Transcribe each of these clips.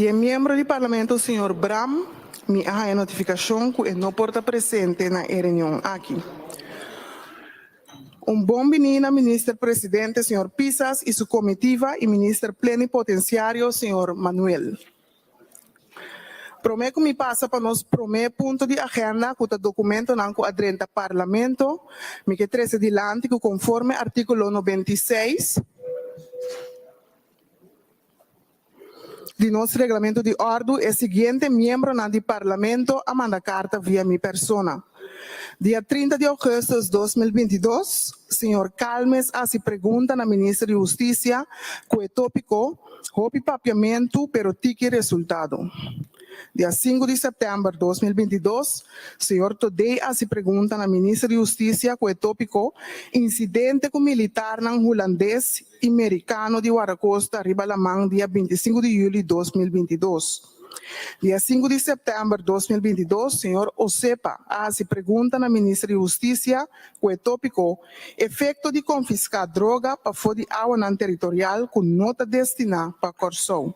Die membro do Parlamento, senhor Bram, me há a notificação que não porta presente na reunião aqui. Bom menino, ministro presidente, senhor Pisas, e sua comitiva, e ministro plenipotenciário, senhor Manuel. Prometo que me passa para nós primeiro ponto de agenda, que o documento não adrenta Parlamento, me que traz adiante que conforme artículo 96, de nosso regulamento de ordem, é o seguinte membro do Parlamento a mandar carta via minha persona. Dia 30 de agosto de 2022, senhor Calmes se pergunta na ministra de Justiça que é tópico, houve papiamento, pero tique resultado. Dia 5 de setembro de 2022, senhor Todei se pergunta na ministra de Justiça que é tópico, incidente com militar não holandês e americano de Guaracosta, Ribalamang, dia 25 de julho de 2022. Dia 5 de setembro de 2022, senhor Osepa se pergunta na ministra de Justiça que é tópico, efeito de confiscar droga para fora de água não territorial com nota destinada para Corsou.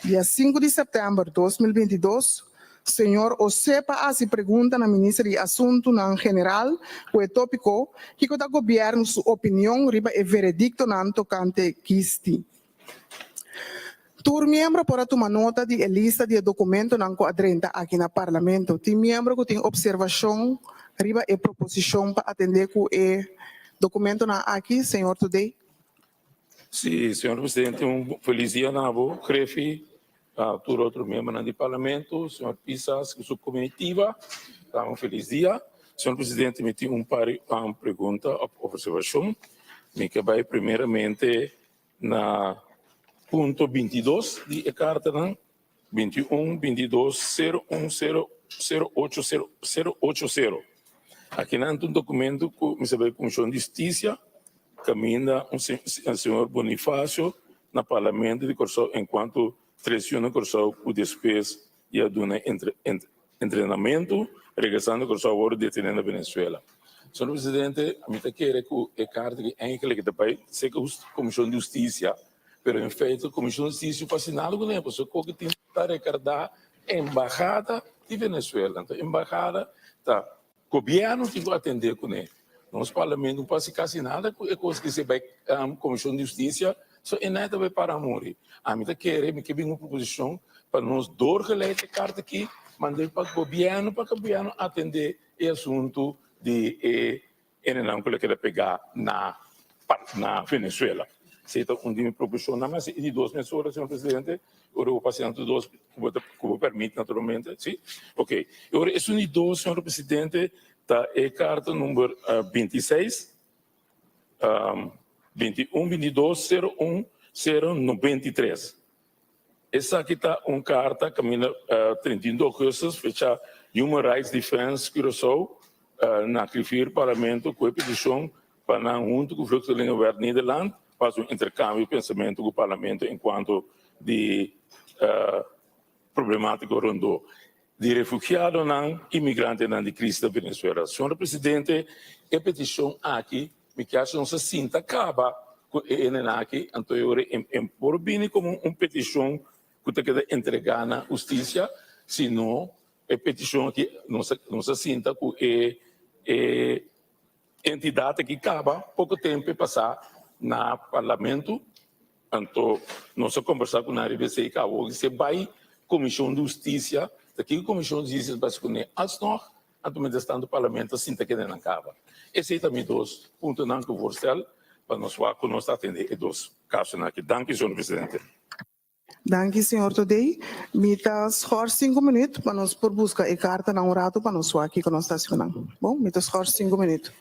Dia 5 de setembro de 2022, senhor Osepa se pergunta na ministra de Assunto não General que é tópico, que o governo sua opinião riba é veredicto não tocante quisti. Tur membro para tomar nota de lista de documento não adrenta aqui no Parlamento. Tem membro que tem observação riba e proposição para atender com o documento não aqui, senhor Today. Sim, senhor presidente, feliz dia na avó, crefe, todo outro membro do Parlamento, senhor Pisas, sua comitiva, feliz dia. Senhor presidente, me tem pergunta, observação, me que vai primeiramente na ponto 22 de carta, 21, 22, 010, 080. Aqui não tem um documento que me sabe Comissão de Justiça, caminha o senhor Bonifácio no Parlamento de Corsou, enquanto traciona Corsou o despesa e a dona treinamento, regressando a Corsou agora detendo a Venezuela. Senhor presidente, a mim quer que a carta que é que também seja a Comissão de Justiça, mas em feito a Comissão de Justiça faz nada com ele, só que tem que recordar a embaixada de Venezuela, então a embaixada tá governo tem que atender com ele. Nosso parlamento não pode ficar sem nada, é coisa que se vai a Comissão de Justiça, só é nada vai para morrer. A mim quer uma proposição para nós dormir a carta aqui, mandar para o governo atender o assunto de não que ele quer pegar na Venezuela. aceita me proporciona, mas de 2 mensuras, senhor presidente, eu vou passando dois, como permite naturalmente, sim? Ok. Agora, esse unido, senhor presidente, tá é carta número 26, 21, 22, 01, 093. Essa aqui está uma carta que caminha 31 de agosto, fecha Human Rights Defense Curaçao, na CRIFIR Parlamento, com a petição para junto com o Vluchtelingenwerk Wert Nederland, faz um intercâmbio de pensamento com o Parlamento enquanto de problemática rondou de refugiado não imigrante não de crise da Venezuela. Senhor presidente, a petição aqui me que acha não se sinta acaba com ele aqui, então eu por bem como uma petição que tem que entregar na justiça, senão a petição aqui não se sinta com a entidade que acaba pouco tempo passar na parlamento, então nós conversar com a RBC e acabou que se vai Comissão de Justiça, daqui a Comissão de Justiça vai se conhecer alsnog, então me está no parlamento assim que não acaba. Esses são também dois pontos que eu vou fazer para nós atender esses dois casos aqui. Danke, senhor presidente. Danke, senhor Todei. Me dá só 5 minutos para nós por buscar a carta na rato para nós aqui que nós estacionamos. Bom, me dá só 5 minutos.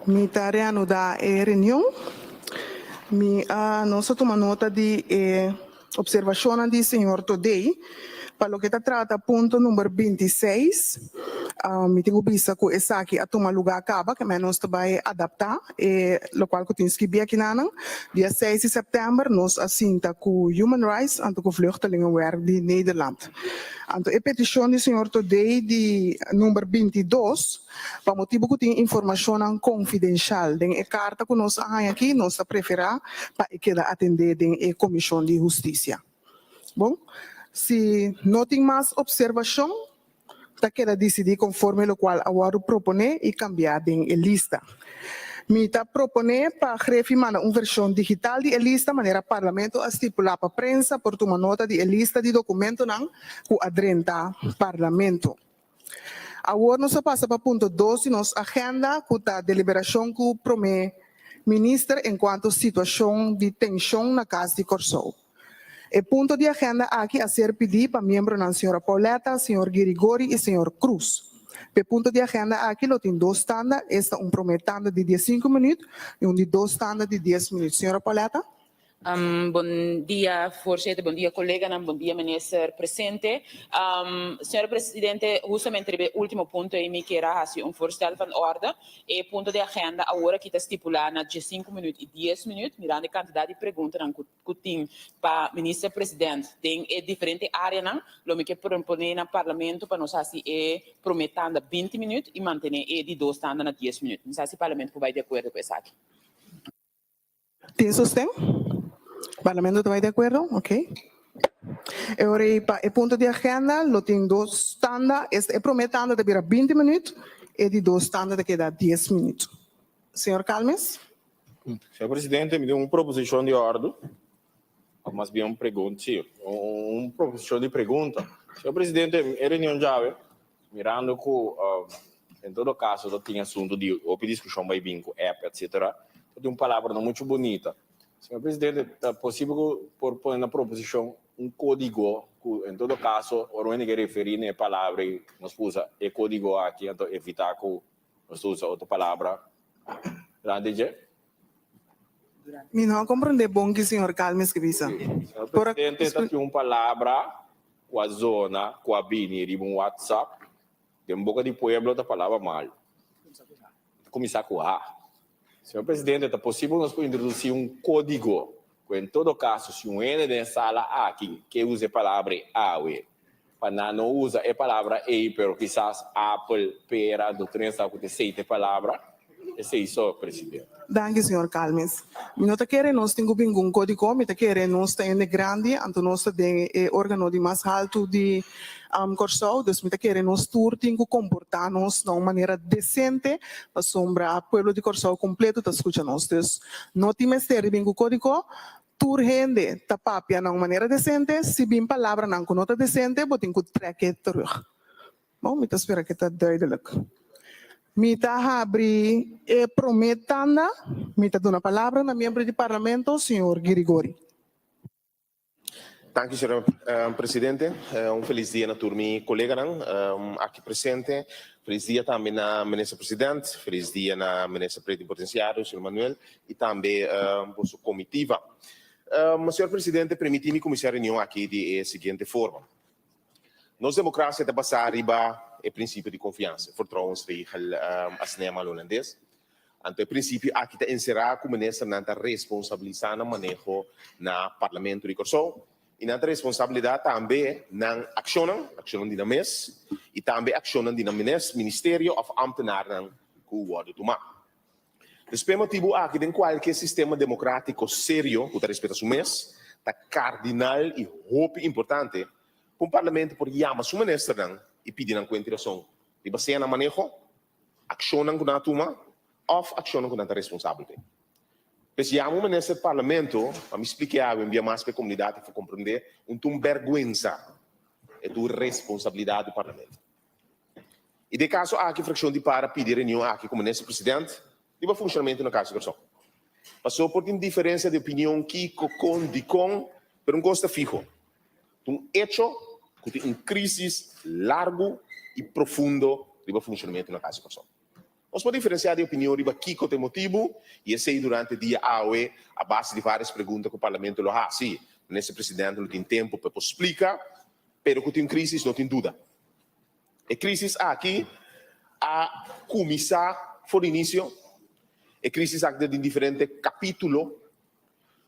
Mi tareano da reunião. Nós tomamos nota de observação do senhor Todei, para o que trata ponto número 26. Me tenho visto que essa aqui a tomar lugar acaba, que nós vai adaptar, o qual eu tenho escrever aqui na dia 6 de setembro, nós assinta com Human Rights e com Vluchtelingenwerk de Nederland. Então, a petição do senhor Todei, de número 22, para motivo que tem informação confidencial, tem a carta que nós aqui, nós preferimos para que atender a Comissão de Justiça. Bom, se não tem mais observação, está queda decidir conforme o qual agora propone e cambiar de lista. Me está propone para refirmar uma versão digital de lista, maneira parlamento a estipular para a prensa por tomar nota de lista de documento não que adrenta parlamento. Agora nós passa para ponto 12, nossa agenda que a deliberação que promete ministro enquanto situação de tensão na casa de Corsou. O ponto de agenda aqui a ser pedido para membros da senhora Pauleta, senhor Girigori e senhor Cruz. O ponto de agenda aqui tem dois tandas, esta prometendo de 15 minutos e de dois tandas de 10 minutos. Senhora Pauleta? Bom dia, voorzitter. Bom dia, collega. Bom dia, minister presente. Senhor presidente, justamente o último ponto em que era voorstel van orde. E ponto de agenda agora que está estipulado de 5 minutos e 10 minutos, mirando a quantidade de perguntas que tem para o ministro presidente. Tem diferente área, lo que propõe no parlamento para nós assim prometendo 20 minutos e manter de 2 tandas na 10 minutos. Não sei se o parlamento vai de acordo com isso aqui. Tem sustento? O parlamento está de acordo? Ok. Agora, o ponto de agenda, lo tem dois tandas, é prometendo de virar 20 minutos e de 2 tandas de quedar 10 minutos. Senhor Calmes? Senhor presidente, me deu uma proposição de ordem, mas bem uma pergunta, sim. Uma proposição de pergunta. Senhor presidente, em reunião já, mirando que, em todo caso, eu tinha assunto de discussão vai vir com app, etc. Eu tenho uma palavra não muito bonita. Senhor presidente, é possível por pôr na proposição um código, que, em todo caso, o Ruene que referir a palavra, nós usa o código aqui, então evitar que nós usa outra palavra. Grande, Me não compreende bom que o senhor Calmes que visa. Senhor presidente, está com uma palavra com a zona, com a bini, de um WhatsApp, tem boca de pueblo, a palavra mal. Começar com A. Senhor presidente, é possível nós introduzir um código, que em todo caso, se um N de sala aqui, que use a palavra A, para não usa a palavra E, pero quizás Apple, pera, doutrina, sabe que tem 7 palavras, esse é isso, presidente. Danke, senhor Calmes. Mi nota quer nós temos um código, mi nota quer nós temos grande, então nós temos órgão de mais alto de Corsou, então mi nota quer nós tur temos que comportar-nos de uma maneira decente, para sombra o povo de Corsou completo, tá escutando nós. Então, não temos ter bem o código, tur gente tapapia de uma maneira decente, se bem palavra não com nota decente, botem que treque terug. Bom, mi nota espera que está duidelijk. Mita abrir prometanda, mita dona palavra na membro do parlamento, senhor Girigori. Dank u, senhor presidente. Feliz dia na turma colega aqui presente. Feliz dia também na ministra presidente, feliz dia na ministra plenipotenciário, senhor Manuel, e também por sua comitiva. Senhor presidente, permita-me começar a reunião aqui de seguinte forma. Nossa democracia está passar arriba o princípio de confiança, vertrouwensregel a cinema holandês. Ante o princípio, aqui está encerrado como ministra na responsabilidade no manejo na parlamento de Corsou e na responsabilidade também na ação de mês e também ação de ministério ou ambtenaren que worden tomado. Por motivo, aqui tem qualquer sistema democrático sério que respeita o mês, está cardinal e muito importante para o parlamento por chamar o ministro e pedir uma consideração. E baseia na manejo, ação que não toma, ou ação que não é responsável. Mas chama o ministro do parlamento, para me explicar, enviar mais para a comunidade para compreender, vergonha é tua responsabilidade do parlamento. E de caso, há aqui fração de para pedir reunião aqui com o ministro presidente, e o funcionamento na casa de Corsou. Passou por uma diferença de opinião que com, por custo fijo. Hecho que tem uma crise largo e profundo do funcionamento na casa de Corsou. Nós podemos diferenciar de opinião riba Kiko tem motivo, e esse durante o dia AOE, a base de várias perguntas que o parlamento lo ha. Sim, nesse presidente não tem tempo para explicar, pero que tem crise, não tem dúvida. A crise aqui, a começar, por início, a crise aqui de diferente capítulo.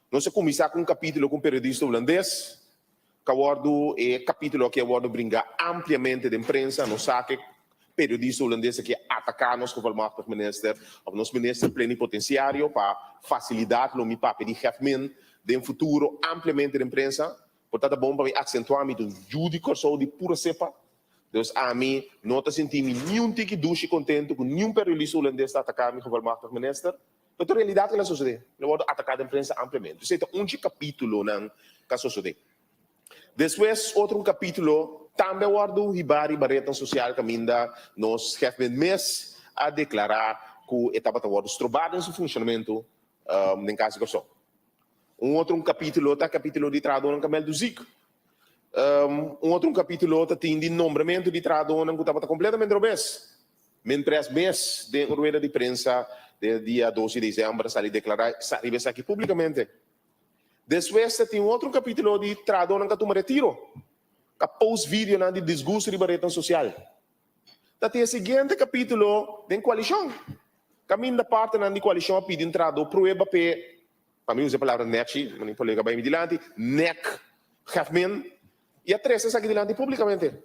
Não se começar com um capítulo com um periodista holandês, que abordo é capítulo que abordo brinca ampliamente de imprensa, não sabe periodista holandês que atacar nos gevolmachtig minister, of nos minister plenipotenciário para facilitar o meu papel de geven de um futuro ampliamente de imprensa. Portanto, é bom para mim acentuar me um judico só de pura cepa. Então, a mim, não estou sentindo nenhum tique duche contento com nenhum periodista holandês a atacar o gevolmachtig minister. Mas a realidade é que sucede. Eu vou atacar a imprensa ampliamente. Então, capítulo não que sucede. Depois, outro capítulo, também guardo Hibari Barretan Social Caminda, nos geven mês a declarar que a etapa está estrobada em seu funcionamento em caso de outro capítulo, tá capítulo de tradona Camel do Zic. Outro capítulo, tem de nombramento de tradona que estava completamente obes. Mentre mês de rueda de prensa, do dia 12 de dezembro, sali declarar, arriba aqui publicamente. Depois tem outro capítulo de tradona que toma retiro. Que post-vídeo de desgosto de Barretan Social. Tem o seguinte capítulo de coalição. Caminho da parte da coalição pede entrada prueba para mim usar a palavra NEC, meu colega vai me dilante, NEC, Gafmin, e a três aqui dilante publicamente.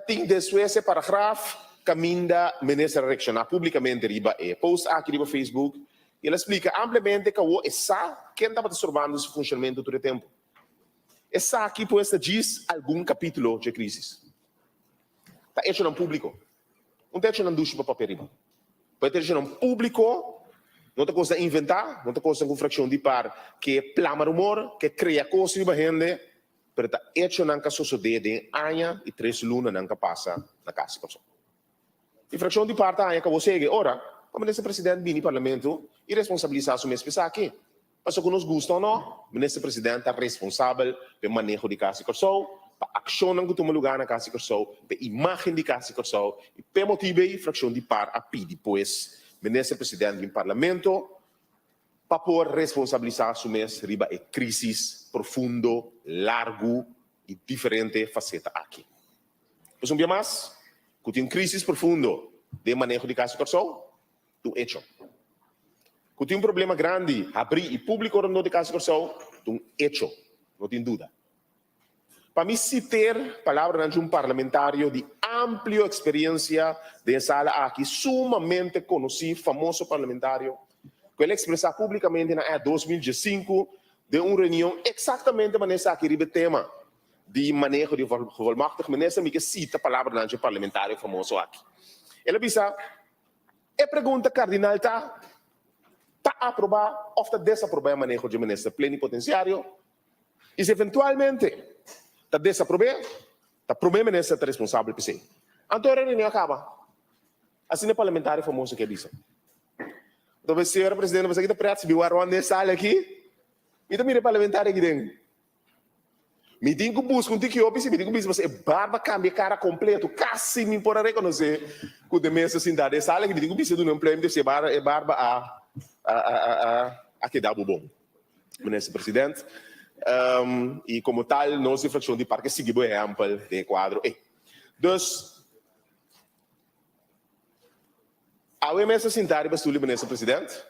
Tem depois esse parágrafo, caminho da ministra reaccionar publicamente riba post aqui riba Facebook, e ela explica amplamente que o essa quem estava observando esse funcionamento todo o tempo. Essa aqui pues diz algum capítulo de crise. Está hecho no público. Não está hecho no ducho para papel riba. Pode ter no público. Não tem coisa a inventar, não tem coisa com fração de par que plama rumor, que cria coisa de gente, mas está hecho não que sucede em ano e 3 lunas não que passa na casa. E fração de par está que você segue, ora, o ministro presidente vem no parlamento e responsabilizar o mesmo pessoa aqui. Mas se nos gusta ou não, o ministro presidente é responsável pelo manejo de casa e corção, para a ação que toma lugar na casa e corção, para a imagem de casa e corção, e pelo motivo a fração de par a pedir depois. Ministro presidente do parlamento para poder responsabilizar su mes riba e crise profundo, largo e diferente faceta aqui. Pues dia mais, que tem crise profundo de manejo de casa e corção, tu hecho. Que tem problema grande, abrir e público orando de casa e corção, tu hecho, não tem dúvida. Para mim, citar palavras de parlamentário de amplia experiência de sala aqui, sumamente conhecido, famoso parlamentário, que ele expressou publicamente na 2015 de uma reunião exatamente nessa aqui tema de manejo de volmachtig minister, que cita a palavra de parlamentário famoso aqui. Ele disse, a pergunta cardinal está aprovar ou está desaprovar o manejo de ministro plenipotenciário, e se eventualmente está desaprovar, está provar ministro está responsável por isso. Então a reunião acaba. Assim é parlamentário famoso que diz. Então, senhor presidente, você está preto, se viu nessa sala aqui, e também parlamentário aqui dentro. Me tem que buscar um tique óbvio, me tem que buscar você barba cambia cara completo, quase me pode reconhecer que o demais assim da sala que me tem que buscar um emprego de ser barba a que dá bom. Ministro presidente, e como tal, nossa infração de parque seguir o exemplo de quadro. Então, a OMS sentar para o ministro presidente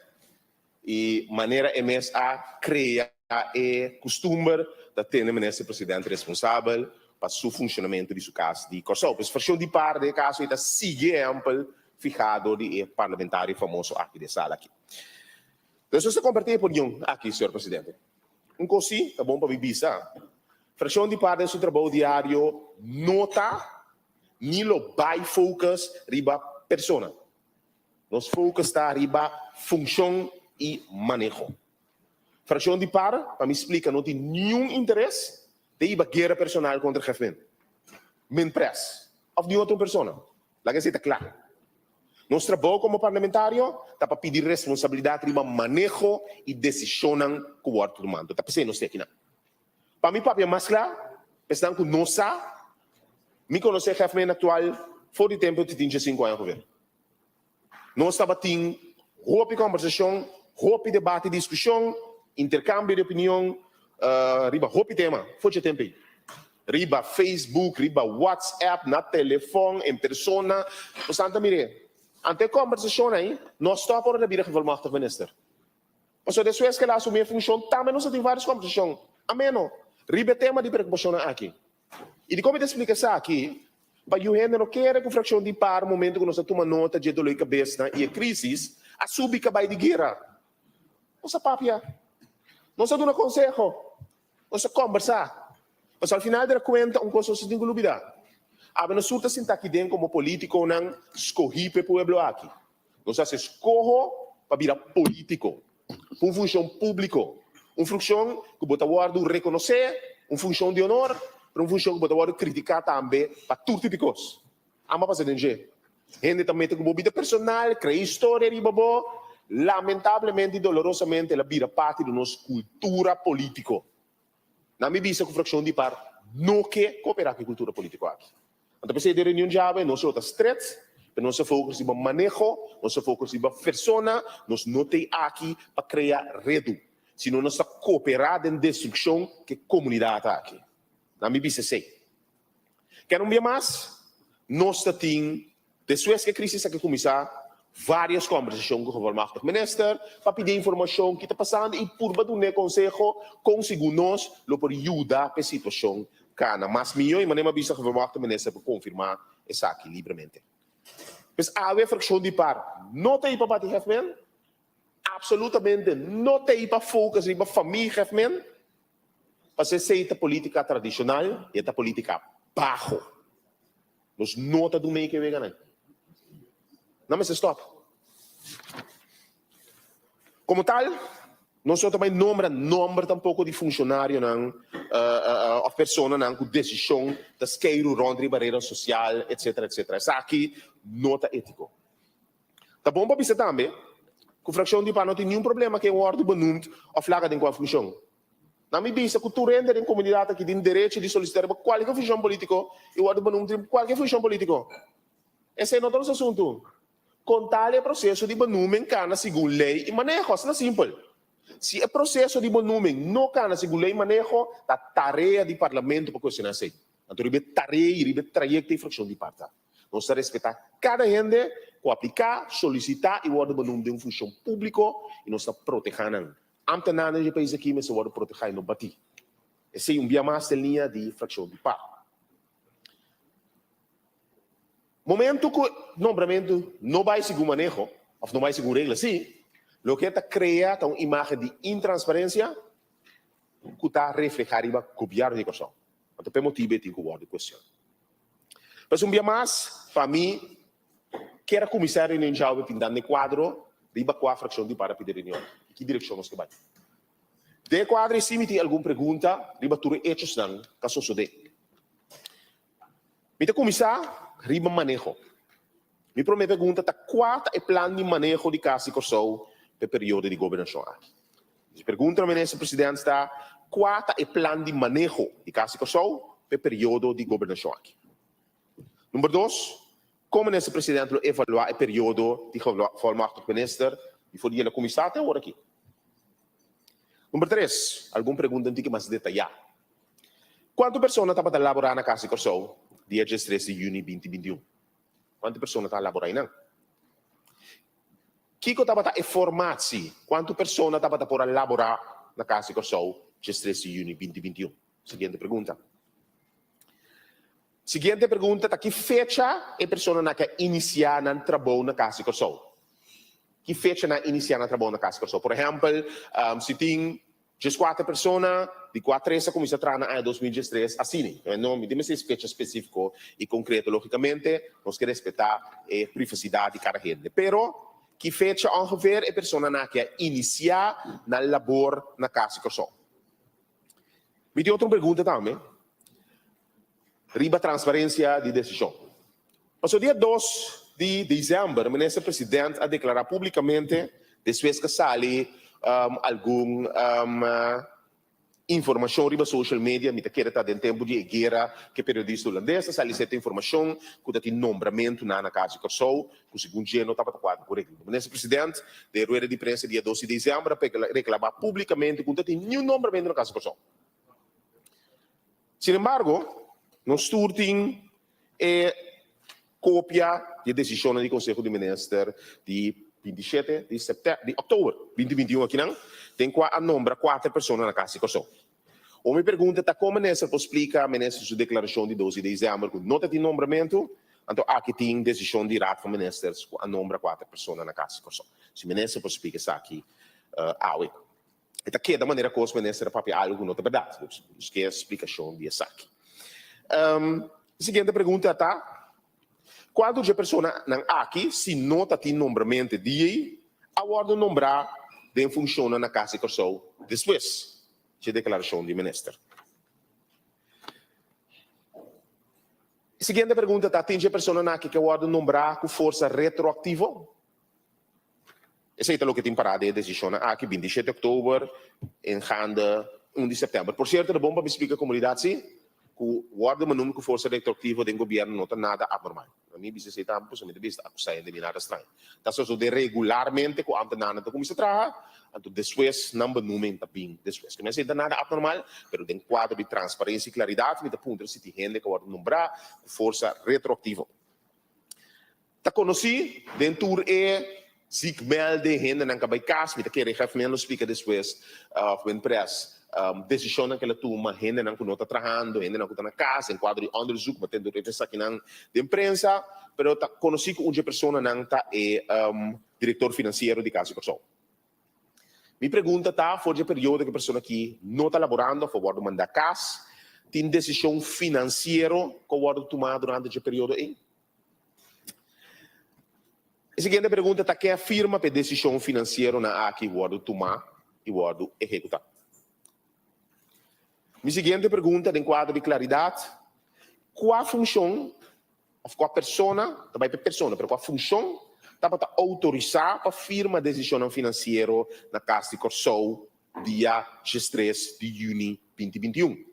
e maneira MS a criar costume de ter o ministro presidente responsável para o funcionamento de sua casa de corção. Pois fração de par de caso está seguir exemplo fijado de parlamentário famoso aqui de sala aqui. Então, se você compartilha por aqui, senhor presidente. Um cosi, é bom para vibisa. Fração de par de seu trabalho diário nota, nilo by focus riba persona. Nos focus está riba função e manejo. Fração de par, para me explicar, não tem nenhum interesse de ir a guerra personal contra o jefe. Men press. Of de outra pessoa. Lá que está claro. Nosso trabalho como parlamentário está para pedir responsabilidade riba manejo e decisão que o outro manda. Está pensando aqui não. Para mim, papai, mais claro, pensando que não sabe, me conhecer o jefe atual, fora de tempo de 35 anos governo. nós estava tendo roupa conversação, roupa debate, discussão, intercâmbio de opinião, riba roupa tema, foi o tempo aí. Riba Facebook, riba WhatsApp, na telefone, em persona. Portanto, mire, ante conversação aí, nós estamos por a vida que vamos ter minister. Mas depois que ela assumiu a função, também nós temos várias conversações. Amém? Riba tema de preocupação aqui. E de como eu explico isso aqui, para o género quer que fração de par, momento que nós tomamos nota de dor de cabeça e a crise, a subir que vai de guerra. Nossa papia. Nós damos um conselho. Nós conversar. Mas ao final da conta, uma coisa sem dúvida. Nós surta sentar aqui dentro como político, não escolhi para o povo aqui. Nós escolhemos para virar político. Uma função pública. Uma função que o Botawardo reconhecer, uma função de honor, para uma função que o Botawardo criticar também para tudo tipo de coisa. Ama para ser gente. Gente também tem uma vida personal, cria história e babó. Lamentavelmente e dolorosamente, ela vira parte da nossa cultura política. Na minha vista, com fração de par, não quer cooperar com a cultura política aqui. Então, para ser de reunião de ave, nós somos estretos, nós focamos no manejo, nós focamos na persona, nós não temos aqui para criar redo. Senão, nós estamos cooperando em destruição que a comunidade aqui. Na minha vista, sim. Quer ver mais? Nós temos, depois que a crise está começar, várias conversações com o governo minister para pedir informação que está passando e por dar conselho, conseguimos nós para ajudar a situação. Mas melhor, mas nem vista que o governo minister para confirmar isso aqui livremente. Mas há uma fração de par, não tem para bater refém, absolutamente não tem para focus na família refém, para ser a política tradicional e a política baixo. Nós não estamos do meio que vai ganhar. Não, mas stop. Como tal, nós também nombramos tampouco de funcionário, a pessoa com decisão de esqueiro, rondre, barreira social, etc, etc. Isso aqui, nota ético. Tá bom para você também, que a fração de par não tem nenhum problema que o ordem benumto ou flaga de qual função. Na minha vista, que tu rende em comunidade que tem direito de solicitar qualquer função política, e o ordem benumto qualquer função política. Esse é outro assunto. Contar o processo de banumem cana segundo lei e manejo, isso é simples. Se o processo de banumem não cana segundo lei e manejo, a tarefa do parlamento para questionar isso. Então, ribe tarefa, ribe trajeto e fração de parte. Nós temos respeitar cada gente, que aplicar, solicitar e o ordem banumem de uma função pública e nós estamos protegendo. Antes nada de país aqui, mas o ordem proteger e não bater. Esse é dia mais de linha de fração de parte. Momento que o nombramento não vai seguir o manejo, ou não vai seguir regra, sim, o que está criando uma imagem de intransparência que está reflejando o governo de corrupção. Então, por motivo, tem que guardar a questão. Mas dia mais, para mim, que era comissário em Ninjau, pintando no quadro, riba com a fração de para pedir reunião. Que direção nós que vai? De quadro, se me tem alguma pergunta, riba tudo hechos não, caso sucede. Me tem comissário, riba manejo. Minha primeira pergunta é qual é o plano de manejo de Casa Corsou para o período de governação aqui? A pergunta ao ministro-presidente está qual é o plano de manejo de Casa Corsou para o período de governação aqui? Número 2, como o ministro-presidente evaluar o período de formato do ministro e for dia da comissão até agora aqui? Número 3, alguma pergunta antiga mais detalhada? Quantas pessoas estão a elaborar na Casa Corsou dia 13 de junho de 2021? Quantas pessoas estão a elaborar aí? Kiko estava a informar-se quantas pessoas estavam a elaborar na Casa Corsou dia 13 de junho de 2021? Seguinte pergunta. Seguinte pergunta, que fecha a pessoa que iniciar o trabalho na Casa Corsou? Que fecha na iniciar o trabalho na Casa Corsou? Por exemplo, se tem 4 pessoas, de 4 a começa a trabalhar em 2013, assim, não me dê fecha específica e concreta, logicamente, nós queremos respeitar a privacidade de cada gente. Pero, que fecha ongeveer a pessoa que iniciar na labor na Casa Corsou? Me tem outra pergunta também. Riba transparência de decisão. Mas o dia 2 de dezembro, o ministro-presidente a declarar publicamente, depois que sale algum informação riba social media, me quer tá dentro tempo de guerra que periodista holandesa, sali certa informação, que tem nombramento na casa de Corsou, que o segundo dia não estava quadro correto. O ministro presidente, de rueda de prensa dia 12 de dezembro, para reclamar publicamente que tem nenhum nombramento na casa de Corsou. Sin embargo, nós turting cópia de decisão do Conselho de Ministros de 27 de outubro 2021 aqui não, tem a nombra 4 pessoas na casa de Corsou. Ou me pergunta, como o ministro explica a ministra sua declaração de 12 de dezembro, que não tem nombramento, então aqui tem decisão de rato dos ministros, a nombra 4 pessoas na casa de Corsou. Se o ministro explica isso aqui, então, que da maneira que os ministros papel algo não é verdade, isso que é a explicação de isso aqui. Seguinte pergunta está, quando a pessoa aqui, se não tem nombramento de a ordem nombrar de funciona na casa de Corsou depois de declaração do ministro. Seguinte pergunta está, tem a pessoa aqui que a ordem nombrar com força retroativa? Esse é o que tem parado a decisão aqui 27 de outubro em Handa 1 de setembro. Por certo, é bom para me explicar a comunidade, sim? Que o ordem manum com força retroativa do governo não está nada abnormal. A mim, bisa se está, possivelmente, vista acusação de nada estranho. Está só de regularmente, com a nada da comissão trabalha, então depois, não manum está bem depois. Que não é nada abnormal, mas tem quadro de transparência e claridade, me dá ponto se tem gente que a ordem nombrar com força retroativa. Está conhecido, dentro zich melde gente não acaba caso, me quer referen explica depois, when press decisão naquela turma, gente não está trabalhando, gente não está na casa, em quadro de onderzoek, mas tendo referência aqui na imprensa, pero está conhecido que uma pessoa não está diretor financeiro de casa de Corsou. Minha pergunta está, foi o período que a pessoa aqui não está laborando a favor de mandar casa, tem decisão financeira que o guarda tomar durante esse período aí? A seguinte pergunta está, quem afirma que a decisão financeira na aqui o guarda tomar e o guarda executar? Minha seguinte pergunta, em quadro de claridade, qual a função, qual a pessoa, também para a pessoa, mas qual a função está para autorizar para a firma de decisão financeira na casa de Corsou dia 13 de junho de 2021. Então,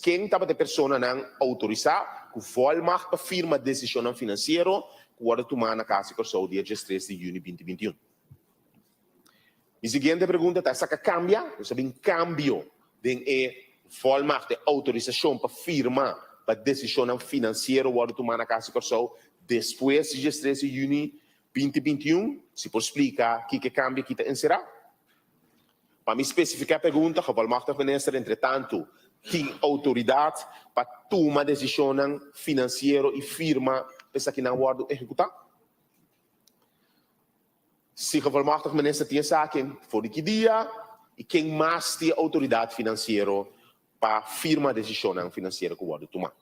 quem está para a pessoa não autorizar, que volma para a firma de decisão financeira que vai tomar na casa de Corsou dia 13 de junho de 2021. Minha seguinte pergunta está, essa que cambia, eu sabia, cambio de forma de autorização para firma para decisão financeira o tomar na casa de Corsou depois de 13 de junho de 2021, se pode explicar o que cambia, o que está encerrado? Para me especificar a pergunta, que o Marta Ministra, entretanto, tem autoridade para tomar decisão financeira e firma para que não guarda executar? Se o Marta Ministra tem essa, quem for que dia, e quem mais tem autoridade financeira para firma a decisão financeira que o guarda tomar.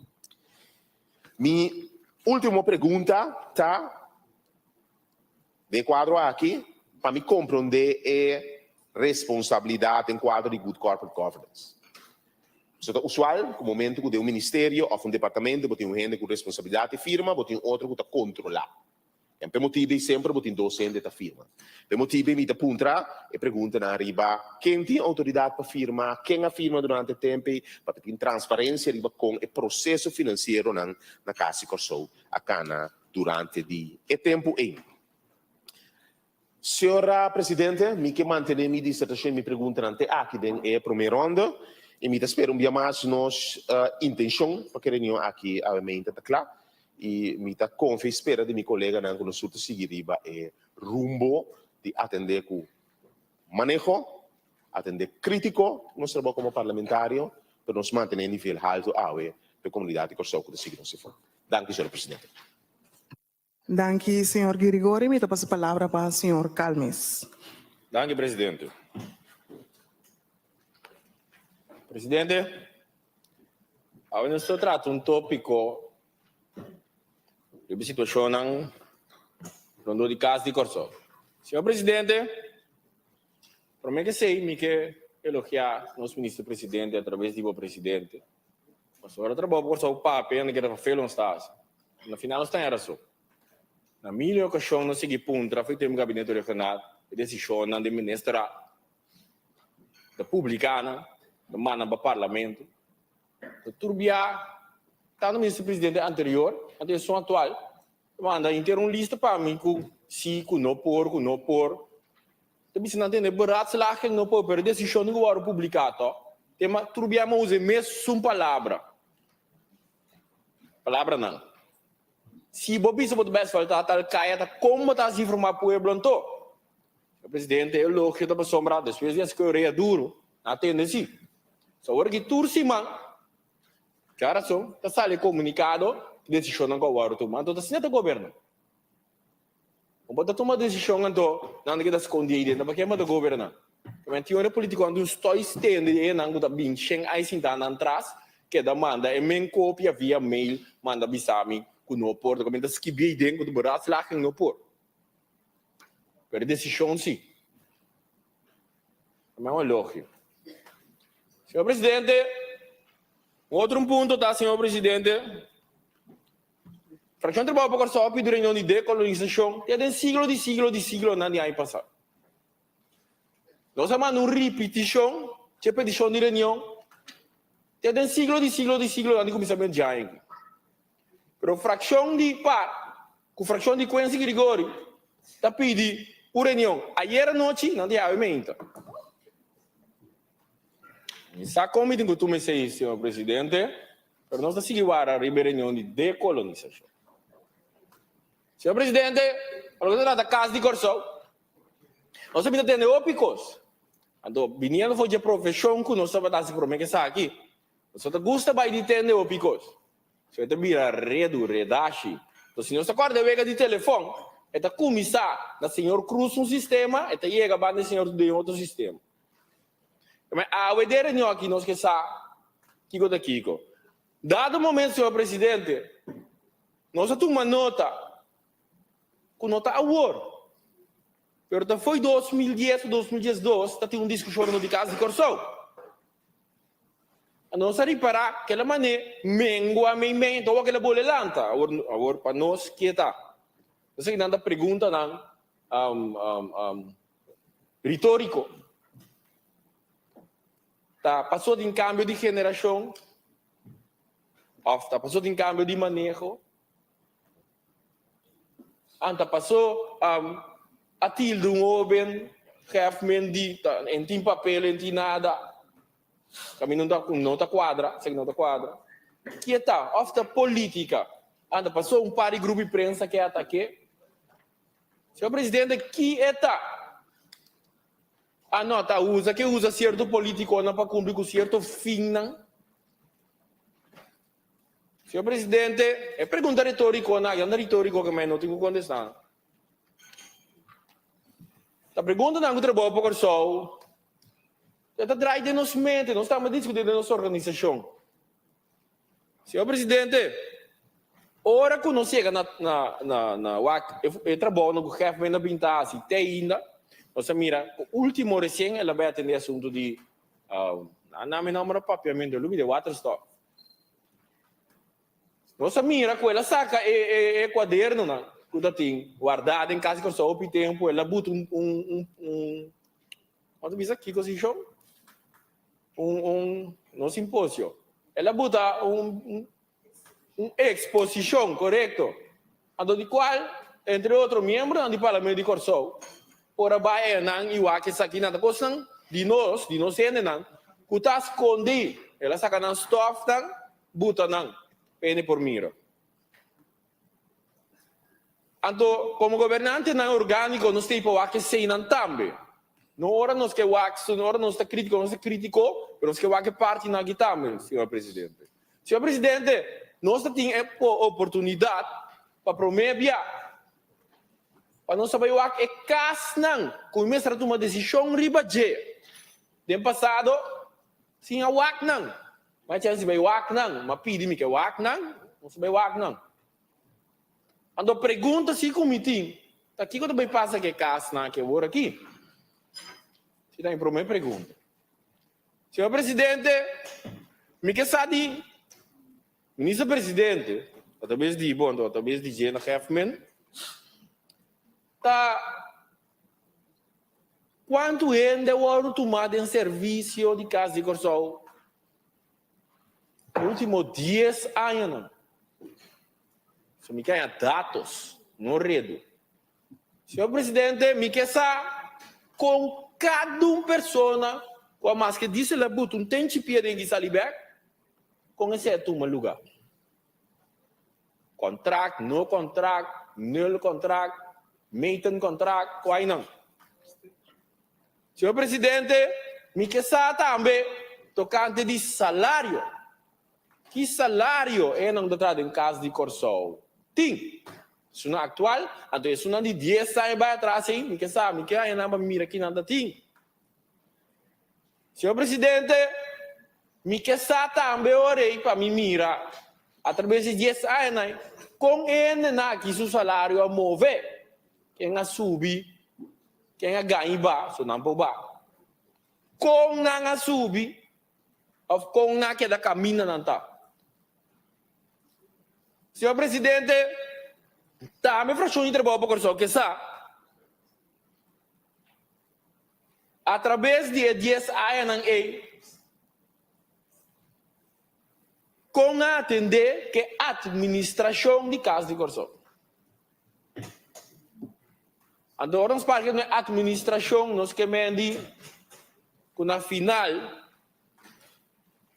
Minha última pergunta está de quadro aqui, para me compreender a responsabilidade em quadro de good corporate governance. Isso é usual, no momento que o ministério ou um departamento tem um gente com responsabilidade de firma, tem outro que está controlar. E per motivo sempre tem dois gente da firma. Per motivo me apunta e pergunta na arriba quem tem autoridade para firma, quem a firma durante o tempo, para ter transparência arriba com o processo financeiro na casa de Corsou a cana durante o tempo em. Senhora Presidente, me que manter minha dissertação me pergunta ante aqui é a primeira ronda e me espero um dia mais nossa intenção para que a reunião aqui a mente está clara. E me está com a espera de meu colega não que nós seguir riba rumbo de atender com manejo, atender crítico nosso trabalho como parlamentário, para nos manter em nível alto para a comunidade de Corsou que seguir nosso foro. Danke, senhor presidente. Danke, senhor Grigori. Me passa a palavra para o senhor Calmes. Danke, presidente. Presidente, agora estou tratando tópico de situação no de casa de Corsou. Senhor presidente, para mim que sei, que elogiar nosso ministro-presidente através do presidente. Mas agora trabalho por seu papel, que era feio não está. No final está em razão. Na minha ocasião, não segui ponto, foi ter um gabinete regional, e decisão da ministra da pública, manda para o parlamento. Turbiar, está no ministro-presidente anterior, a direção atual, manda inteiro uma lista para mim, com sim, com não por. Também se não entende, barato, lá que não pode, mas decisão do governo publicado, tema turbiar, mas usa mesmo uma palavra. Palavra não. Se Bobi se pode faltar, tal caia, como está se informar para o pueblo, então? O presidente é louco, que está para sombrar, depois de que eu duro, atende sim. Só agora que turci, man, que a razão, está sale comunicado, decisão não governo tomar, então está governo. Não pode tomar decisão, então, não é que está escondido, não é que governar. Mas tem uma política onde estou estendendo, não está bem, sem aí sim está atrás, que manda, é men cópia via mail, manda bisami, com no porto, como está esquibir dentro do braço, lá que não por. Pero decisão sim. É uma lógica. Senhor presidente, outro ponto, tá, senhor presidente? Fração de trabalho para só pedir reunião de decolonização, tem siglo, não há passado. Nós chamamos uma repetição, de petição de reunião, tem siglo, não há começamento já. Pero fração de par, com fração de Quency Grigori, está pedindo uma reunião. Ayer à noite, não tinha aumento. Sabe como eu costumo dizer, senhor presidente? Mas nós estamos seguindo a reunião de decolonização. Senhor presidente, a organização da Casa de Corsão, nós estamos tendo ópicos. Então, vindo foi de profissão que nós estamos fazendo promessa aqui. Nós gostamos de ter ópicos. Se você vira redashi. Então, se nós acordamos de telefone, é começar na senhor Cruz um sistema, é chega para o senhor de outro sistema. Mas a vedere nós aqui, nós que sabe, Kiko da Kiko. Dado o momento, senhor presidente, nós temos uma nota, com nota award. Pero foi 2010 ou 2012, está tendo discussão no de Casa de Corsão. A nós reparar que ela maneira, então aquela bola lanta, agora para nós que está. Eu sei que nada pergunta, retórico. Tá, passou de cambio de geração, passou de cambio de manejo, passou a tilde um homem, jefmen de em tem papel, em tem nada, caminho não está quadra, sei que não está quadra. Que está, política, passou par de grupo de prensa que ataque. Senhor presidente, que está? A nota usa certo político para cumprir com certo fim. Senhor presidente, é pergunta retórica, não é retórico que não tenho que contestar. A pergunta não é que trabalho para o sol. Está atrás de nossa mente, nós estamos discutindo a nossa organização. Senhor presidente, hora que nós chegamos na WAC, eu trabalho no chefe na pintar, se tem ainda. Você mira, o último recém, ela vai atender assunto de... não me papiamento, eu de Waterstock. Você mira, ela saca o quaderno, que tem guardado em casa, que só o tempo, ela bota quando diz aqui, que se chama? Não simpósio. Ela bota exposição, correto? De qual, entre outros membros, do Parlamento de Corsão, ora bae nang iwa que aqui nada coisa de nós ainda que está escondido ela saca nang stuff nang buta nang pene por mira. Então como governante nang orgânico nós tem para que sei nang tambe não ora nós que wax não ora nós está crítico mas nós que wax parte nang tambe senhor presidente nós tem oportunidade para promover para nós saber o que é casnang, começar a tomar decisão ribaje. Dem passado, sim a wak nang, mas já se vai wak nang, mas pedi-me que wak nang, não se vai wak nang. Ando pergunta se comitim, tá aqui quando vai passar que casnang que eu vou aqui. Se dá em primeira pergunta. Senhor presidente, me que sabe, ministro presidente, talvez de bom, talvez de Jena Hefman. Quanto ainda o ouro tomado em serviço de Casa de Corsão últimos 10 anos, se me caem dados, não redo. Senhor presidente, me quer com cada pessoa, com a mais que disse lá, um tente piede que saliber, com esse toma lugar. Contrato, no contrato, null contrato, meeten contrato, quai não. Senhor presidente, me quer também tocante de salário. Que salário é não tratado em caso de corso? Tem. Isso não é atual, então isso não é de 10 anos vai atrás, hein? Me quer aí não mira aqui nada tem. Senhor presidente, me quer também orei para me mira através de 10 anos, com ele na que seu salário a mover, quem a subir, quem a ganha, so não pode ba. Com não a subir, ou com não que da caminha não tá. Senhor presidente, também fração de trabalho para o que através de 10 anos com a atender que a administração de casa de corso. Agora nós paramos na administração, nós que mendi com na final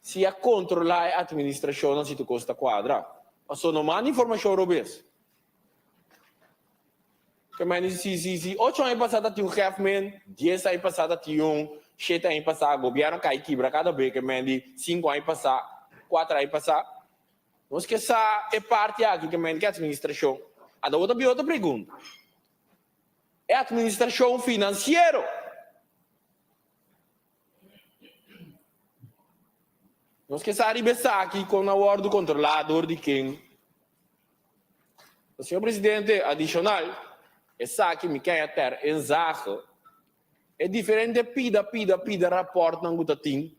se a controlar a administração não se tu custa quadra. Só não manda informação robês. Que mendi se 8 anos passado tinha um chefe, 10 anos passado tinha 7 anos passado, o governo cai quebra cada vez que mendi 5 anos passado, 4 anos passado. Nós que essa é parte aqui que mendi que a administração. A outra pergunta. É a administração financeira. Nós que sabemos aqui com a ordem do controlador de quem. O senhor presidente adicional, essa aqui me quer ter em Zaha. É diferente pida rapport não guta tim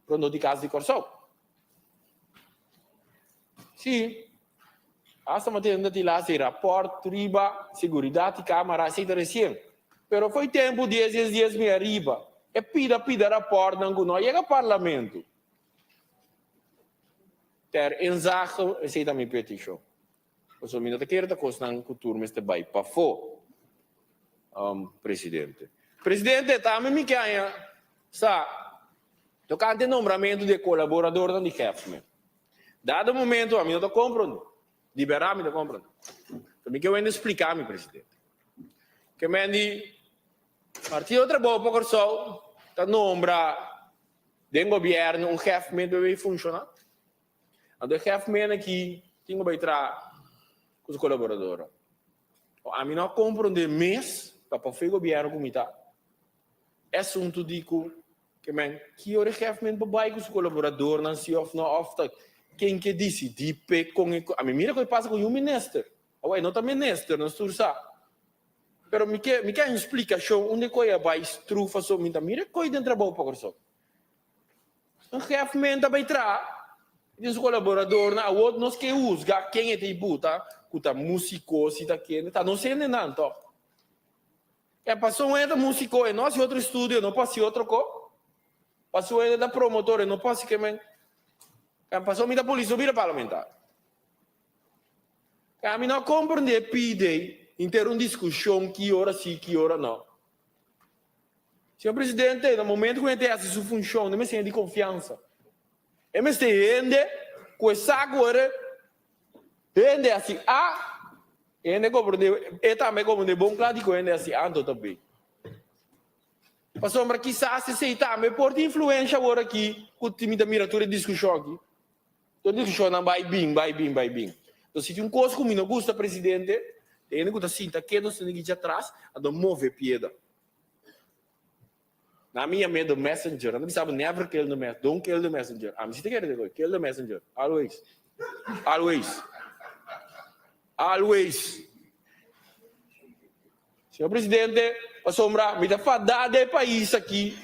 quando de caso de corso. Sim. Essa matéria de lá se rapport, riba, seguridade, câmara, aceita recém. Pero foi tempo 10 dias me arriba. É pida rapport não guta chega parlamento. Ter enzage aceita minha petição. O senhor me quer da coisa não cultura este vai para fo. Presidente. Presidente, também me quer tocante nombramento de colaborador de chefe. Dado o momento, a mim não compro, liberar me não compro. Também que eu ainda explicar, meu presidente. Que me andi, partido trabalho para o sol, tá nombra de governo chefe me deve funcionar. O chefe aqui tem que entrar com os colaboradores. A mim não compro de mês para o governo como está. É assunto de que o chefe vai com os colaboradores não se off quem que decide com a mim mira o que passa com o ministro. Ué, não tá ministro, não sursa. Pero me quer uma explicação onde coisa vai estrufa só mira coisa dentro do trabalho para o chefe vai entrar os colaboradores na outro nós que usa quem é de buta cuta músico se tá quem tá não sei nem nada. É passou um músico e nós outro estúdio não passa outro co. Passou da promotor não passa que passou da polícia vira parlamentar. A mim não compreende pide ter uma discussão que hora sim, que hora não. Senhor presidente, no momento que a gente faz sua função, não me sente de confiança. Eu me sinto com essa agora, ele assim, ele compreende, e também compreende bom claro que ele assim, ando também. Passou para que se sei também por influência agora aqui, com o time da miratura de discussão aqui. Então discussão não vai bem. Então se tem um coisa que não gosta presidente, ele gosta assim, tá quieto, se ninguém atrás, a do move pieda. Na minha medo messenger, não sabe never kill the messenger, don't kill the messenger. I'm sitting here, kill the messenger, always. Senhor presidente, a sombra me dá fadada de país aqui,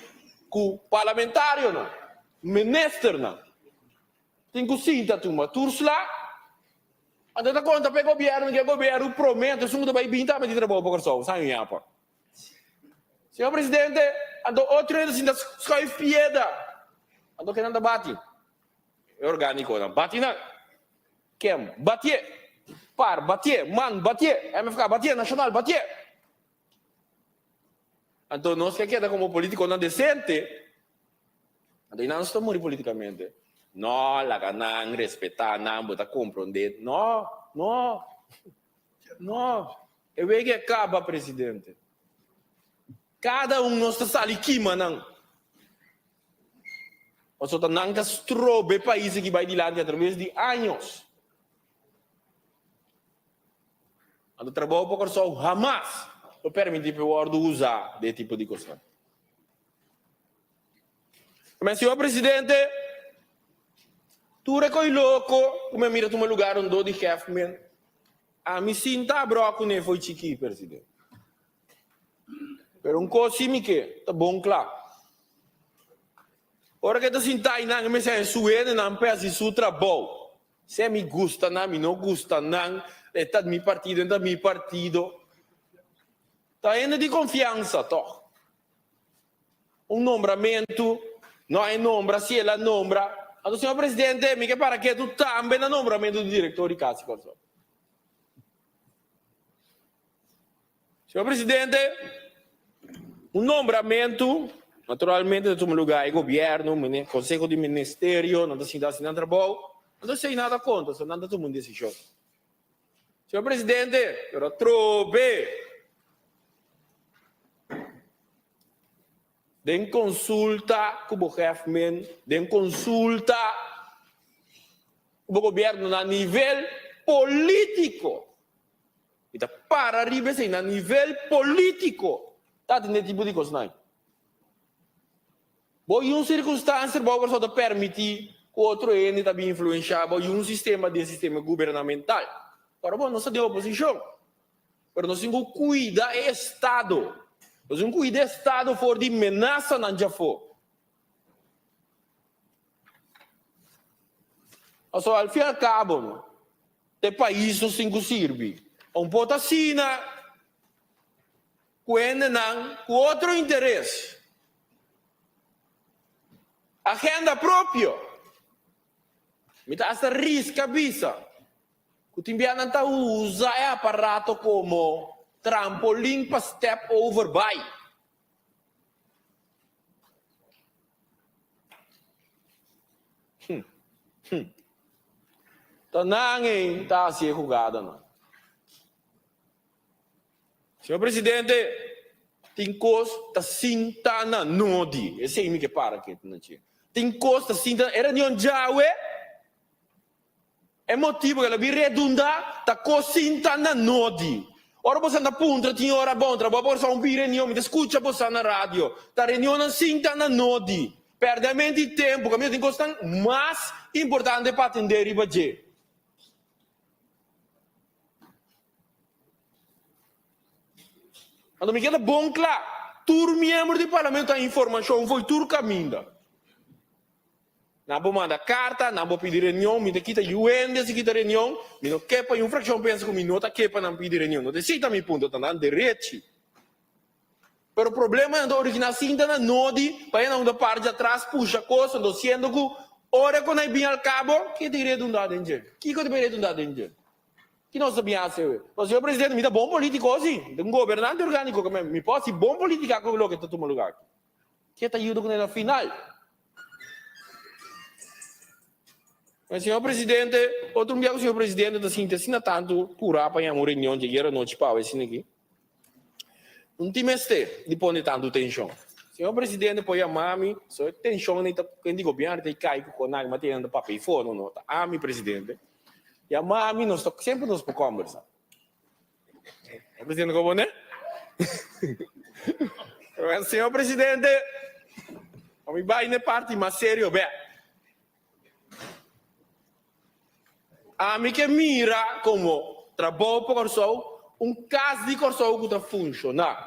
com parlamentário não, ministro não. Tem que sinta turma, tursla. Anda da conta para o governo, que o governo promete, se não vai vir também de trabalho para o sol, sabe apa. Senhor presidente, ando outro ainda assim das escolhe pieda. Ando querendo bate. orgânico na batina kem batie par batie man batie MFK batie nacional batie então nós que queda como político não decente então não estamos morrer politicamente não lá não respeitar não botar compreender não eu vejo que acaba presidente cada nós está ali aqui manang o sea, não gastrobe países que vai dilante através de anos. O trabalho por só jamais o permite para o ordo usar esse tipo de coisa. Mas senhor presidente, tu recolhe louco, como mira tu lugar onde de chefe, a mim sinta broco nem foi chiqui, presidente. Pero coisa que tá bom claro. Ora que tu sintai nang me se suene nang pesi su trabalho. Se me gusta nang, me não gusta nang, está mi partido, está mi partido. Tá indo de confiança, toch? Nombramento, não é nombra, se ela nombra. Então, senhor presidente, me que para que tu também no nombramento do diretor de casa, senhor presidente, nombramento naturalmente, no lugar, governo, conselho de ministério, não está assinando trabalho, não sei nada contra, só nada todo mundo decisão. Senhor presidente, eu trobe. Den consulta com o chefe, den consulta com o governo a nível político. E tá para arriba, a nível político. Tá tendo tipo de coisa, não. Bom, em circunstância, o só permitir que o outro ente também influenciar em sistema governamental. Agora, bom, nós somos de oposição. Mas nós temos que cuidar do Estado. Nós temos que cuidar do Estado for de ameaça não já for. Só ao fim e ao cabo, o país não se serve. Pouco assim, com outro interesse. Agenda própria. Me dá essa risca, bisa. O timbiano não usa o aparato como trampolim para step over by. Então, ninguém está assim jogada, não. Senhor presidente, tem coisa sinta na nodi. Esse é o que para aqui, não tinha. Tem coisa sinta, era de onde já é motivo que ela vi redundar, tá coisa sinta na nodi. Ora você na punta, tinha hora bom, trabalho só reunião, me escuta você na rádio. Tá reunião na sinta na nodi. Perde a mente de tempo, que a minha tem coisa mais importante para atender e bater. Quando me queda bom, claro, todo membro do parlamento a informação foi tudo caminho. Não vou mandar carta, não vou pedir reunião, me quita UN, se quita reunião, me não quer para infração, pensa que me não está quer para não pedir reunião. Não decida me ponto, está dando direito. Mas o problema é que a original cinta na nodi, para não dar parte de atrás, puxa coisa, não sendo que, ora quando é bem ao cabo, que te redundar em gente? Que te redundar em gente? Que não sabia fazer. O senhor presidente me dá bom político assim, um governante orgânico, que me pode ser bom político com o que está tomando lugar. Que te ajuda com ele no final. Mas, senhor presidente, outro dia o senhor presidente da síntese tanto por apanhar uma reunião de guerra noite para assim aqui. Não tem mais de pôr tanto tensão. Senhor presidente, põe a mami, só tensão nem quem digo bem, tem cai com nada, mas tem anda papel fora, não tá. Ah, meu presidente. E a mami nós sempre nos por conversar. O presidente como né? Senhor presidente, a mim vai na parte mais sério, bem. A mim que mira como trabalho para corso, caso de corso que está funcionando.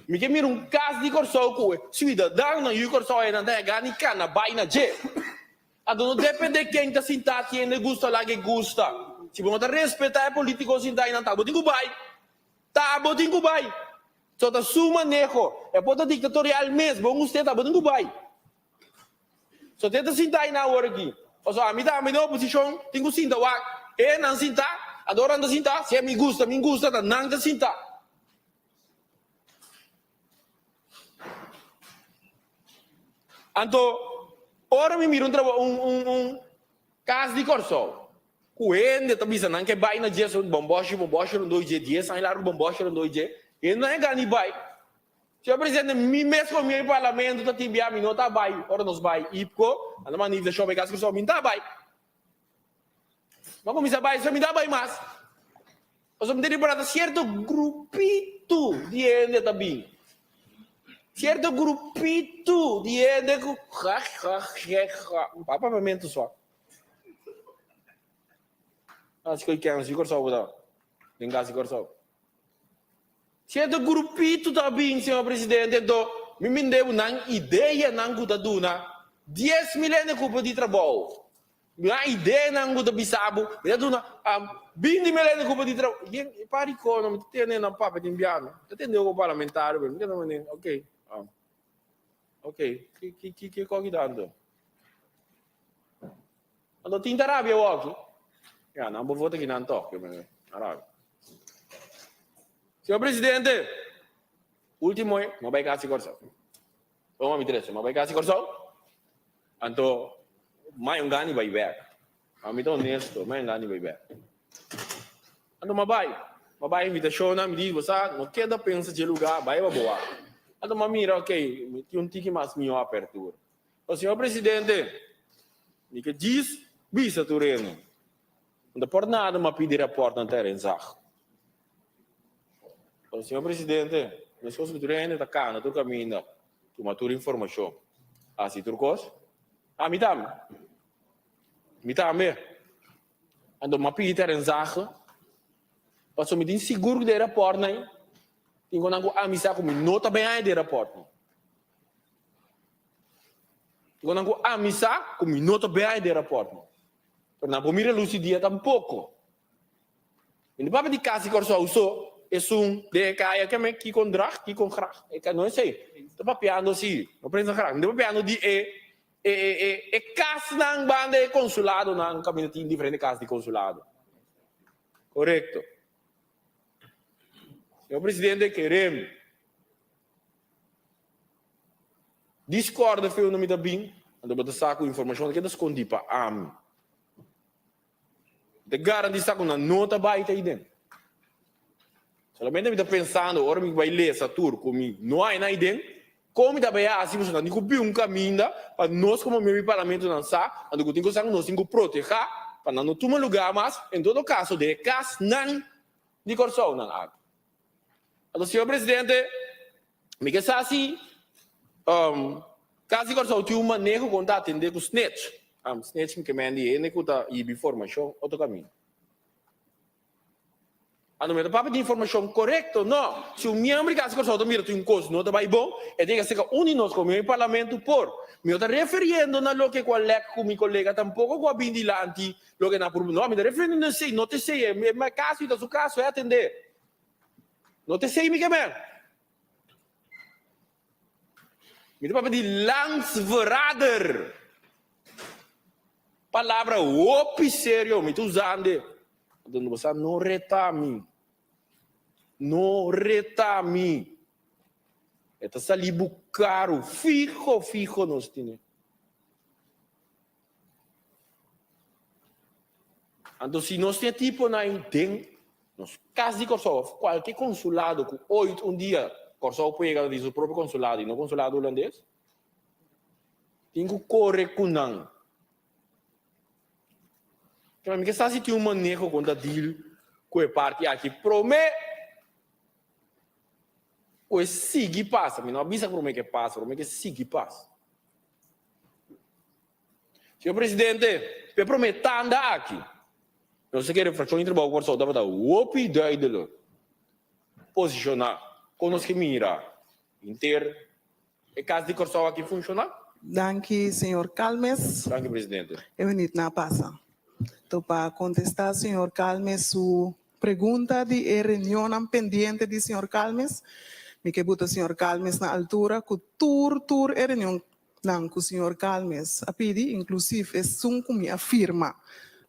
Me que mira caso de corso que cidadão não e corso é não é gani cana vai na je. A não depende de quem está sentado, quem não gosta lá que gosta. Se você não respeitar político sentado não tá, botinho vai. Tá, botinho vai. Só da sua maneira, é por ditatorial mesmo, você tá botinho vai. Só tenta sentar na hora aqui. Also, a mim também na oposição, tenho sinta, não sinta, adorando sinta, se me gusta, não te sinta. Então, ora me miro um caso de corso. Kuende também se não quer vai na dia sobre bomboche não dois dias, sai lá o bomboche não dois dias, e não é gani vai. Senhor presidente, me mesmo com o parlamento tá tibia me não tá vai, ora nos vai, ipco, anda mani de show caso corso me tá vai. Mas como se vai, só me dá vai mais. Os homens têm para certo grupito de gente também. Certo grupito de gente que papamento só. Acho que quer uns corso botar. Tem gás corso. Certo grupito também, senhor presidente, do me deu uma ideia não guda duna 10 milhões culpa de trabalho. Uma ideia não guda bisabo, me duna 20 milhões culpa de trabalho. E para economia, tem na papa de enviado. Entendeu o parlamentar, OK. OK. Que convidando. Quando tinha Arábia aqui. Ya, não vou votar aqui não toque, Arábia. Senhor presidente, último é, não vai caso corso. Vamos me interessa, não vai caso corso. Então, mais gani vai ver. A mim tão honesto, mais gani vai ver. Então, mabai invitação, me diz, você não quer pensar de lugar, vai boa. Então, mira, OK, tem um tique mais minha abertura. O senhor presidente, me que diz, bisa tureno. Não por nada me pedir raporte na terra. O senhor presidente, nós somos tureno está cá, na tua caminho, tu matura informação. Assim, turcos? Me também. Então, me pedir terra. Mas eu me diz seguro que de raporte, né? Tenho que amizar com nota bem aí de raporte. Tenho que amizar com nota bem aí de raporte. Não vou mirar lucidia tampouco. Ele vai de casa e corso uso é de caia que me que contra que contra é que não sei. Tô papiando assim, não pensa cara, não papiando de casa nang banda consulado nang caminho tem diferente casa de consulado. Correto. Senhor presidente, queremos discorda foi o nome da BIM, ando botar saco informação que escondi para mim. De garantir saco na nota baita aí dentro. Solamente me está pensando, ora me vai ler essa tour comigo, não há aí dentro. Como está bem assim, você não tem um caminho para nós como meu parlamento não sabe, ando que tem que nós temos que proteger para não tomar lugar mais, em todo caso de cas não de corso não há. Então, senhor presidente, me que assim, caso de corso tinha um manejo quando atender com snitch. Snitch que me andi, ele que está aí informação, outro caminho. A número papo de informação correto, não. Se o membro de casa corso mira tem um coisa não vai bom, é tem que ser um de nós como em parlamento por. Me está referindo na lo que colega com meu colega tampouco com a bindilante, lo que na por não, me está referindo não te sei, mas caso e da seu caso é atender. Não te sei me que bem. Me está papo de landsverrader. Palavra opi sério, me tu usando. Então você não reta mim. Não reta mim. Eta salibu caro, fijo nós temos. Então se nós temos tipo na tem, nós caso de corso, qualquer consulado que hoje um dia corso pega de seu próprio consulado e não consulado holandês, tem que correr com não. Que está se tem um manejo quando a deal com a parte aqui promete o sigue passa, mas não avisa promete que passa, promete que sigue passa. Senhor presidente, pe prometendo aqui, não se quer fração entre o corso dava da opi ideia dele posicionar, conosco que mira inteiro, é caso de corso aqui funcionar. Danke, senhor Calmes. Danke, presidente. Eu venho na passa. Então, para contestar, senhor Calmes, sua pergunta de reunião pendiente de senhor Calmes, me que buta senhor Calmes na altura, que tur reunião não com o senhor Calmes a pedir, inclusive, é sum com minha firma.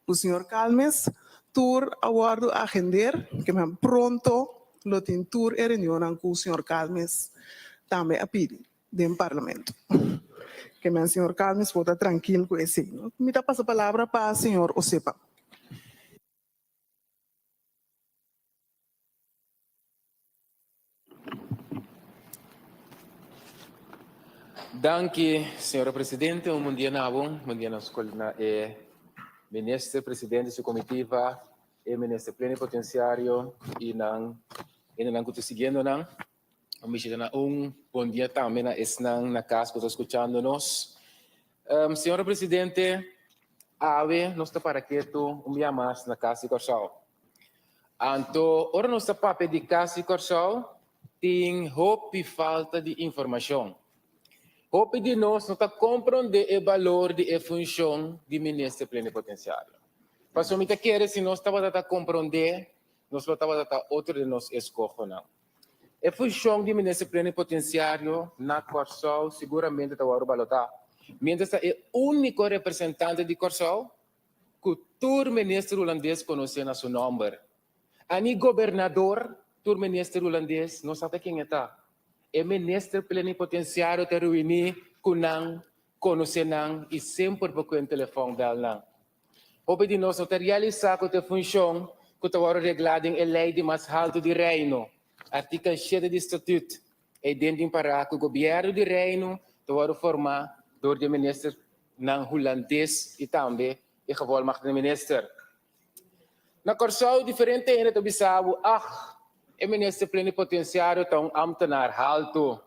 O senhor Calmes, tur aguardo agender, que me pronto, lo tem tur e reunião com o senhor Calmes, também a pedir, do parlamento. Que o senhor Calmes vota tranquilo com esse. Me dá a palavra para o senhor Osepa. Danke, senhora presidente. Bom dia, Nabon. Bom dia, nosso ministro, presidente da comitiva, ministro plenipotenciário e não estou seguindo, não. Bom dia também na casa que estou escutando-nos. Senhora presidente, nós estamos para aqui, dia mais na casa de Corsal. Então, ora nós estamos para de casa de Corsal, tem roupa e falta de informação. Hope de nós não está compreender o valor de função do ministro plenipotenciário. Mas o que quer se nós estamos a compreender, nós estamos a outro de nós escolher não. A função do ministro plenipotenciário na Corsal seguramente está a balotar. Mientras é o único representante de Corsal que o ministro holandês conhece na seu nome. Ani governador, o ministro holandês, não sabe quem está. O ministro plenipotenciário te reunir com não, conhecer não e sempre por o telefone dela. Hoje de nós não realizar a função que está regulada em lei de mais alto de reino, artigo 7 do estatuto, e dentro para que o governo de reino está formado por o ministro não holandês e também o gevolmachtigde do ministro. Na Corsal diferente ainda tu bisabo, o ministro plenipotenciário é um ambtenaar alto.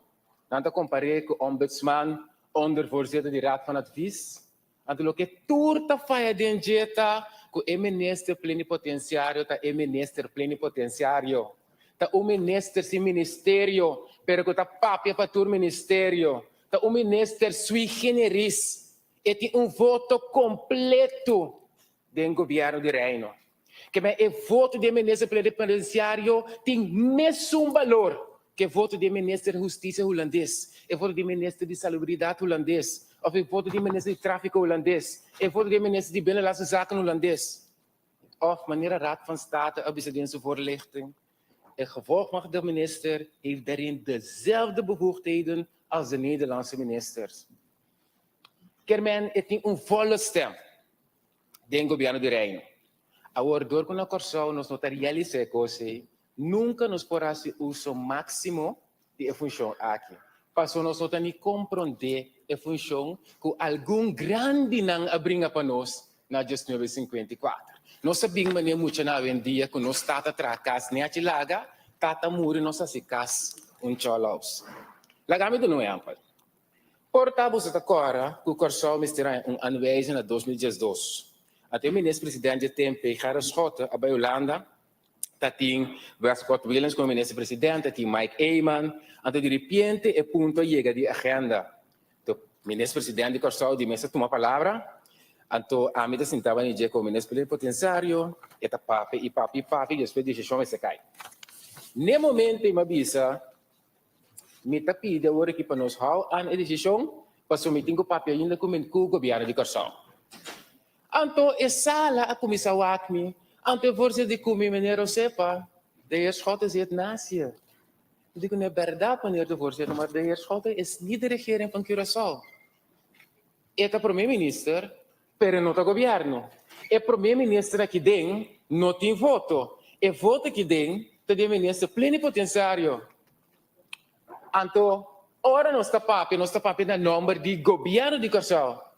Não está comparado com o ombudsman, ondervoorzitter de Raad van Advies. Então, o que turta faz dentro que o ministro plenipotenciário está o ministro plenipotenciário. Está o ministro sem ministério, pero que está papia para o ministério. Está o ministro sui generis. E tem voto completo do governo de reino. Que o voto do ministro plenipotenciário tem mesmo valor que o voto do ministro da Justiça holandês, o voto do ministro de Salubridade holandês, ou o voto do ministro de Tráfico holandês, o voto do ministro de Binnenlandse Zaken holandês. Of wanneer de Raad van State op zijn voorlichting, het gevolgmachtigde minister heeft daarin dezelfde bevoegdheden als de Nederlandse ministers. Kermen heeft een volle stem do governo de reino. Agora, door com a Corsal, nós não realizamos coisa, nunca nos porá se uso máximo de função aqui. Passou nós não nem compreender a função que algum grande não abrinha para nós na 1954. Nós sabemos que muito na vendia que nós tata tracas nem a laga, tata muri nós assicas cholaus. Lagami do não é amplo. Portamos até agora que o Corsal mistura anwijzing na 2012. Até o ministro-presidente tem pegado Schotten a Holanda, tem Scott Willens como ministro-presidente, tem Mike Eyman, então de repente é ponto chega de agenda. O ministro-presidente de Corsal de mesa toma a palavra, então a mim sentava no dia com o ministro plenipotenciário, e papi, e depois de decisão se cai. No momento em avisa, me pide agora que para nós a decisão, para submeter o papi ainda com o governo de Corsal. Então, a sala a comissão WACMI, então, você de comer meneer Osepa, de heer Schotten zit naast je. Eu digo, não é verdade, meneer de voorzitter, maar de heer Schotten is niet de regering van Curaçao. É o primeiro-ministro, pero não o governo. É o primeiro-ministro que tem, não tem voto. É voto que tem, o ministro plenipotenciário. Então, ora não está papi no nome do governo de Curaçao.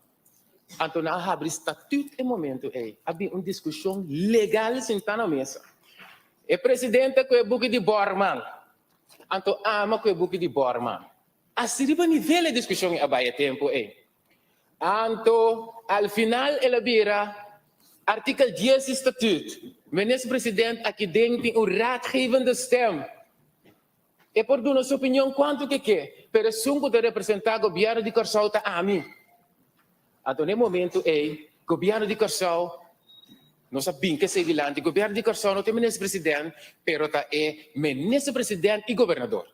Então, nós abrimos estatuto em momento aí. Havia uma discussão legal sentada na mesa. O presidente com o buque de Bormann. Então, ama com o buque de Bormann. Assim, a nível de discussão há tempo aí. Então, ao final, ela vira artigo 10 do estatuto. Ministro-presidente aqui tem raadgevende stem. E por dar sua opinião quanto que é. Pero sungo de representar o governo de Curaçao está a mim. Então, no momento, o governo de Curaçao, nós sabemos que é vilante, o governo de Curaçao não tem ministro-presidente, mas é ministro-presidente e governador.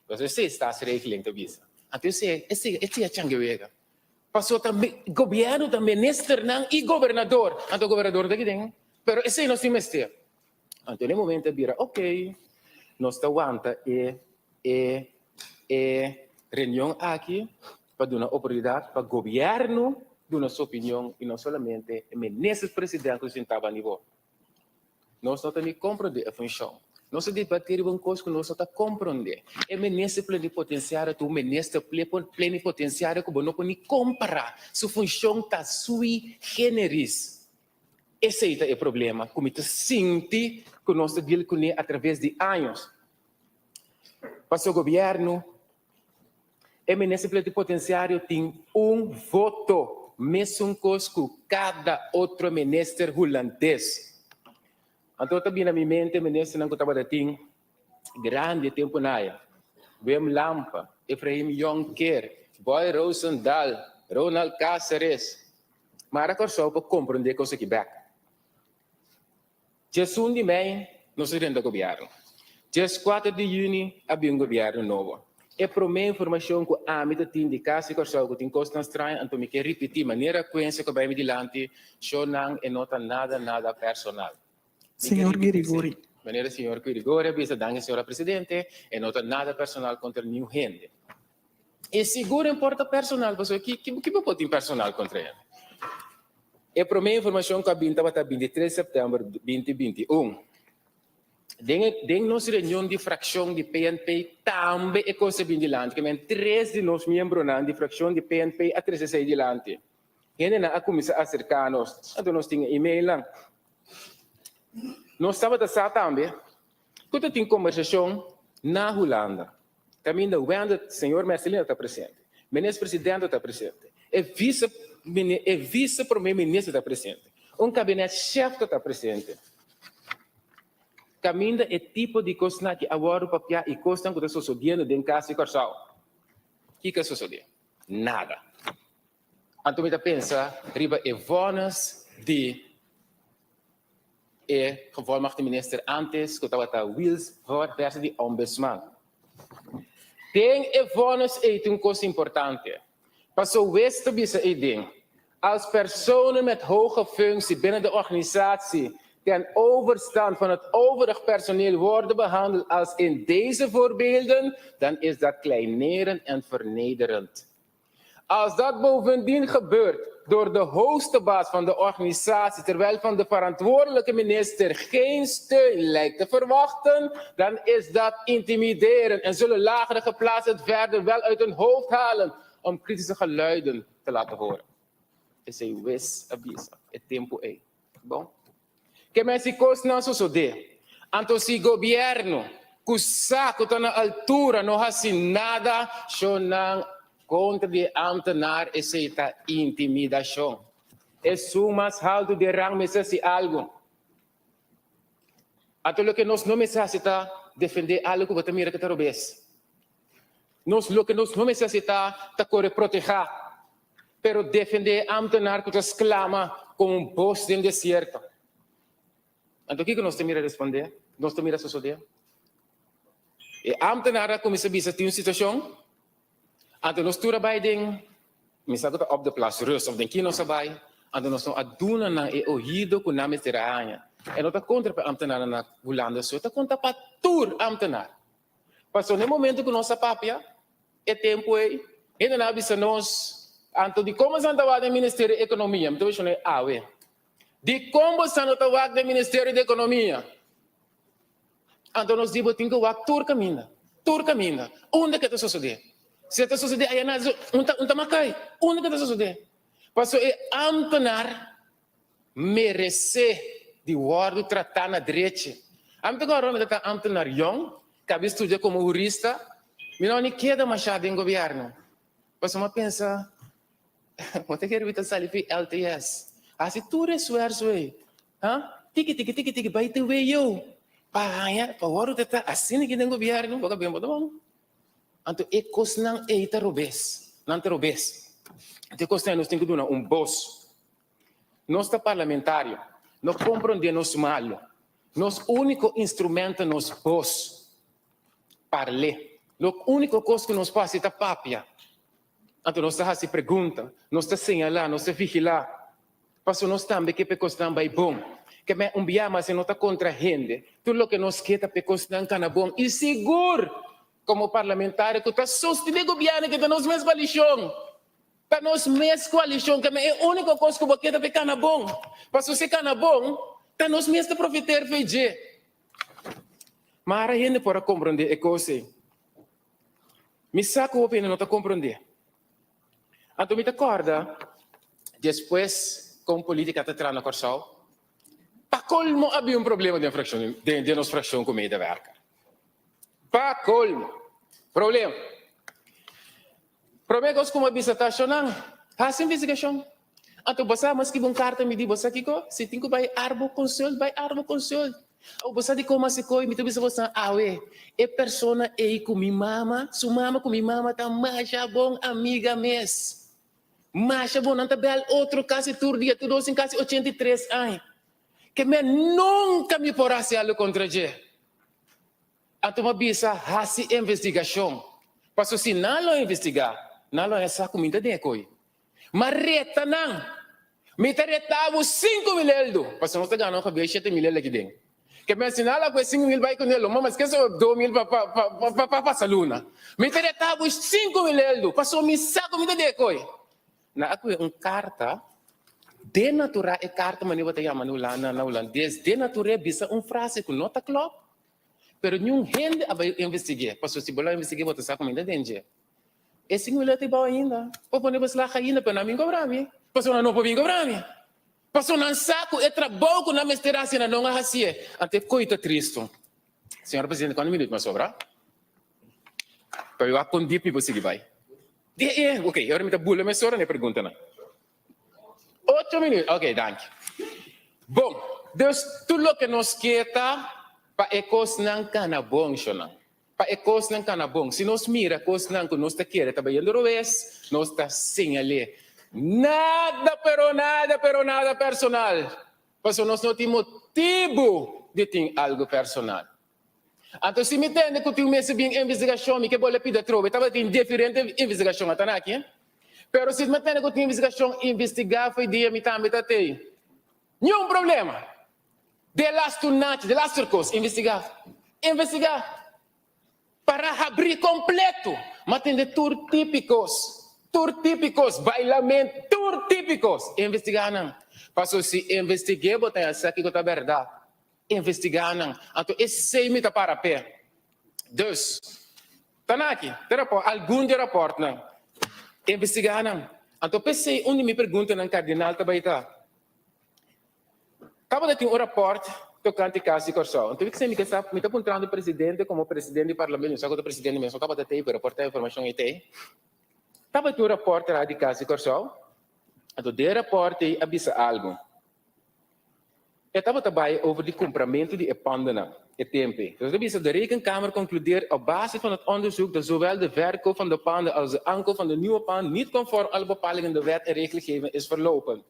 Então, você está se referendo a isso. Então, esse é changuega. Passou também, governo também, ministro e governador. Então, governador daqui tem. Pero esse não se mestre. Então, no momento, vira, ok, nós aguanta reunião aqui para dar uma oportunidade para o governo dar uma sua opinião e não somente o ministro-presidente que estava a nível. Nós não temos que compreender a função. Nós debater uma coisa que nós não compreender. O ministro plenipotenciário, o ministro plenipotenciário que não pode comparar. Sua função está sui generis. Esse é o problema. Como te sente que nós dealing com ele através de anos. Para o governo, o ministro plenipotenciário tem voto, mesmo coisa que cada outro ministro holandês. Então, também na minha mente, o ministro não estava dating grande tempo na área. Wim Lampa, Efraim Jonker, Boy Rosendahl, Ronald Cáceres. Mas agora só para compreender coisa que back. Dia 1 de maio, nós temos o governo. Dia 4 de junho, havia um governo novo. E para mim, a informação que a minha tem de casa, que tem coisa estranha, então me quer repetir, maneira coisa que vai me dilante, só não é nada personal. Senhor Guirigori. Maneira, senhor Guirigori, avisa danke, senhora presidente, e não tem nada personal contra nenhum gente. E seguro importa personal, porque que pode ter personal contra ele? E para mim, a informação que a Binta vai estar 23 de setembro de 2021. Dentro nossa reunião de fração de PNP, também é coisa bem dilante, que 3 de nós membros de fração de PNP a 36 dilante. E ainda a começar a acercar-nos, então nós temos e-mail lá. Nós estávamos a também, quando tem conversação na Holanda, também da Wenda, o senhor Marcelino está presente, o ministro-presidente está presente, o vice-primeiro-ministro está presente, gabinete-chefe está presente. Caminho é tipo de coisa que agora o papel e coisa que está sucedendo dentro da casa de Corsal. O que está sucedendo? Nada. Então, eu penso, riba é vonas de gevolmagde minister antes, que estava Wils, voor versie de ombudsman. Tem vonas é uma coisa importante. Para o Westen bisa ding. Als personen met hoge functie binnen de organisatie ten overstand van het overig personeel worden behandeld als in deze voorbeelden, dan is dat kleinerend en vernederend. Als dat bovendien gebeurt door de hoogste baas van de organisatie, terwijl van de verantwoordelijke minister geen steun lijkt te verwachten, dan is dat intimiderend en zullen lagere geplaatsten het verder wel uit hun hoofd halen om kritische geluiden te laten horen. Esse é o avisa, é tempo aí. Bom? Que mais se coisa não sucede. Então, se o governo, que o saco está na altura, não faz nada, só não contra de ambtenaar, esse é intimidação. É sumas alto de rang, mas se algo. Então, o que nós não necessitamos defender algo que também é que está robês. Nós não necessitamos proteger. Pero defender ambtenaar que exclama como voz del deserto. Então, o que nós temos a responder? Nós temos a suceder. E ambtenaar começa a ver uma situação. Então, nós trabalhamos, misal op de plaats rust, of denk je nog sabai, então nós não aduna na e ouvido com nome de rainha. E não está contra para ambtenaar na Holanda, só está contra para tur ambtenaar. Passou no momento que nossa papia, é tempo aí, ainda não avisa nós. Então, de como está o Ministério da Economia? Então, eu falei, de como está o Ministério da Economia? Então, nós debatimos que tur caminha. Onde que está sucedendo? Se está sucedendo, aí não está macai. Onde que está sucedendo? Passou a ambtenaar merece de ordem tratar na direita. Agora, está ambtenaar jong, que estuda como jurista, mas não queda machado em governo. Passou uma pensa, wat ek hier sal vir LTS. As dit toe resuers we. Tiki by the way yo. Pa waro tata asin que nengo governo, baka bem bom. Anto ekos nang eita robes. Nante robes. Te costa nós tem que dar boss. Nós tá parlamentário. Nós compreendemos malo. Nosso único instrumento nos boss. Parler. O único coisa que nos passa é a papia. Então nós está se pergunta, nós está señalar, nós está vigilar. Passo nós também que pecos também bom. Que me mas se não está contra a gente. Tudo o que nós quer pecos não cana bom. E seguro, como parlamentar, que está sustentando o governo que está nos mesma coalição. Está nos mesma coalição, que é a única coisa que eu quero é cana bom. Passo se cana bom, está nos mesma profiter feijê. Mas a gente pode compreender a coisa. Me saco a opinião, não está compreender. Então, me acorda, depois, com política está entrando na Corsal, para colmo, havia problema de nossa fração com meio da verca. Para colmo. Problema. Problema como a visitação, não. Faz investigação. Então, você, mas que bom carta me diz, você aqui, se tem que vai arbo consul. Ou você de como se coi, me diz você, é persona aí com minha mama, sua mama com minha mama, tá mais bom amiga mesmo. Mas bom, não tá bem outro caso tur dia, tudo em caso 83 anos. Que me nunca me porá se algo contra ele. Então, uma bisa, hasi investigação. Passo se não investigar, não é essa comida de coi. Mas reta não. Me retava 5 mil euros. Passo não está ganhando para ver 7 mil euros aqui dentro. Que me assinala com 5 mil vai com ele, mas que só 2 mil para a luna. Me retava 5 mil euros. Passo me saco comida de coi. Na ako yung karta, de natura e carta maniwa tayo manula na naulan. De natura bisa frase kung nota klop. Pero yung hindi abay investigate. Paso si bola investigate mo sa comida denje. E singula tayo ba ainda? Popone ba sila kaina pa namin kobrami? Paso na no po bin kobrami. Paso na saco e trabalho ko na mesterasi na nonga hasie. Ante coito tristo. Senhor Presidente, quantos minutos mais sobra? Para eu acondir para você vai. Ok, agora me dá bula, mas agora me pergunta não. 8 minutos, ok, danke. Bom, Deus, tudo o que nos queda para ecos não cana bom, xona. Para ecos não cana bom. Se nós mira cos não que nós está querendo trabalhando no vez, nós está sem ali. Nada personal. Porque nós não temos motivo de ter algo personal. Então, se me entende que eu tenho bem investigação, me que vou pedir trove, estava tendo diferente investigação até aqui. Pero se me entende que eu tenho investigação, investigar foi dia, me também tem. Nenhum problema. De last night, de last course, investigar. Para abrir completo. Mas tem de tour típicos, bailamento, tour típicos. Investigar não. Passou se investiguei, botar essa aqui que é verdade. Investigar não. Então, esse é o para pé. Deus, está aqui, algum de rapport não. Investigar não. Então, pensei, onde me pergunta no cardinal, está baita. Estava tendo rapport, tocante caso de Corsal. Então, me está apontando o presidente como presidente do parlamento, não sei o presidente mesmo, estava tendo para reportar a informação e tem. Estava tendo rapport lá de caso de Corsal. Então, de rapport, avisa algo. Eu estava trabalhando over de cumprimento de pandemia e tempo. Dus de Rekenkamer concludeert op basis van het onderzoek dat zowel de verkoop van de panden als de aankoop van de nieuwe panden niet conform alle bepalingen de wet en regelgeving is verlopen.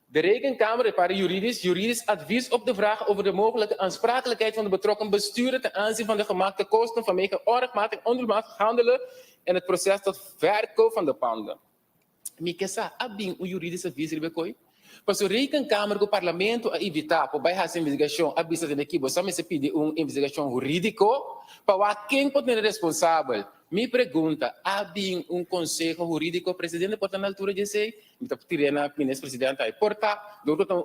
De Rekenkamer heeft haar juridisch advies op de vraag over de mogelijke aansprakelijkheid van de betrokken bestuurder ten aanzien van de gemaakte kosten vanwege onrechtmatig ondoelmatig handelen in het proces tot verkoop van de panden. Mikesa, abing een juridisch advies hierbij. Mas o Rekenkamer do Parlamento a evitar, para baixar essa investigação, a vista de que você me pede uma investigação jurídica para quem pode ser responsável. Me pergunta, há bem conselho jurídico, presidente, pode na altura de ser, me está tirando a ministro-presidente aí. Portanto,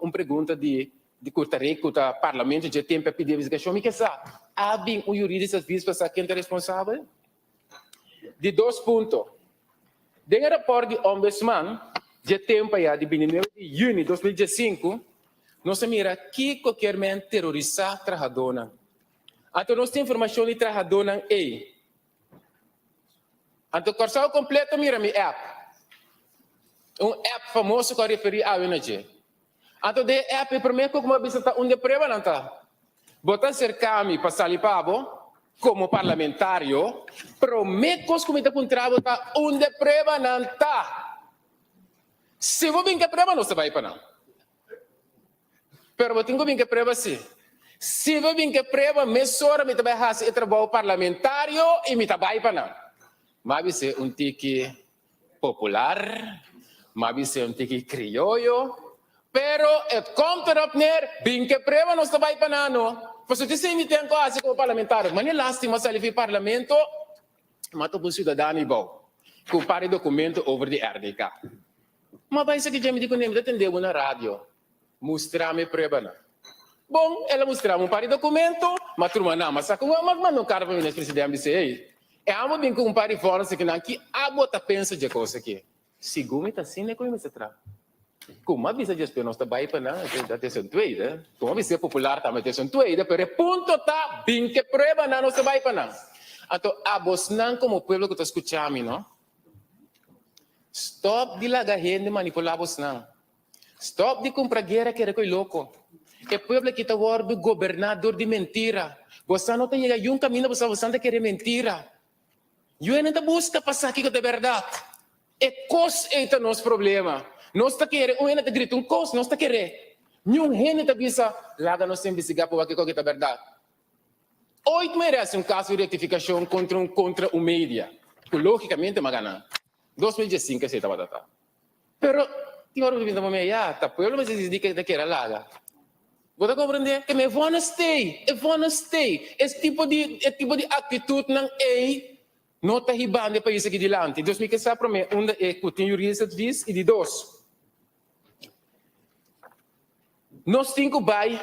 uma pergunta de curta-reco, do Parlamento, de tempo a pedir investigação, me quer saber, há bem jurídico aviso para quem é responsável? De 2 pontos. Dentro do rapport de Ombudsman, de tempo já de 29 de junho de 2015, nós mira que qualquer man terrorizar trabalhador. Então nós temos informação de trabalhador aí. Então o Corsal completo mira mi app. App famoso que eu referi a energia. Então de app primeiro como a visita onde prova não tá. Botar cercar-me para salipabo como parlamentário, prometo que como está contrato tá onde prova não tá. Se vou vir que prova, não se vai para não. Pero vou ter que vir que prova sim. Se vou vir que prova, me sora me trabalha fazer trabalho parlamentário e me trabalha para não. Mas ser tique popular, maar we zijn een tikkie criollo. Pero het komt erop neer, binke preva nos tabay panano. Pues ito sa imiten ko asi ko parlamentar. Mani lastima sa lifi parlamento, matupong ciudadani ba? Kung pare documento over the RDK. Mabay sa kaya di ko nemi atendeu na radio. Mostrame preva na. Bom, ela mostrava um pare documento, matruma na, mas kung magmano cara para o presidente disse, ei, é amo bem com um pare fora se que não aqui a bota pensa de coisa aqui. Segundo tá assim né como me se tra. Como avisa de espionagem está baixo não, da atenção tuida. Como avisa popular também atenção tuida, pero ponto tá bem que prova não está baixo não. Então a vos não como povo que está escutando, não? Stop de lagar gente manipular vos não. Stop de comprar guerra que é coi louco. É povo que está word governador de mentira. Você não tem um caminho para você não querer mentira. Eu ainda busca passar aqui com a verdade. É cos é nosso problema. Nós está querendo, um ainda grita cos, nós está querendo. Nenhum gente está bisa, laga nós investigar por aqui com a verdade. Hoje merece caso de retificação contra o mídia. Logicamente, magana. 2015 se estava tratando. Pero, tinha hora de vir da mamãe, tá, pueblo mas diz que era laga. Você compreende? Que me vão stay. Esse tipo de atitude não é não está ribando o país aqui adiante. Deus me quer saber para mim, onde é que tem jurista de vez e de dois. Nós temos que vai,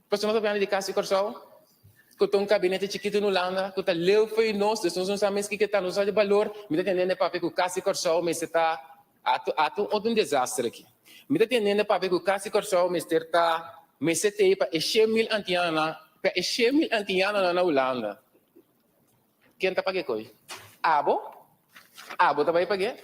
para nós vamos de casa e coração, que tem gabinete chiquito no Holanda, que está leu foi nós não sabemos que está nos de valor, me está entendendo para ver que o casa e coração, mas está um desastre aqui. Me está entendendo para ver que o casa e coração, mas está mas se tem para 100.000 antianos na Holanda. Quem está pagando coi? Abo está vai pagar.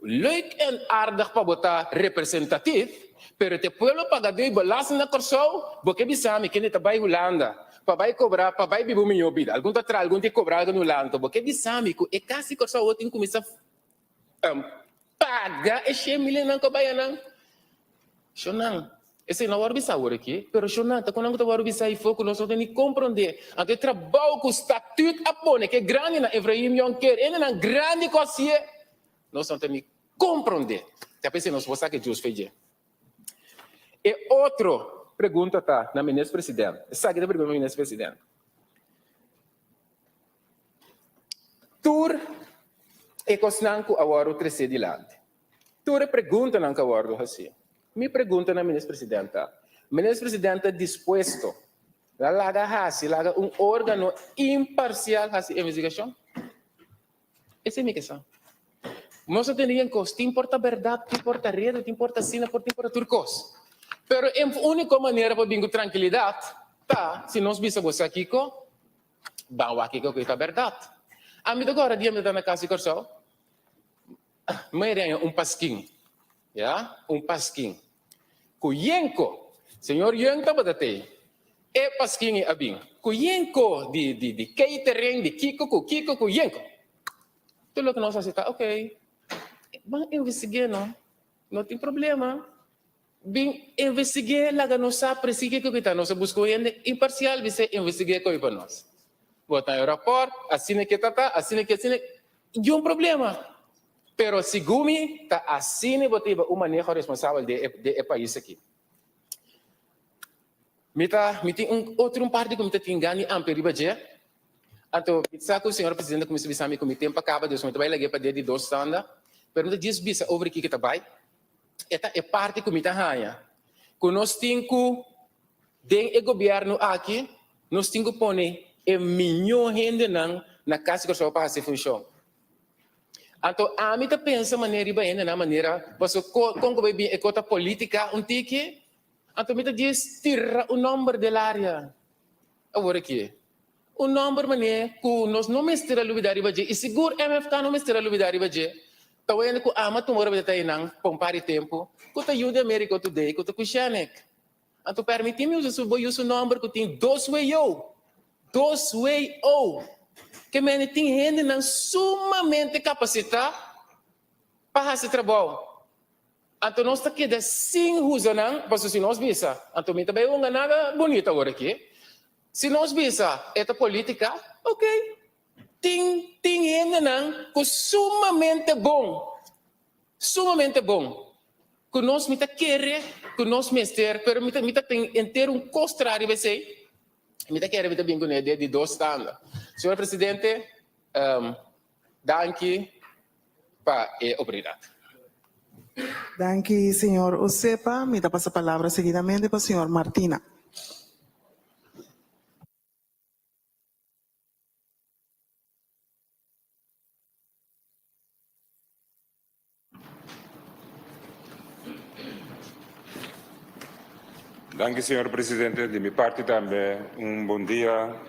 Leuk en aardig para botar representativo, pero te pueblo pagador belasting na corso, porque bisami quem está vai Holanda, para vai cobrar, para vai bibu minho bida. Algum tá algum te cobrar no Holanda, porque bisami que é quase corso o tem começar paga 100.000 não cobaia não. Chonan. Esse não é bisa agora aqui, pero chonanta quando não é bisa e foco nós temos que compreender. Até trabalho com estatuto apone que é grande na Efraim Yonker, ele é grande coisa. Nós temos que compreender. Até pensei nós vamos que Deus fez. E outro pergunta tá na ministra presidente. Sabe da pergunta ministra presidente. Tur e cosnanco agora o terceiro de lado. Tur pergunta não que agora assim. Me pergunta na ministra presidenta disposto a lagar órgão imparcial a investigação? Essa é a minha questão. Nós temos que te importa a verdade, te importa a rede, te importa a cena, te importa turcos. Pero a única maneira para ter tranquilidade, tá, se nós vissamos aqui, vamos aqui com a verdade. A mim agora, dia me dá na casa de corção, mas é pasquinho. Ya, pasquinho. Kuyenko, senhor Yenko badate. Pasquinho abing. Kuyenko de catering de Kiko Kuyenko. Tudo que nós aceita, ok. Vamos investigar, não tem problema. Bem, investigar lá que nós apreciamos que está, nós buscamos imparcial, você investigar com para nós. Botar o rapport, assim que assim. E problema. Pero segundo tá assim botar o manejo responsável de país aqui. Me tem outro parte que me tem ganho amplo de então sabe o senhor presidente como se visa me comitê para acaba Deus me vai lá para de dois sanda, pero me diz bisa over aqui que tá vai. Esta é parte que me tá ganha. Quando nós temos o governo aqui, nós temos que pôr milhão de gente na casa que só para fazer função. Então, a mim pensa maneira bem na maneira, porque com vai bem a política tique, então me diz tira o número da área. Agora aqui, o número maneira que nós não mestira luvidade baje, e seguro MFK não mestira luvidade baje. Então, ainda que a tomora vai ter não pompar tempo, que tá ajuda América today, que tá cuxanek. Então, permitimos o número que tem 2-way. Que men tem gente não sumamente capacitada para fazer trabalho. Então nós está aqui de 5 usos não, porque se nós visa, então me também uma nada bonita agora aqui. Se nós visa esta política, ok. ting nang ko sumamente bom. Sumamente bom. Que nós mita querer, que nós mister, pero mita tem inteiro contrário vai ser. Mita querer mita bem com de dois standards. Senhor presidente, danke para a oportunidade. Dank u, senhor Osepa. Me dá passa a palavra seguidamente para o senhor Martina. Danke, senhor presidente. De minha parte também, bom dia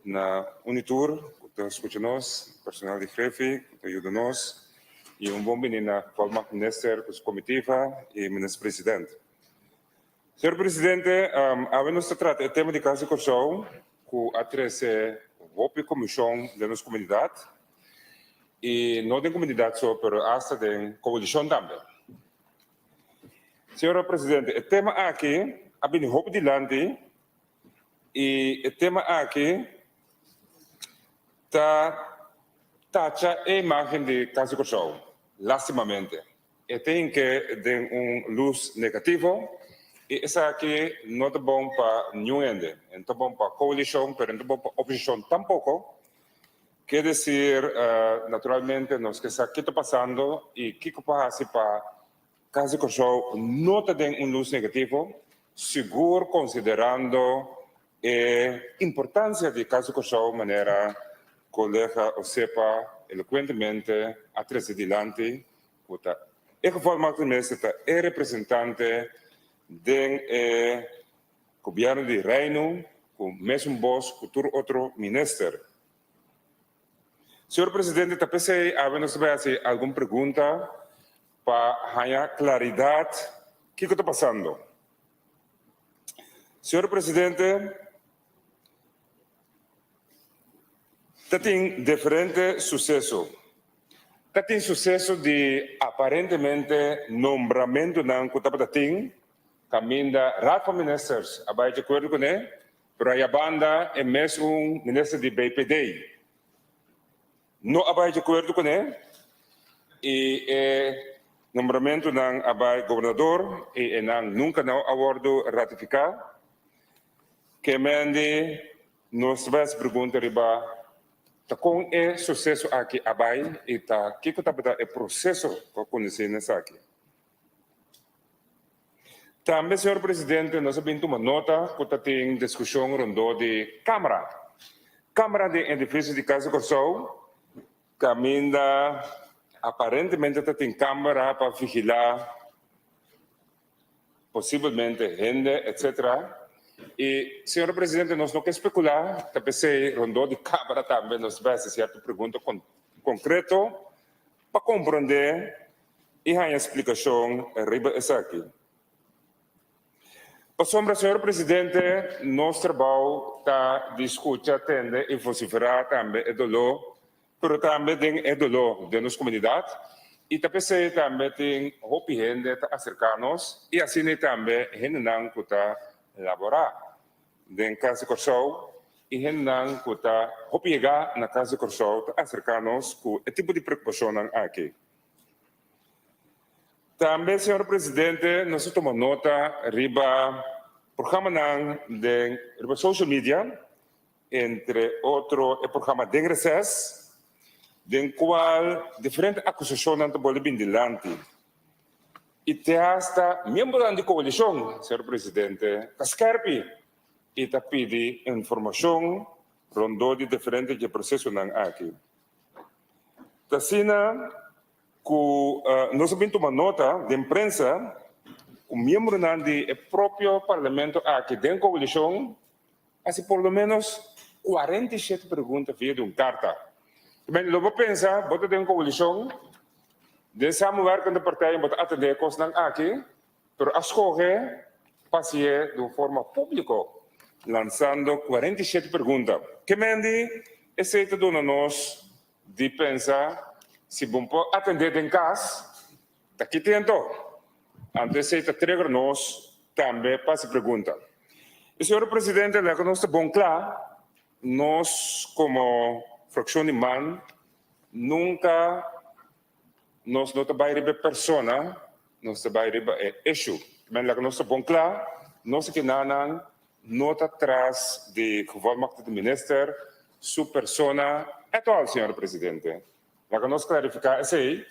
na Unitur, que escuta nós, personal de jefe, que ajuda nós, e bom menino na forma minister, comitiva e ministro presidente. Senhor presidente, a nós trata o tema de casa de corção, que atrese a comissão da nossa comunidade, e não da comunidade só, mas hasta da coalição também. Senhor presidente, o tema aqui, há bem roupa de lande, e o tema aqui tacha a imagem de casa de corção, lastimamente. E tem que ter luz negativo, e isso aqui não é bom para nenhum ende, não é bom para a coalição, mas não é bom para a oposição tampouco. Quer dizer, naturalmente, nós que está aqui passando, e o que passa para casa de corção não tem luz negativo, seguro considerando a importância de casa de corção, de maneira colega Osepa eloquentemente atrás adiante, e que forma que é representante do governo de Reino, com mesmo voz, com outro ministro. Senhor presidente, talvez havemos alguma pergunta para ganhar claridade o que está passando. Senhor presidente, tem diferentes sucessos. Tem sucesso de aparentemente nombramento na Kutapating, caminho da Rafa Ministers, abai de acordo com ele, mas a banda é mesmo ministro de BPD. Não abai de acordo com ele, e nombramento ng abay gobernador e nang nunca não acordo ratificar que mende nos vai perguntar riba ta com é sucesso aqui abay e ta que tá é processo para conhecer nessa aqui. Também, senhor presidente, nós vamos tomar nota que tem discussão rondo de Câmara de edifício de Casa Corção, caminha aparentemente tem câmara para vigilar possivelmente gente, etc. E, senhor presidente, nós não queremos especular, talvez rondo de câmara também nos vai fazer certa pergunta concreta para compreender e a explicação arriba essa aqui. Para sombra, senhor presidente, nosso trabalho está discutir, atender e vociferar também é dolor, mas também é dolor de nossa comunidade e também tem roupa gente a acercar-nos e assim também gente não que está laborar em casa de corção e gente não que está roupa chegar na casa de corção a acercar-nos com o tipo de preocupação aqui. Também, senhor presidente, nós tomamos nota riba programa de social media, entre outros o programa de recesso, den qual diferentes acusações estão bem delante. E te hasta membro da coalição, senhor presidente, Cascarpi, e te pede informação rondo de diferentes processos aqui. Tassina, nós vamos tomar nota de imprensa, o membro do próprio parlamento aqui dentro da coalição, assim por lo menos 47 perguntas via de carta. Mas eu vou pensar, bota dentro da coalição, de samuar com a partida, bota atender coisas aqui, mas escolher passear de forma pública, lançando 47 perguntas. Que mende, esse é dona nós de pensar se vamos atender em casa, daqui dentro. Antes de entregar-nos, também para pergunta. E, senhor presidente, nós estamos bem claro, nós como fracción de man, nunca nos nota bayribe persona, nos bayribe issue. Men la nos bon klaar, nos que nanan nota atrás de gevolmachtigde de minister, su persona, atual, senhor presidente. La que nos clarificar es aí,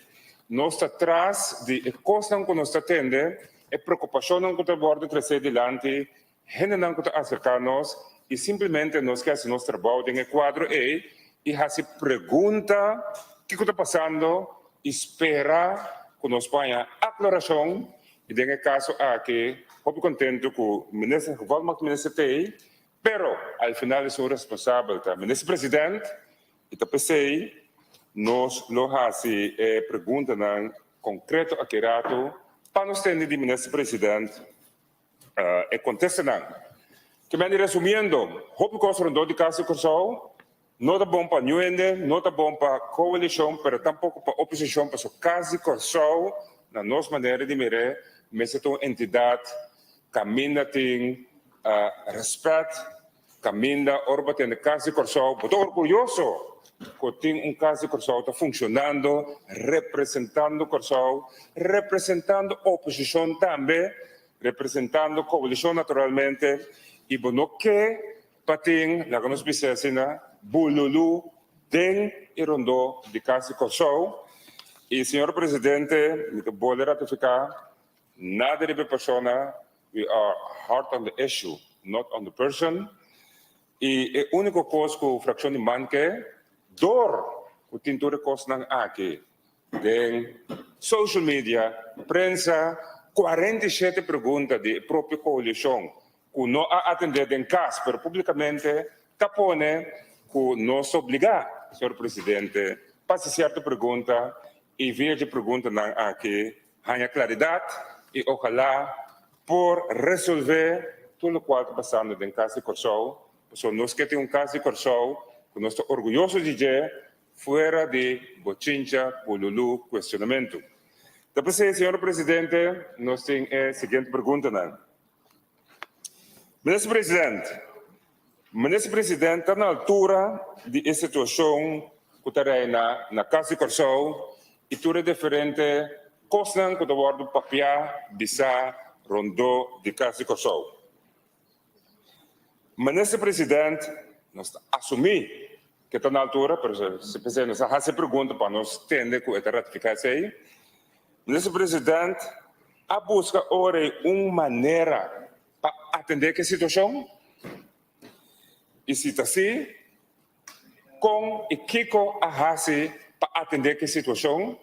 nós está atrás de coisas que nós atende, e preocupação que está bordo crescer adiante, gente não que está acercar-nos, e simplesmente nós queremos nosso trabalho em quadro e se pergunta o que está passando, espera que nós ponha aclaração, e nesse caso aqui, estou contente com o ministro, que o ministro tem, pero al final é o responsável, o ministro presidente, e está pensei, nós lo hasi pergunta nan concreto aqui rato para nós ter de ministro presidente e contesta nan que me resumindo hope que de caso Corsão não é bom para Nuende, não é bom para coalição, mas tampouco para oposição, para o caso Corsão na nossa maneira de mirar, mas é uma entidade caminha tem respeito, caminha orba tem caso Corsão, muito orgulhoso que tem caso de Corsão está funcionando, representando Corsão, representando a oposição também, representando a coalição naturalmente, e bueno que para ter, lá que nós precisamos, bululu, tem e rondou de caso de Corsão, e senhor presidente, eu vou ratificar, nada de persona, we are hard on the issue, not on the person, e a única coisa que a fração de manque door o tinture kosnang aqui den social media, prensa, 47 perguntas de própria coalição que não a atender em casa, mas publicamente tapone que nos obriga, senhor presidente, para certa pergunta e ver de pergunta aqui, ganha claridade e ojalá por resolver tudo o que está passando em casa de Corsão, porque nós que temos caso de Corsão, que nós estamos orgulhosos de dizer, fora de bochincha, bululu, questionamento. Depois, senhor presidente, nós temos a seguinte pergunta. Ministro presidente, está na altura de situação que está na Casa de Corsão e tudo é diferente, coisas que estão no papel, bisa, rondou de Casa de Corsão. Ministro presidente, nós assumimos que está na altura, pero se pensar nessa pergunta para nós entender que é ratificar isso aí. Ministro presidente, a busca ora uma maneira para atender que situação e se está assim, com e Kiko a fazer para atender que situação,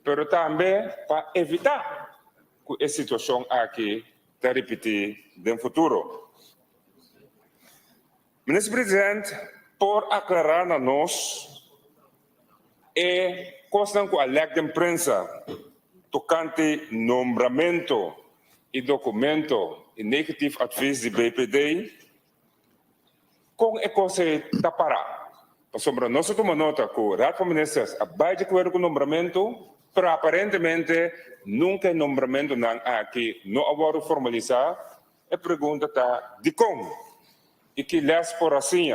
pero também para evitar que a situação aqui se repetir no futuro. Ministro presidente, por aclarar a nós coisa que alega a imprensa tocante nombramento e documento e negativo advice de BPD, com a coisa está parada. Para nós tomamos nota que o Rato de Ministros vai de acordo com o nombramento, mas aparentemente nunca o nombramento aqui não agora formalizar. A pergunta está de como e que lhes por assim.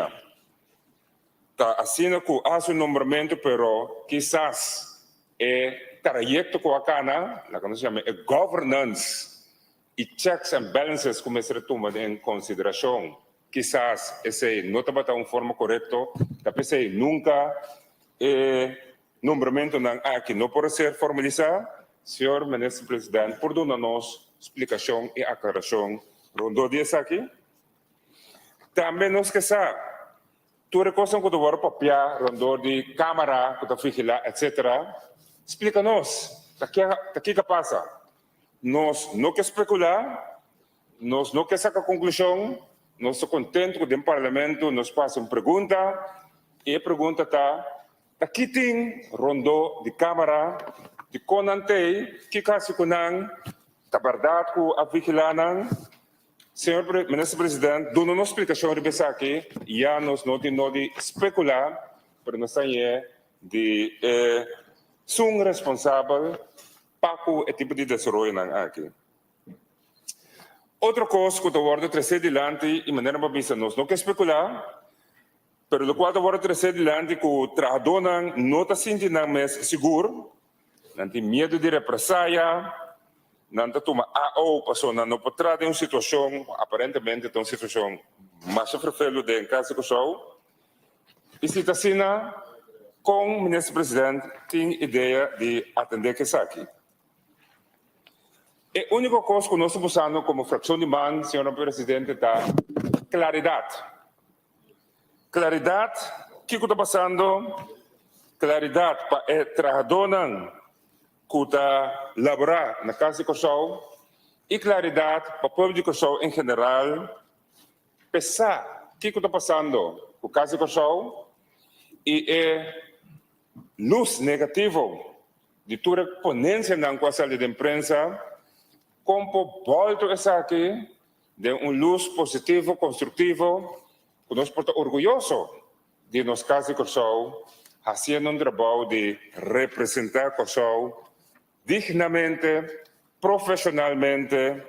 Assina que há o nombramento, pero quizás o trajeto que acá, la que nos chama governance e checks and balances como se toma em consideração, quizás esse não está de uma forma correta, talvez nunca nombramento aqui não pode ser formalizado. Senhor Ministro Presidente, por dar-nos explicação e aclaração rondo disso aqui. Também nos que sabe, tu recosta que tu vai papel, rondor de câmara, que tu vigila, etc. Explica-nos, o que passa? Nós não queremos especular, nós não queremos sacar conclusão, nós estamos contentes que o parlamento nos faça uma pergunta, e a pergunta está, aqui tem rondor de câmara, de conantei, que caso que não, está verdade que a vigilar. Senhor Ministro Presidente, dando uma explicação de pensar aqui, já nós não temos de especular, mas nós temos de ser um responsável para o tipo de desenvolvimento aqui. Outra coisa que eu vou trazer adiante, e maneira para pensar, nós não queremos especular, pero lo qual wordt trazer adiante que trabalhador não está sentindo mais seguro, não tem medo de represália, não está tomando a pessoa não pode trazer uma situação, aparentemente uma situação mais frequente em casa que sou, e se está assim, com o ministro-presidente tem ideia de atender que está aqui. A única coisa que nós estamos usando como fração de mão, senhor presidente, é claridade. Claridade, o que está passando? Claridade para o trabalhador que está laborar na casa de Kosovo e claridade para o povo de Kosovo em geral, pensar o que está passando com a casa de Kosovo e luz negativa de toda a ponência na sala de imprensa, como volto a aqui de uma luz positiva, construtiva, que nós estamos orgulhosos de nosso caso de Kosovo, fazendo trabalho de representar Kosovo dignamente, profissionalmente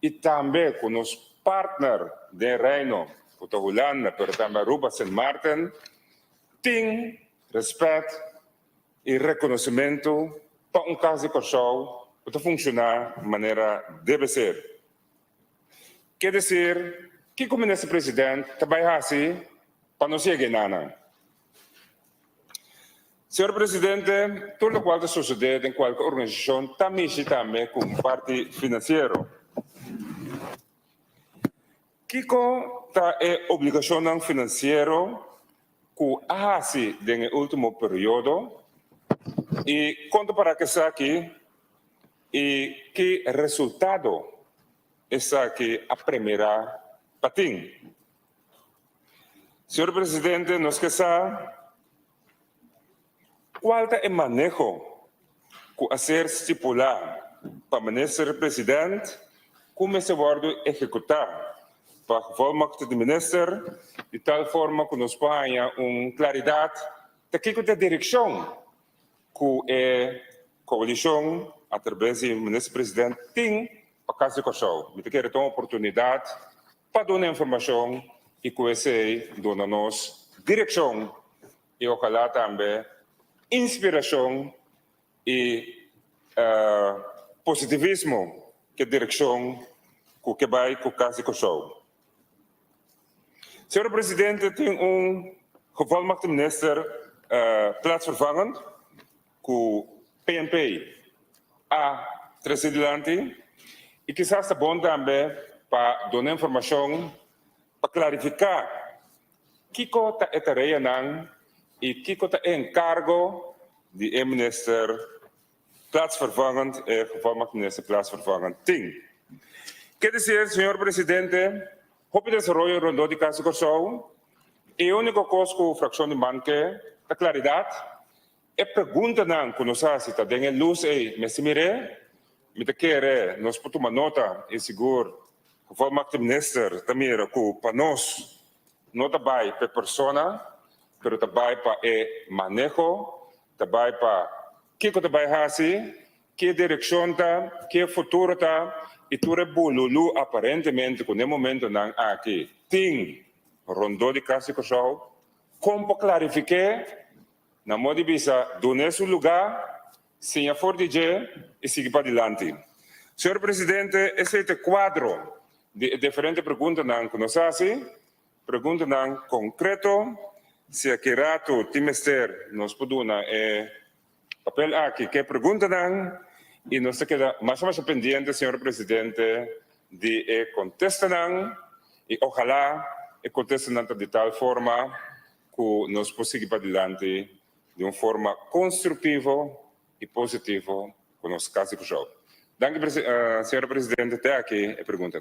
e também com os partners do Reino, com a Holanda, mas também Aruba, Sint Maarten, tem respeito e reconhecimento para caso de Kosovo para funcionar de maneira deve ser. Quer dizer, que como nesse presidente também assim para não ser nada. Senhor presidente, tudo o que sucede em qualquer organização também também com parte financeiro. Que está a obrigação financeira que assim no último período e quanto para que está aqui e que resultado está aqui a primeira patim. Senhor presidente, nós que sabe qual é o manejo que a ser estipulado para o ministro-presidente como se pode executar para a volmacht do ministro de tal forma que nos ponha uma claridade de que é a direção que a coalição através do ministro-presidente tem para a Casa de Kosovo. Eu quero ter uma oportunidade para dar informação e conhecer dona-nos direção e ojalá também inspiração e positivismo que a direção que vai com a Casa de Kosovo. Senhor presidente, tem gevolmagde minister plaatsvervangend com PNP a presidente e quizás está bom também para dar informação para clarificar que está a tarefa e que está encargo de minister plaatsvervangend e gevolmagde minister plaatsvervangend tem. Quer dizer, senhor presidente, o desarrollo rondou de Casa de Kosovo e a única coisa que a fração de banque a claridade é pergunta que nós fazemos tem a luz aí, mas se mire, me quer nós podemos tomar nota e seguro que o ministro também que para nós não trabalha para a pessoa, mas trabalha para o manejo, trabalha para o que trabalha fazer, que direção está, que futuro está. E tudo bululu aparentemente com o momento não aqui tem rondou de Casa de Kosovo como clarificar na modo de vista do nosso lugar sem a for DJ e seguir para adiante. Senhor presidente, esse é o quadro de diferentes perguntas que nós fazemos, perguntas concreto se aqui rato trimestre nós podemos papel aqui que pergunta e nós queda mais pendiente, senhor presidente, de contestar e ojalá contestar de tal forma que nós possamos seguir para adiante de uma forma construtiva e positiva com o nosso caso de Kosovo. Senhor presidente, até aqui a pergunta.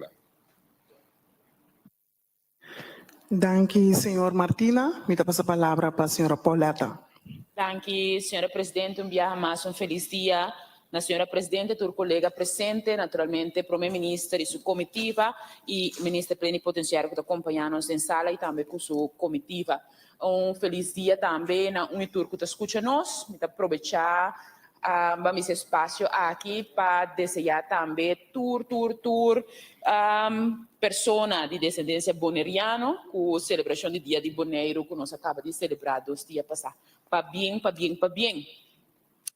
Danke, senhor Martina. Me dá a palavra para a senhora Pauleta. Danke, senhora presidente. Mais feliz dia. Na senhora presidente, tur colega presente, naturalmente, primeiro-ministro e sua comitiva e ministro plenipotenciário que está acompanhando-nos em sala e também com sua comitiva. Feliz dia também na Unitur que está escutando-nos, me aproveitar Vamos esse espaço aqui para desejar também persona de descendência boneriana, com a celebração do Dia de Boneiro, que nós acabamos de celebrar 2 dias passados. Para bem.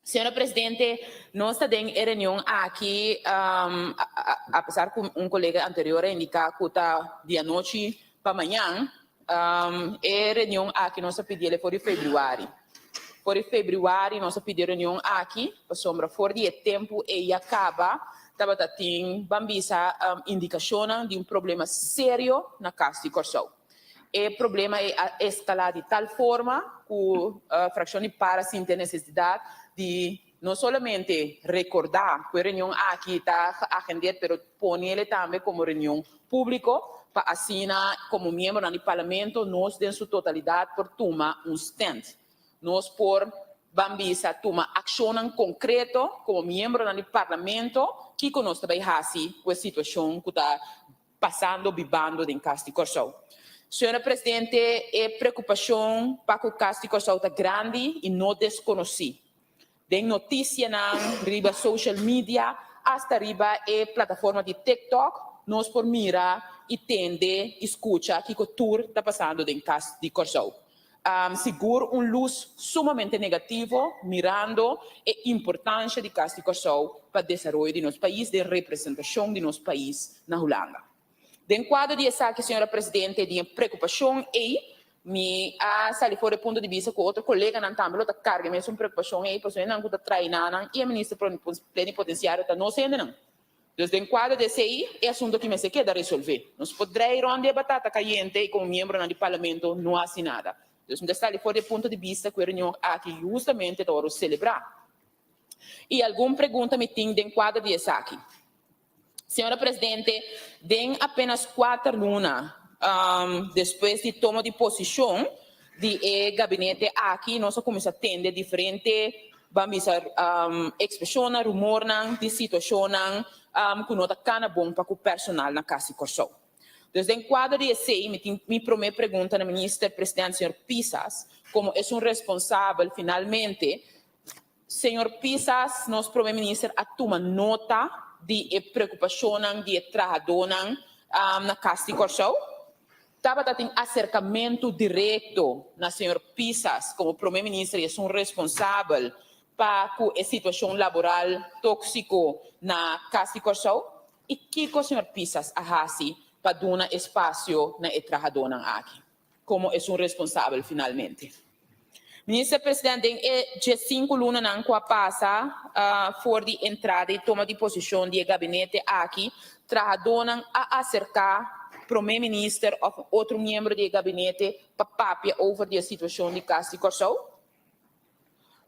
Senhora Presidente, nós temos reunião aqui, apesar que um colega anterior indicou que está de noite para amanhã, é reunião aqui nós pedimos for fevereiro. Por fevereiro, nós pedimos reunião aqui, para sombra fora de tempo e acaba, tem bambisa indicação de problema sério na casa de Corsão. O problema é escalar de tal forma que a fração de para sem ter necessidade de não somente recordar que a reunião aqui está agendada, mas pôr ele também como reunião pública, para assinar como membro do parlamento, nós, em sua totalidade, por tomar stand. Nós, por bambisa, tomar ação concreta como membro do parlamento, que nós também fazemos com a situação que está passando, vivendo em casa de Corsão. Senhora Presidente, é preocupação para que o caso de Corsão está grande e não desconhecido. De notícia na riba social media, hasta riba é plataforma de TikTok, nós por mirar e tende, escuta que o tour está passando em caso de Corsão. Seguro luz sumamente negativo, mirando a importância de caso de Corsão para o desenvolvimento de nosso país, de representação de nosso país na Holanda. De enquadro de essa que a senhora Presidente de preocupação me sali fora do ponto de vista que outro colega não também está carga mesmo preocupação porque não está treinando e a ministra plenipotenciária está não sendo não. Desde o enquadro desse aí é assunto que me se queda resolver. Nós poderemos ir onde a batata caliente e como membro do parlamento não há nada. Então, está fora do ponto de vista que a reunião aqui justamente para celebrar. E alguma pergunta me tem de enquadro de essa aqui. Senhora Presidente, tem apenas 4 lunas depois de toma de posição do gabinete aqui, nós começamos a atender diferentes expressões, rumores de situações que não está bom para o personal na Casa de Corsão. Desde o enquadro de esse, me promete pergunta ao ministro presidente, senhor Pisas, como é responsável finalmente, senhor Pisas, nosso primeiro ministro, a tomar nota de preocupação de trabalhadores na Casa de Corsão. Estava tendo acercamento direto na senhor Pisas, como primeiro-ministro, e é responsável para a situação laboral tóxica na Casa de Corsão. E que o senhor Pisas faz para dar espaço na trabalhadora aqui, como é responsável finalmente. Ministro Presidente, dia 5 lunas não passa fora de entrada e toma de posição do gabinete aqui, trabalhadores a acercar primeiro-ministro ou outro membro do gabinete para papia sobre a situação de Casa de Corsão.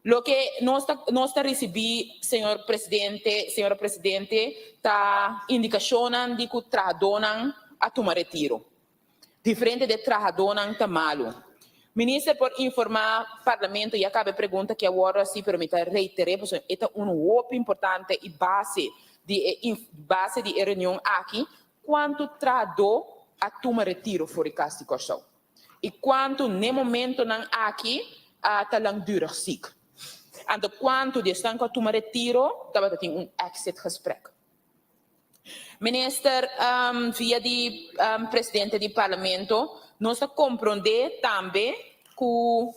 O que nós recebemos, senhora Presidente, está indicação de que o trabalhador a tomar retiro. Diferente de trabalhador está malo. Ministro, por informar o Parlamento, e acaba a pergunta que agora se permite reiterar, porque é golpe importante e base de reunião aqui, quanto trabalhador a tomar retiro fora de Casa de Corsão. E quanto, no momento, aqui, está langdurig ziek. En quanto de estão a tomar retiro, está tem exit gesprek. Minister, via de presidente do Parlamento, nós compreendemos também que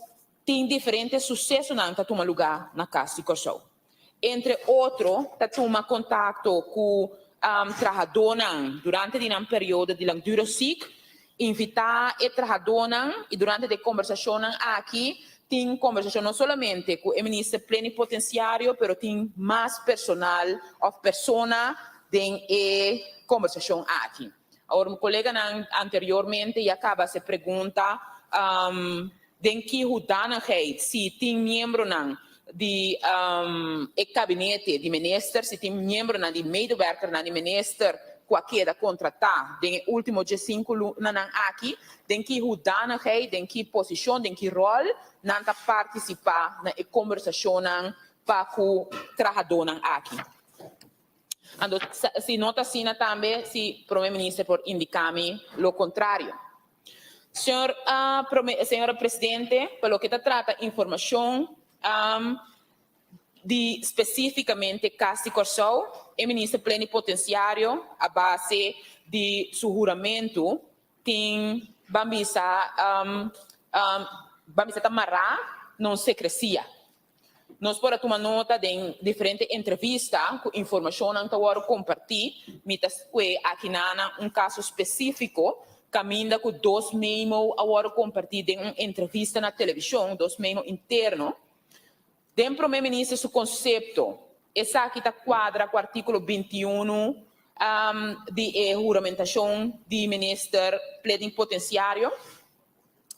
tem diferentes sucessos que tomam lugar na Casa de Corsão. Entre outros, toma contato com trabalhadores durante um período de langdurig ziek, invitar a trabalhadores e durante a conversação aqui, tem conversação não somente com o ministro plenipotenciário, mas tem mais personal ou persona em conversação aqui. Agora, um colega anteriormente acaba se pergunta de que hoedanigheid se tem membro de gabinete de minister, se tem membro de medewerker de minister qualquer contratar, de último dia 5 aqui, de que hoedanigheid, de que posição, de que rol, não participar na conversação para o trabalhador aqui. Se nota assim também, se o primeiro-ministro por indicar-me o contrário. Senhora Presidente, pelo que trata informação, di specificamente Casti Corsou, e ministro plenipotenciário, a base de seu juramento, tem bambisa tamará não secrecia. Nós podemos tomar nota de diferentes entrevistas com informação que eu compartilhar, mitas que aqui na caso específico, caminha com 2 memo agora compartilhar de uma entrevista na televisão, 2 memo interno. Dentro do primeiro-ministro, seu conceito, essa aqui está quadra com o artigo 21 de juramentação de ministro plenipotenciário,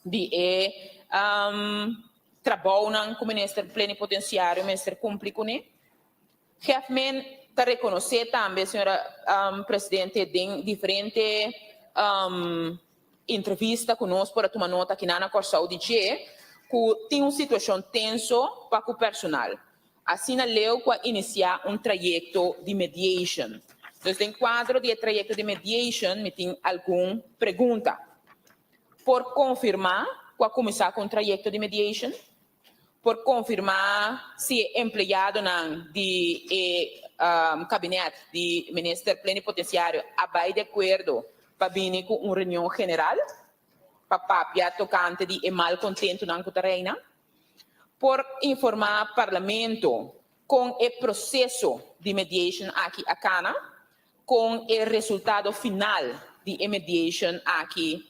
de trabalham com o ministro plenipotenciário, ministro cúmplico, né? Hefman está reconhecer também, senhora presidente, de diferentes entrevistas conosco para tomar nota aqui na Corsau de que tem uma situação tenso para o personal. Assim, a lei vai iniciar um trajeto de mediation. Então, em quadro de trajeto de mediation, me tem alguma pergunta. Por confirmar, vai começar com o trajeto de mediation. Por confirmar se é empregado de gabinete de ministro plenipotenciário vai de acordo para vir com uma reunião general, para tocante de mal contento na terreno, por informar o parlamento com o processo de mediation aqui a Cana, com o resultado final de mediation aqui,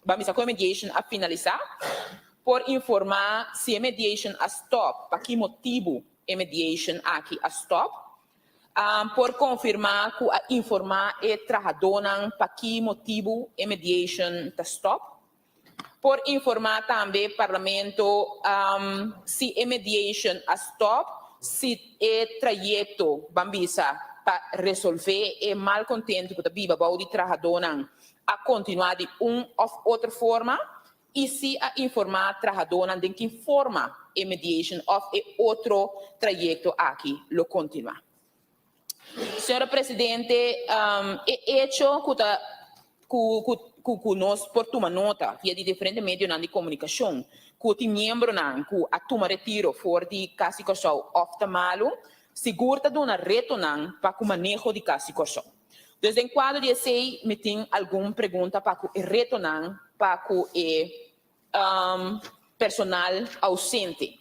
vamos a mediation a finalizar, por informar se a mediation a stop, para que motivo a mediation aqui a stop, por confirmar que informar e trabalhador para que motivo a mediation a stop, por informar também o parlamento se a mediation a stop, se é trajeto bambisa para resolver o mal contento que viva de trabalhador a continuar de uma ou outra forma, e se a informar trabalhador de que forma a mediation of outro trajeto aqui lo continuar. Senhora Presidente, é hecho que nós por tomar nota via de diferentes meios de comunicação, que os membros que a tomar retiro fora de Casti Corsau ofta malo, segura de uma reto para o manejo de Casti Corsau. Desde o quadro de sei, me tem alguma pergunta para o reto para o personal ausente.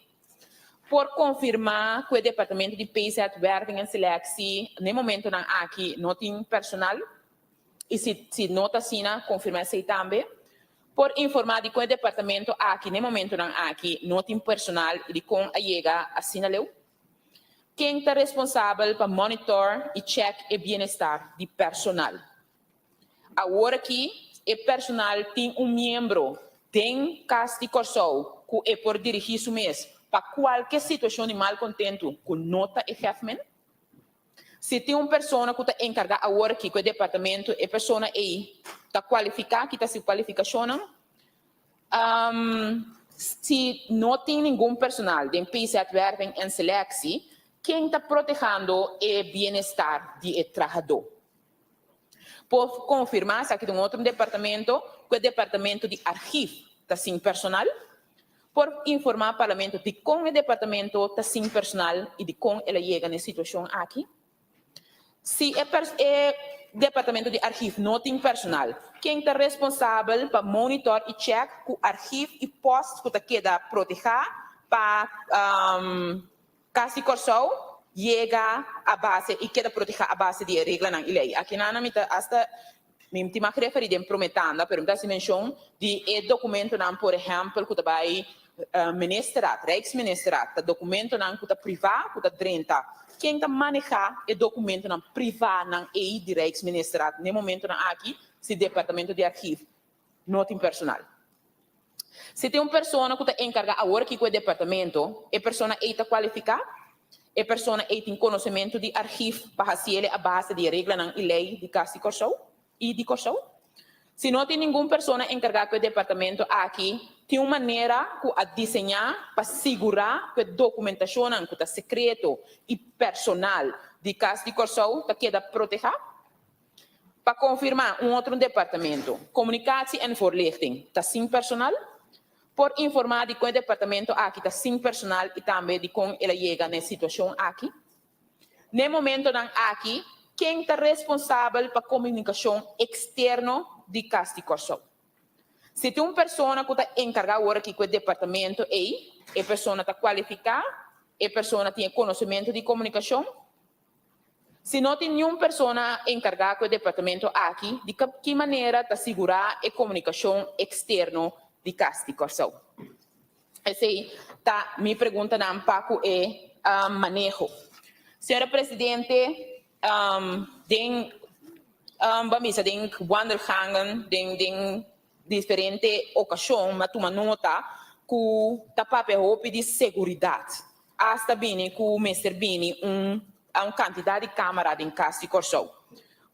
Por confirmar que o Departamento de PZ, Werving e Selectie, no momento aqui, não tem personal, e se nota assim, confirmar se também. Por informar de que o Departamento aqui, no momento aqui, não tem personal, e de como chega assim, quem está responsável para monitor e check o bem-estar do personal. Agora aqui, o personal tem membro tem Casti Corsau, que é por dirigir isso mesmo, para qualquer situação de mal contento, com nota e Hefman. Se tem uma pessoa que está encarregada agora aqui com o departamento, a pessoa está qualificada, que está se qualificação, se não tem nenhum personal de PZ, Werving e Selectie, quem está protegendo o bem-estar do trabalhador. Por confirmar, se aqui tem outro departamento, que o departamento de arquivo está sem personal, por informar ao parlamento de como o departamento está sem personal e de como ela chega na situação aqui. Se o departamento de arquivo não tem personal, quem está responsável para monitor e check que o arquivo e posto que queda proteger para Casti Corsau chega a base e queda proteger a base de regra na lei. Aqui na mita hasta me tinha referido em prometanda, perguntar se menção de documento não, por exemplo, que vai ministrat, Rijksministeraat, documento não que privado, que drenta. Quem está manejar o documento não privado não é de Rijksministeraat. No momento não aqui, se departamento de arquivo não tem personal. Se tem uma pessoa que está encarregada agora aqui com o departamento, a pessoa está qualificada, a pessoa tem conhecimento de arquivo para fazer a base de regra e lei de Casti Corsau e de Corsau. Se não tem nenhuma pessoa encarregada com o departamento aqui, tem uma maneira a desenhar para segurar que a documentação que está secreto e personal de Casti Corsau queda protegida. Para confirmar outro departamento, comunicação e voorlichting está sem personal. por informar de que o departamento aqui está sem personal e também de como ela chega nessa situação aqui. No momento não aqui, quem está responsável pela comunicação externa de Casti Corsão? Se tem uma pessoa que está encarregada agora aqui com o departamento, a pessoa está qualificada, a pessoa tem conhecimento de comunicação. Se não tem nenhuma pessoa encarregada com o departamento aqui, de que maneira está segurar a comunicação externa de Casti Corsão? Essa tá minha pergunta na Ampaco é manejo. Senhora Presidente, den wandelgangen, den diferente ocasião, mas uma nota que tá papel de segurança. Hasta bem que o Mr. Bini uma quantidade de câmaras em Casti Corsão.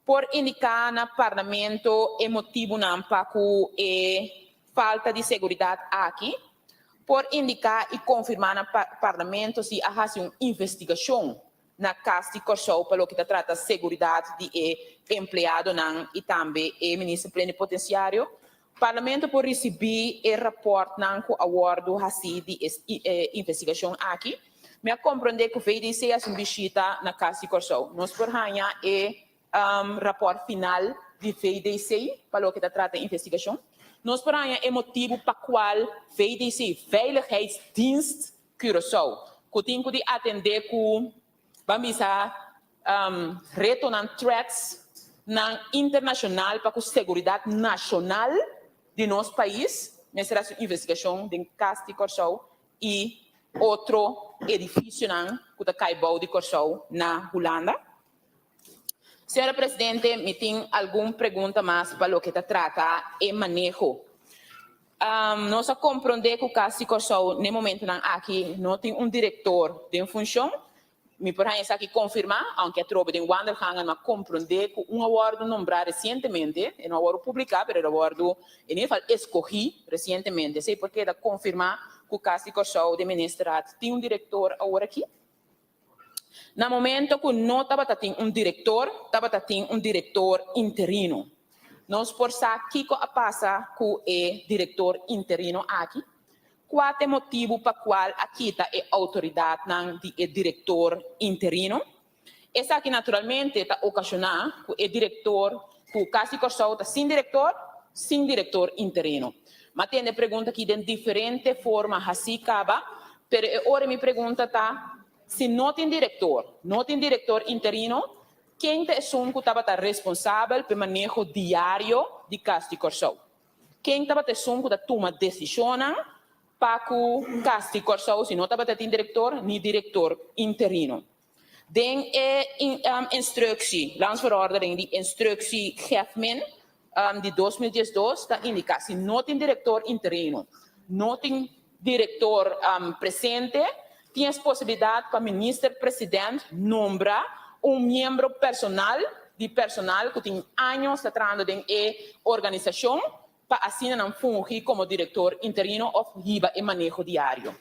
Por indicar no Parlamento é motivo na Ampaco é falta de segurança aqui, por indicar e confirmar no Parlamento se há uma investigação na Casti Corsão para o que trata de segurança de empregado e também o ministro plenipotenciário. O Parlamento por receber o relatório com o acordo de investigação aqui, mas compreender que o VDC é uma visita na Casti Corsão. Nós por ganhar o relatório final de VDC para o que trata de investigação. Nós por ganhar o motivo para o qual VDC, Veiligheidsdienst Curaçao, que tem que atender com vamos retornar threats na internacional para a segurança nacional de nosso país, nessa investigação de Casti Corsão e outro edifício que está caibou de Corsão na Holanda. Senhora Presidente, me tem alguma pergunta mais para o que trata de manejo. Nós compreendemos que o Casti Corsão, no momento aqui, não tem diretor de função. Me parece aqui confirmar, aunque a tropa de Wanderhangen mas compreender que acordo nombrado recentemente, um acordo publicado, mas o acordo, em nível escolhi recentemente, sei porque da confirmar que o Casti Corsão de Ministrado tem diretor agora aqui. No momento que não estava tendo diretor, estava tendo diretor interino. Nós por saber o que passa com o diretor interino aqui. Qual é o motivo para o qual aqui está a autoridade do diretor interino? Essa aqui, naturalmente, está ocasionando que o diretor, que o Casti Corsão está sem diretor interino. Mas tem pergunta aqui de diferente forma, assim acaba, mas agora minha pergunta está, se não tem diretor interino, quem é que estava responsável pelo manejo diário de Casti Corsão? Quem estava da toma decisão para que o Casti Corsão, se não estava tendo diretor, nem diretor interino. Den instructie, landsverordening, die instructie GEFMIN de 2012 está indicado, se não tem diretor interino, não tem diretor presente, tem a possibilidade para o ministro-presidente nombrar membro personal que tem anos trabalhando em organização, para assim não fungir como diretor interino ou riba e manejo diário.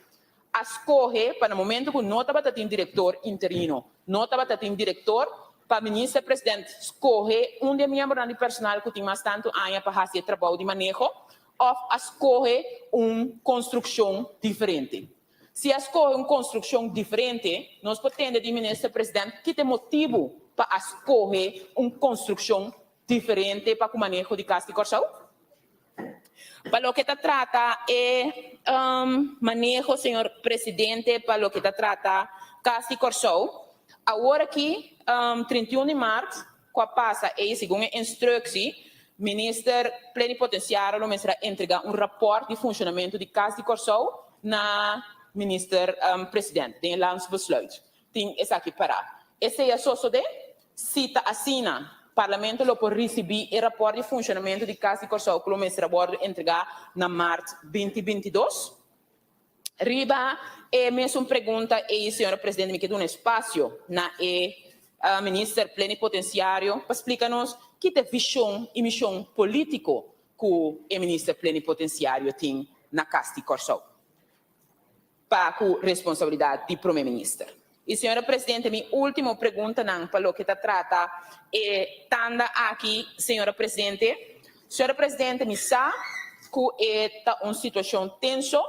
Escolhe, para o momento que não estava tendo diretor interino, não estava tendo diretor, para o ministro-presidente escolhe de membro do personal que tem mais tanto anos para fazer trabalho de manejo, ou escolhe uma construção diferente. Se escolhe uma construção diferente, nós podemos dizer ao ministro-presidente que tem motivo para escolher uma construção diferente para o manejo de Casti Corsão? Para o que trata manejo, senhor presidente, para o que trata Casti Corsão, agora aqui, 31 de março, que passa segundo a instrução, o ministro plenipotenciário vai entregar relatório de funcionamento de Casti Corsão na minister-president, tem landsbesluit. Tem esse aqui para. Esse é só de cita assina. Parlamento lo pode receber o relatório de funcionamento de Casti Corsão que o ministro vai entregar na março 2022. Riba, mesmo pergunta, senhora presidente, me queda espaço na ministro plenipotenciário para explicar-nos que visão e missão político que o ministro plenipotenciário tem na Casti Corsão, para a responsabilidade do primeiro-ministro. E, senhora presidente, minha última pergunta para o que trata tanda aqui, senhora presidente, me sabe que é uma situação tenso,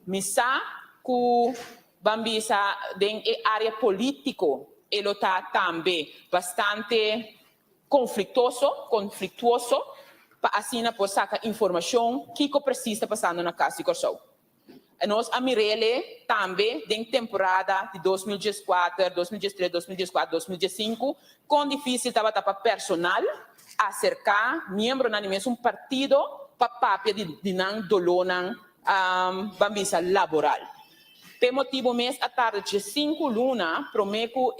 misa que bambisa den área político, ele está também bastante conflituoso, para assim por sacar informação que precisa passando na casa de Corsão. Nós amirele também em temporada de 2014, 2013, 2014, 2015, com difícil estava para personal acercar membro na mesmo partido para papel de não dolonan bambisa laboral. Por motivo mês à tarde de 5 luna, prometo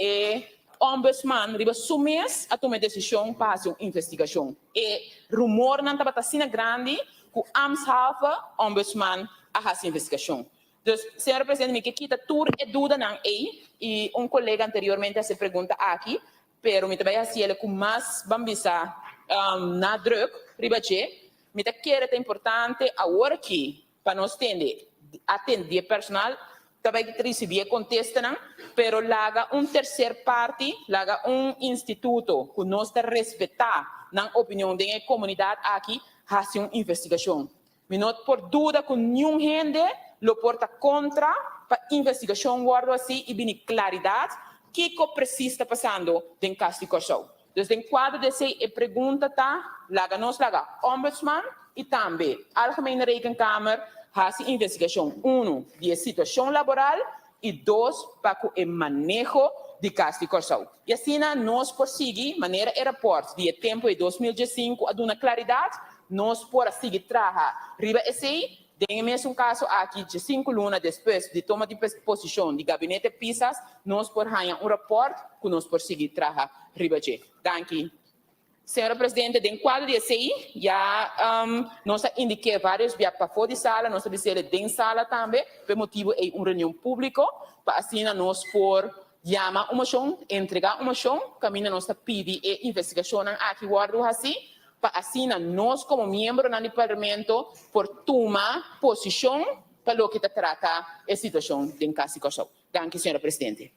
ombudsman riba sumes a tomar decisão para fazer uma investigação. E rumor não estava assim grande que Amshaven ombudsman a fazer investigação. Então, senhora presidente, me quita tudo e dúvida não aí e colega anteriormente se pergunta aqui, pero me também assim ele com mais bambisa na druk ribache, me tá querer é importante agora aqui para nós atender personal também que receber contesta não, pero laga terceira parte, laga instituto que nós respeitar na opinião da comunidade aqui fazer uma investigação. Me not por dúvida que nenhum gente lo porta contra para investigação guardo assim e bem claridade que precisa passando em caso de Corsão. Então, em quadro desse pergunta tá, laga ombudsman e também algemene rekenkamer faz investigação, de situação laboral e para o manejo de caso de Corsão. E assim, nós conseguimos, maneira aeroporto, de tempo de 2015, a dar claridade, nós podemos seguir trabalhar. Riba esse, tem mesmo caso aqui, de 5 lunas depois de toma de posição de gabinete PISAS, nós podemos ganhar rapport que nós podemos seguir trabalhar. Riba esse. Danke. Senhora presidente, em quadro de SI, já nós indiquei vários via para fora de sala, nós dizemos dentro de sala também, por motivo de uma reunião pública, para assim nós por chamar uma chão, entregar uma chão, caminho nós pedir e investigação aqui guardo assim, para assim nós como membro do parlamento por tomar posição para o que trata a situação em caso de Corsão. Danke, senhora presidente.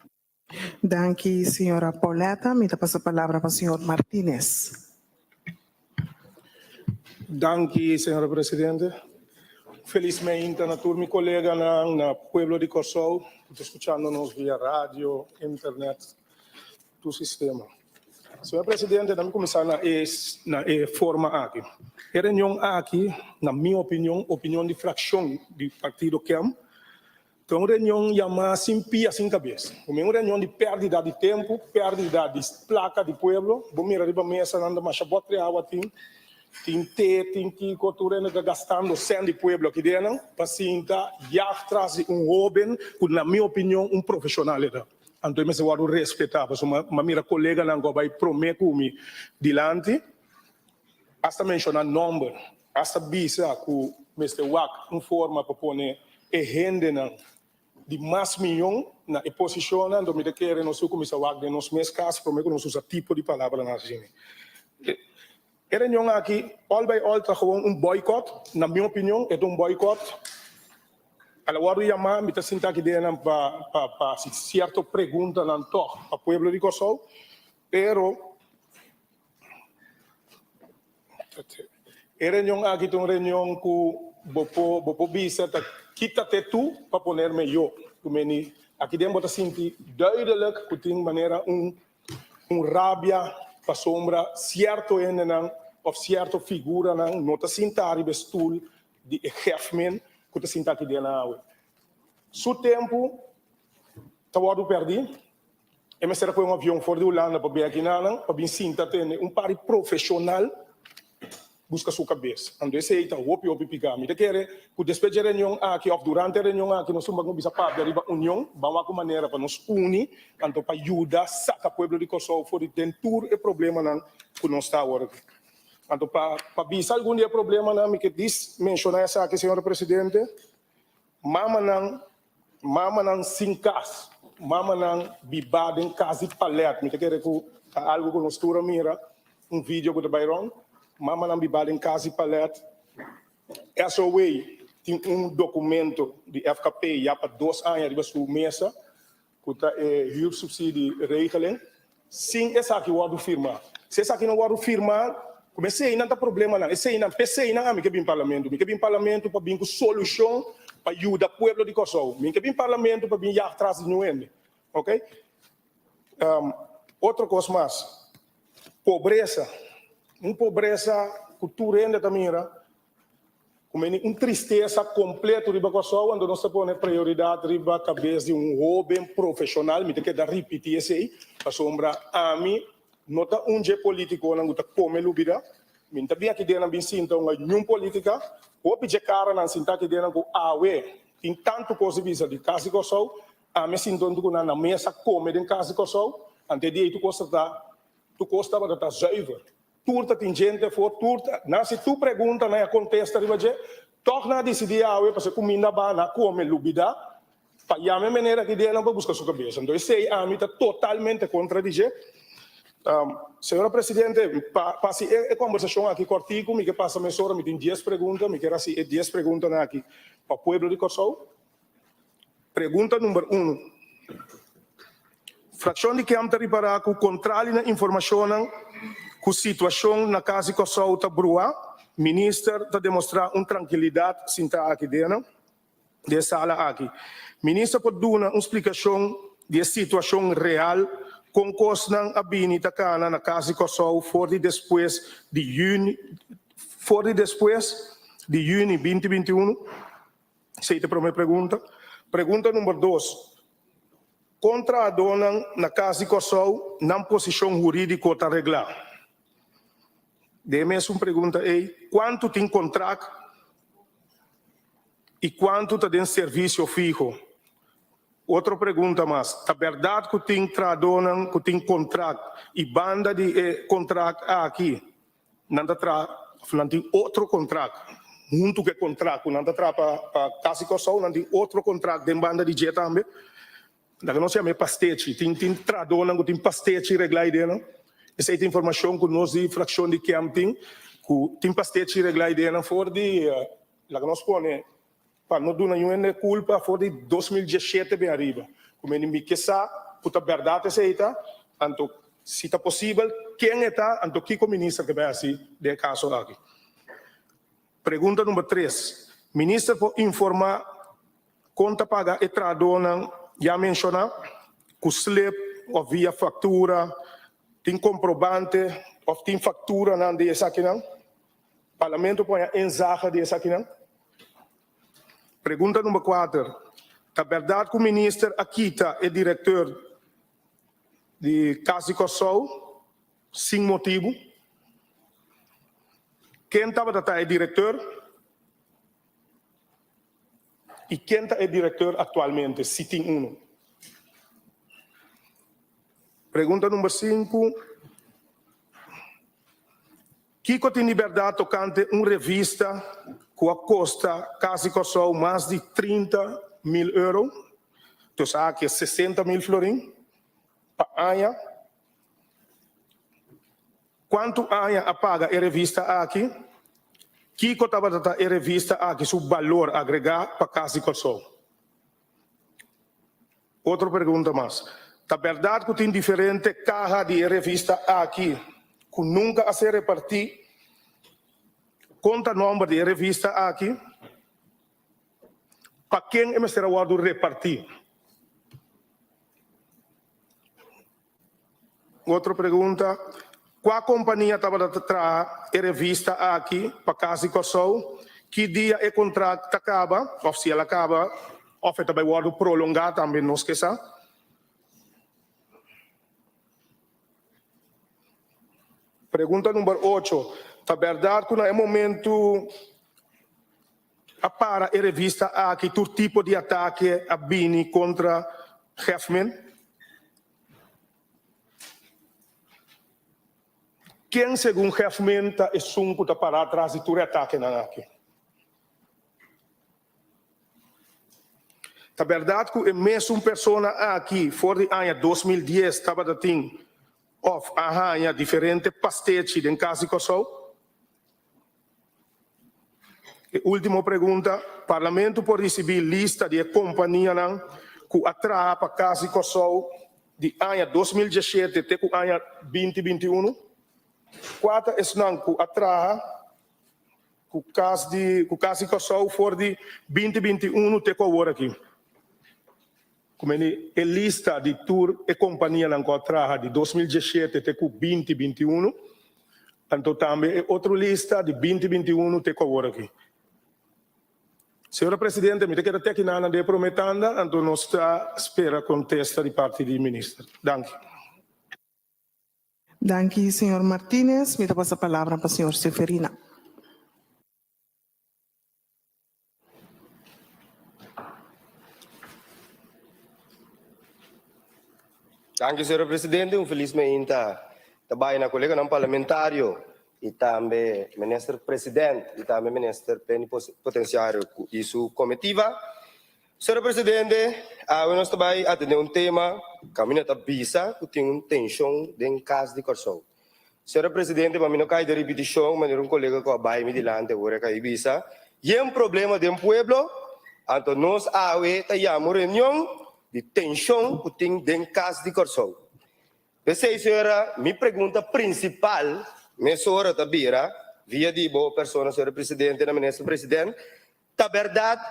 Danke, senhora Pauleta. Me passa a palavra para o senhor Martínez. Danke, senhora presidente. Felizmente, na turma, colega na Pueblo de Corsão, escutando-nos via rádio, internet, do sistema. Senhor presidente, vamos começar na forma aqui. A reunião aqui, na minha opinião de fração do partido QEM, então, uma reunião chamada sem pia, sem cabeça. Uma reunião de perda de tempo, perda de placa de pueblo. Vou mirar para a mesa, anda mais a botar água, tem que cultura gastando 100 de pueblo aqui dentro, para sentar, já traz jovem, que na minha opinião, profissional. Então, eu vou respeitar, porque uma minha colega não vai prometer me dilante, hasta mencionar número, hasta bisa que o Mr. Wack informa para pôr e rende de mais milhão na posição, onde me quer nós começar a de nos meus casos, prometo nós usa tipo de palavra na gente. A reunião aqui, all by all, está com boicot, na minha opinião, é boicot. Agora, eu me está sentado aqui dentro para certa pergunta não toca para o povo de Corsão, pero a reunião aqui é uma reunião que vou bisa kita tu para poner melhor. Aqui dentro está sentindo duidelijk que tem maneira rabia para sombra certo ou certa figura não está sentado em stoel de chefe que está sentado aqui dentro. Seu tempo está perdido. E me será que um avião fora de Holanda para vir aqui para vir sentar par profissional busca sua cabeça. Então, esse aí está opi picar. Me quer que depois da reunião aqui, ou durante a reunião aqui, nós vamos bisa para a união, vamos com maneira para nos unir, então para ajudar, sacar o povo de Corsão fora de tudo e problema que nós está agora. Então, para bisa algum dia problema, me que diz, mencionar essa aqui, senhora presidente, mama não sem casa, mama não bibada em casa de palete. Me quer que algo que nós tura mira, vídeo que vai wrong. Mama não bibada em casa e palete. Essa way tem documento de FKP já para 2 anos de sua mesa, que está subsídio regeling. Sim, essa aqui eu vou firmar. Se essa aqui não vou firmar, Comecei não tá problema não. Esse não pensei não, me que vim parlamento para vir com solução para ajudar o povo de Kosovo. Me que vim parlamento para vir ir atrás de nós, ok? Outra coisa mais, pobreza, pobreza cultural ainda também era, como tristeza completa de Kosovo, onde nós põe prioridade riba cabeça de jovem profissional, me tem que dar repetir isso aí, para sombra a mim. Nota dia político não está como lubida, minta bem aqui dentro bem sinta uma nenhum política, o pedir cara não sinta aqui dentro com awe, tem tanto coisa visa de casa Kosovo, a me sinto que na mesa come de casa Kosovo, ante dia tu costa para estar zuiver, turta tem gente for turta, na se tu pergunta na contesta de você, torna a decidir awe para se comida bana come lubida, para a minha maneira que dentro para buscar sua cabeça, então sei a mim está totalmente contradizer. Senhora Presidente, passe a conversação aqui cortico, me que passa a mesura, me tem 10 perguntas, me quer assim 10 perguntas aqui para o povo de Kosovo. Pergunta número 1. Fração de que am para que o controle na informação que a situação na casa de Kosovo está brua, ministro está demonstrar uma tranquilidade sem estar aqui dentro, de sala aqui. Ministro pode dar uma explicação da situação real com costa a bini takana na casa de Kosovo for depois de junho 2021. Essa é a primeira pergunta. Pergunta número 2. Contra a dona na casa de Kosovo, na posição jurídica está regular. Dê-me uma pergunta aí. Quanto tem contrato e quanto tem serviço fixo? Outra pergunta mais, a verdade que tem tradona, que tem contrato e banda de contrato aqui, não tem outro contrato, junto com contrato, não está para casa Kosovo, não tem outro contrato de banda de jet também, não se chama pastete, tem tradona, tem pastete reglado dentro, essa é a informação que nós de fração de camping, que tem pastete reglado dentro, for de, lá que nós põe para não dar nenhuma culpa for de 2017 bem arriba. Como ele me quer puta verdade essa está, então se está possível, quem está, então que o ministro que vai assim de caso aqui. Pergunta número 3. Ministro pode informar conta paga e tradona já mencionar que o slip ou via fatura tem comprovante ou tem fatura não de essa aqui não. Parlamento põe a enzarra de essa aqui não. Pergunta número 4. A verdade que o ministro Akita é diretor de Casa de Kosovo, sem motivo. Quem estava é diretor? E quem é diretor atualmente, se tem um? Pergunta número 5. Kiko tem liberdade tocante uma revista que custa Casa de Kosovo mais de 30 mil euros, então aqui é 60 mil florins, para Anha. Quanto Anha paga a revista aqui? Kiko estava a revista aqui, seu valor agregado para Casa de Kosovo. Outra pergunta mais. É verdade que tem diferente caja de revista aqui, que nunca a ser repartir. Conta o número de revista aqui. Para quem é será o repartir? Outra pergunta. Qual companhia estava a trazer a revista aqui para Casa de Kosovo? Que dia o contrato acaba? Ou se ela acaba, ou também vai prolongar também, não esqueça. Pergunta número 8. A verdade que no momento para a revista aqui todo tipo de ataque a Bini contra Hefman. Quem segundo Hefman está sunco para parar atrás de todo ataque na aqui? A verdade que a mesma pessoa aqui, fora de ano 2010, estava a ter arranha diferente pastete em Casa de Kosovo. E última pergunta, o Parlamento pode receber lista de companhias que atraem para Casa de Kosovo de ano 2017 até o ano 2021? Quarta é não que atrás o caso de Kosovo for de 2021 te agora aqui. Como é lista de tour e companhia na atrás de 2017 te com 2021. Então também é outra lista de 2021 te agora aqui. Senhora Presidente, me quero até que nada de prometendo, então nós está espera contesta de parte do ministro. Danke. Danke, senhor Martínez. Me passa a palavra para o senhor Seferina. Danke, senhor Presidente. Felizmente, também na colega não parlamentário e também ministro Presidente e também ministro plenipotenciário e sua comitiva. Senhor Presidente, nós também atender tema que a minha visa que tem tensão em caso de Kosovo. Senhor Presidente, mas não cai de repetição, mas um colega que vai me dilante agora que visa. E um problema do povo, então nós temos reunião de tensão que tem em caso de Kosovo. Pensei, senhora, minha pergunta principal, minha senhora Tabira, via de boa pessoa, senhora Presidente, na ministra Presidente, tá verdade,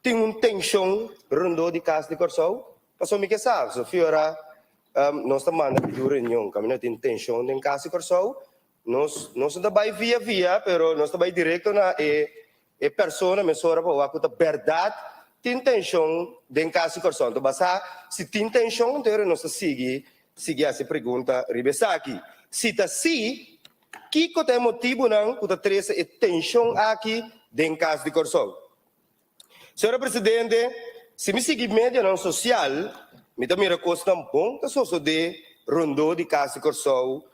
tem uma tensão rondou de caso de Kosovo? Passou me que sabe, senhora, nós estamos mandando reunião, caminho tem tensão em caso de Kosovo, nós também via, pero nós também direto na pessoa, minha senhora, para a verdade, tem tensão em caso de Kosovo. Então, basta, se tem tensão, então nós seguir essa pergunta, ribesar aqui. Se está assim, que é o motivo não que está tensão aqui em caso de Kosovo? Senhora Presidente, se me seguir mídia não social, me também recosta bom que sou de rondô de caso de Kosovo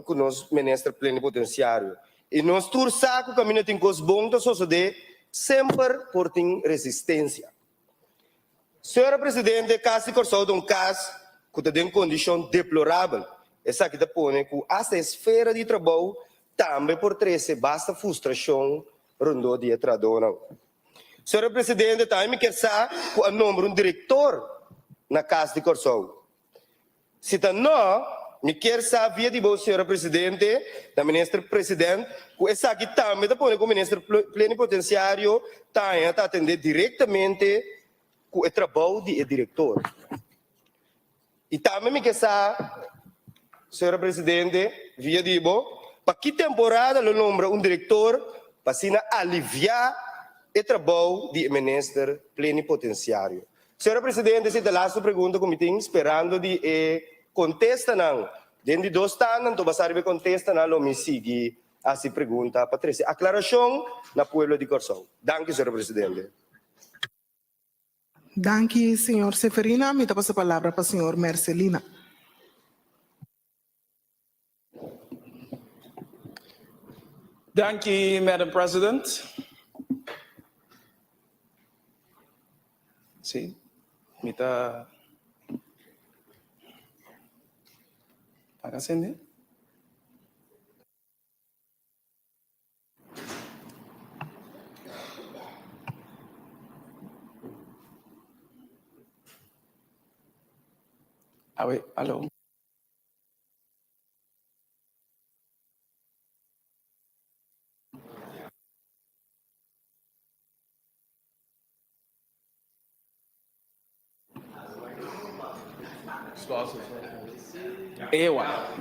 com o nosso ministro plenipotenciário. E nós tursaco que a minha tem coisa bom que sou de sempre por ter resistência. Senhora Presidente, caso de Kosovo é um caso que está em condição deplorável. Essa que está pondo que essa esfera de trabalho também por trazer basta frustração rondô de trabalho. Senhora Presidente, também me quer saber o nome de um diretor na Casa de Kosovo. Se não, me quer saber de boa, senhora Presidente, da ministra Presidente, que essa aqui também está pondo com o ministro plenipotenciário, está atender diretamente com o trabalho de diretor. E também me quer saber, senhora Presidente, via de boa, para que temporada o nome um diretor para aliviar e trabalho de ministro plenipotenciário. Senhora Presidente, essa é a última pergunta que me tenho esperando de contesta não. Dentro de 2 anos, então vai saber contesta não, me sigue essa pergunta para trazer aclaração na pueblo de Kosovo. Danke, senhora Presidente. Danke, senhor Seferina. Me passa a palavra para o senhor Marcelina. Thank you, Madam President. Sí, mita ¿Pagasen? A ver, aló.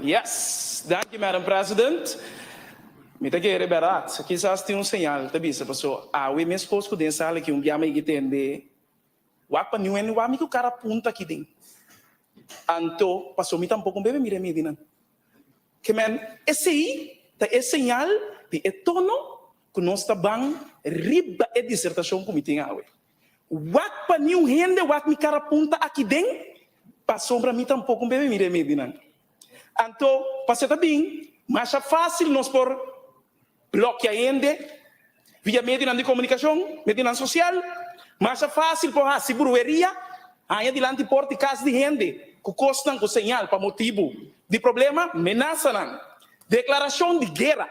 Yes, thank you, Madam President. Me tá querendo berat, aqui já tem sinal, tá bisa pessoa. We me esposo com sala que dia me entende. Wa pa niwen wa mi que o cara apunta aqui dentro. Anto, passou me tampouco bebe mire me dinan. Que men, esse aí, tá é sinal de tono que nós tá bang riba e dissertação que me tem awe. Wa pa niwen rende wa mi cara apunta aqui dentro. Passou para mim tampouco bebe mire me dinan. Anto, passou também, mas é fácil nós por bloquear ainda via meio de comunicação, meio social, mas é fácil por a segurança, aí adiante por de casa de gente, que costam com sinal para motivo de problema, ameaça não, declaração de guerra,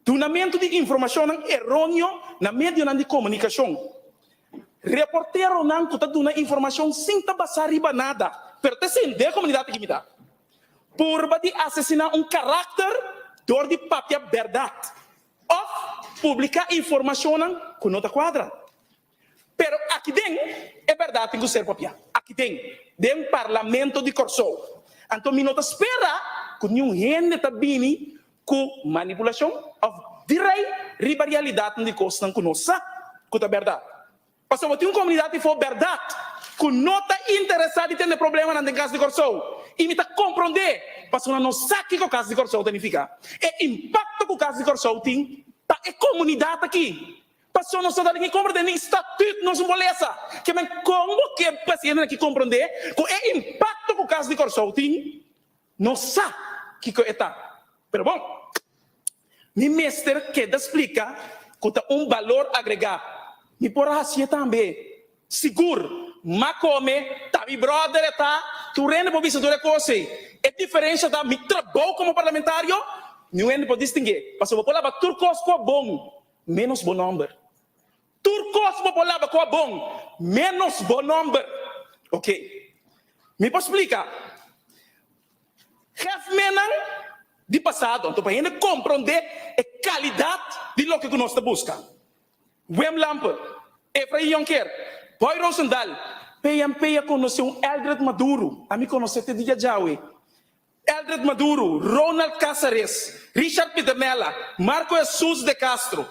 tunamento de informação errôneo na meio de comunicação, reporteiro não que está dando informação sem tabasar riba nada, pertencente à comunidade que me dá. por de assassinar caráter door de papia verdade. Of publicar informação que não está quadra. Pero aqui dentro é verdade tem que ser papia. Aqui dentro parlamento de Corsou. Então, me não espera que nenhum gente está vindo com manipulação of direi rivalidade de coisa que não sabe que é verdade. Porque se tem uma comunidade que for verdade, que não está interessada em ter problema na casa de Corsou, e me está compreender, porque não sabe que o caso de Corsou significa. E impacto que o caso de Corsou tem para a comunidade aqui. Porque não sabe que compreender nem estatuto, não se molesta. Que mas como que o paciente aqui compreender que o impacto que o caso de Corsou tem, não sabe que está. Pero bom, meu mestre quer explicar que tem valor agregado. E por assim também, seguro, mas como tá meu brother, tá, tu rende por visão de coisa. É diferença da meu trabalho como parlamentário, não rende por distinguir. Porque eu vou falar turcos com bom, menos bom número. Turcos vou falar com bom, menos bom número. Ok. Me posso explicar? Refmenan de passado, então para ele compreender a qualidade de lo que nós estamos buscando. Wim Lampe, Efraim Jonker, Boy Rosendal, PMP conheceu Eldred Maduro, a mim conheceu te dia Jaui. Eldred Maduro, Ronald Cáceres, Richard Piternella, Marco Jesus de Castro,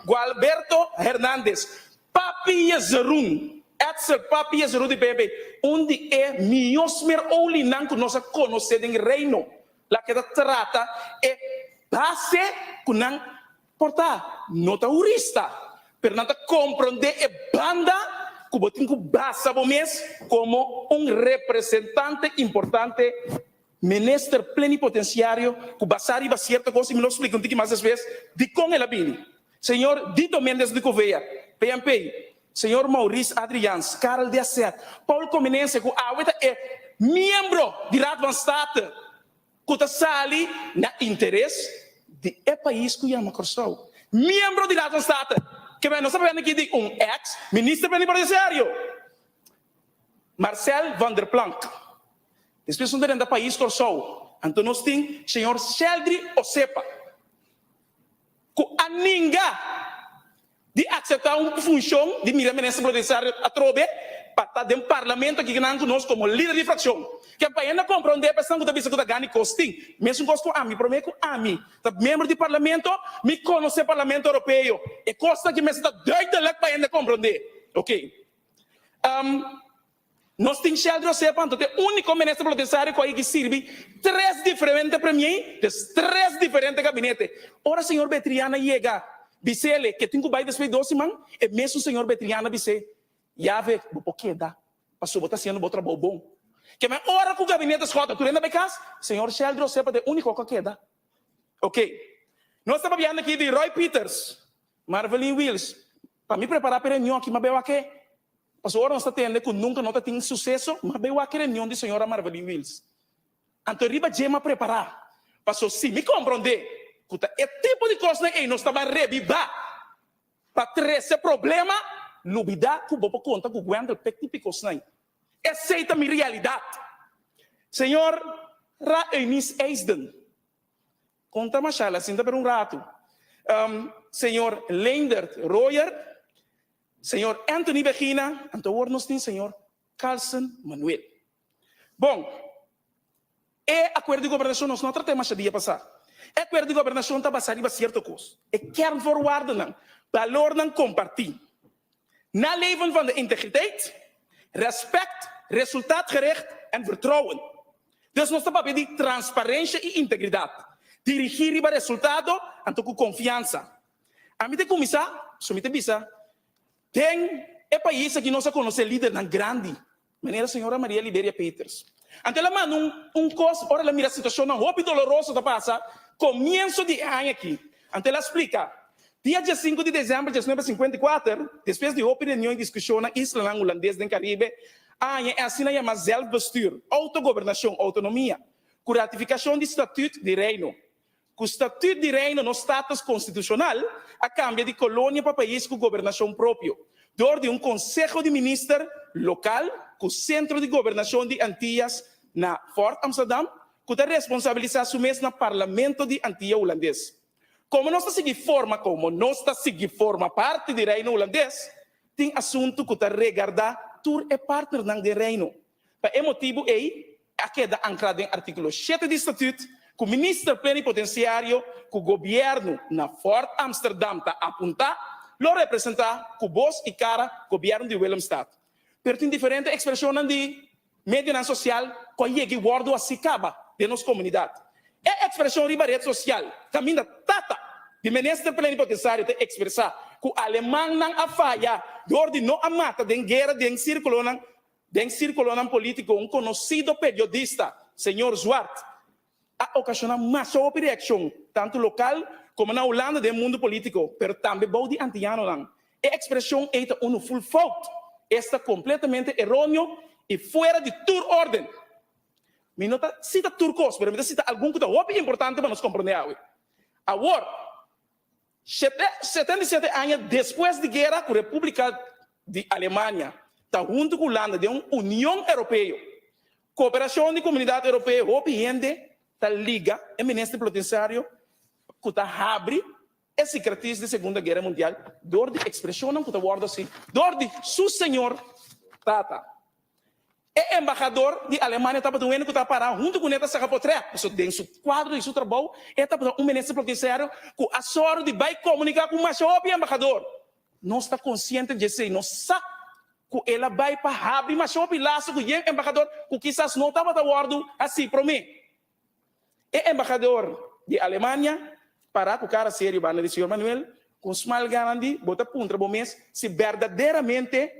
Gualberto Hernández, Papi Yazerun, Etzel Papi Yazerun de PMP, onde é miosmer oulinan que nós conhecemos em reino, lá que trata é base que não portar, não tá urista, pero não tá compreender a banda que botem que basa como representante importante, ministro plenipotenciário, que basar e certa coisa, e me lo explico um pouquinho mais vezes, de com ela bini. Senhor Dito Mendes de Gouveia, PMP, senhor Maurice Adrians, Karel de Asset, Paulo Cominense, que é membro de Radvanstaat, que está sali na interesse de país que chama Corsou. Membro de Radvanstaat, que nós sabemos aqui de ex-ministro plenipotenciário, Marcel van der Planck. Depois de do país Corsou, então nós temos o senhor Sheldry Osepa, que a ninguém de aceitar uma função de ministro plenipotenciário a trobe para estar dentro do parlamento que nós conosco como líder de fração. Que a país não compreende a pessoa que está visando que está ganhando costing. Mesmo com a mim, prometo a mim, membro do parlamento, me conhece o parlamento europeu. E costa que me está doido lá para ainda compreender. Ok. Nós temos Sheldry Osepa, então é o único ministro plenipotenciário que serve 3 diferentes premiers, 3 diferentes gabinetes. Ora, senhor Betriana chega, disse-lhe que tem que vai despedir 12 man, e mesmo o senhor Betriana disse, já vê, vou quedar, passou, está sendo um trabalho bom. Que mas ora que o gabinete escota, tu lembra bem caso? Senhor Sheldry Osepa é o único que queda. Ok. Nós estamos vendo aqui de Roy Peters, Marvelin Wills, para me preparar para a reunião aqui, mas eu aqui. Passou ora nós está tendo que nunca não tem sucesso, mas eu aqui a reunião de senhora Marvelin Wills. Então, riba Gema preparar. Passou sim, me compreender. É tipo de coisa que nós estamos revivar. Para ter esse problema, lubida que vou conta com o Gwendel Pectipicos. Aceita a minha realidade. Senhor Eunice Eisden, conta mais ela, assim, por um rato. Senhor Leendert Royer, senhor Anthony Begina, então nós temos senhor Carlson Manuel. Bom, acordo de governação nós não tratamos esse dia passado. Acordo de governação está baseado em certa coisa. Kern voorwaarden não, valor não compartir. Na leven van de integriteit, respect, resultaatgericht en vertrouwen. Dus nós estamos pedindo transparência e integridade. Dirigir para resultado, então com confiança. A mim te começar, se me te bisa, tem país que nós conhecemos líder na grande, maneira a senhora Maria Liberia Peters. Então ela manda coisa, ora ela mira a situação não roupa dolorosa da passa, começo de ano aqui. Então ela explica, dia 5 de dezembro de 1954, depois de roupa reunião e discussão na Isla Holandesa do Caribe, é assim a chama zelfbestuur, autogovernação, autonomia, com ratificação do Estatuto de Reino. Com o Estatuto de Reino no status constitucional, a cambio de colônia para país com governação próprio, door de Conselho de Ministros local, com o Centro de Governação de Antillas na Fort Amsterdam, que está responsabilizar su mês no parlamento de Antilha holandês. Como nós está seguir forma parte do reino holandês, tem assunto que está regardar tur é partner do reino. Para esse motivo aqui é ancrado em artigo 7 do estatuto, que o ministro plenipotenciário, que o governo na Fort Amsterdam está apontar, lo representar com voz e cara governo de Willemstad. Pero tem diferentes expressões de media social que llega e guarda assim acaba de nossa comunidade. É expressão de rede social, caminha tata de ministro plenipotenciário te expressar que o alemão não a falha, de não a mata de guerra de círculo político, um conhecido periodista, senhor Zwart, a ocasionar mais reação, tanto local como na Holanda do mundo político, mas também bode antiano lang. A expressão é um full fault, está completamente errôneo e fora de toda ordem. Me nota cita turcos, mas me cita algum que é importante para nos compreender. Agora, 77 anos depois da guerra com a República de Alemanha, está junto com a Holanda de uma União Europeia, cooperação de comunidade europeia, está liga o ministro plenipotenciário que está abre esse cicatriz da Segunda Guerra Mundial, dor de expressão que está guardando assim, dor de su senhor Tata. O embaixador de Alemanha estava doendo que está parado junto com o Neta Sagapotré, dentro do quadro de seu trabalho, estava um ministro plenipotenciário que a sorte de vai comunicar com o mais óbvio embaixador. Não está consciente disso, não sabe que ela vai para abrir mais óbvio laço com o embaixador que quizás não estava guardando assim para mim. O embaixador de Alemanha para com o cara sério, o senhor Manuel, com smile grande, bota punta bom mês, se verdadeiramente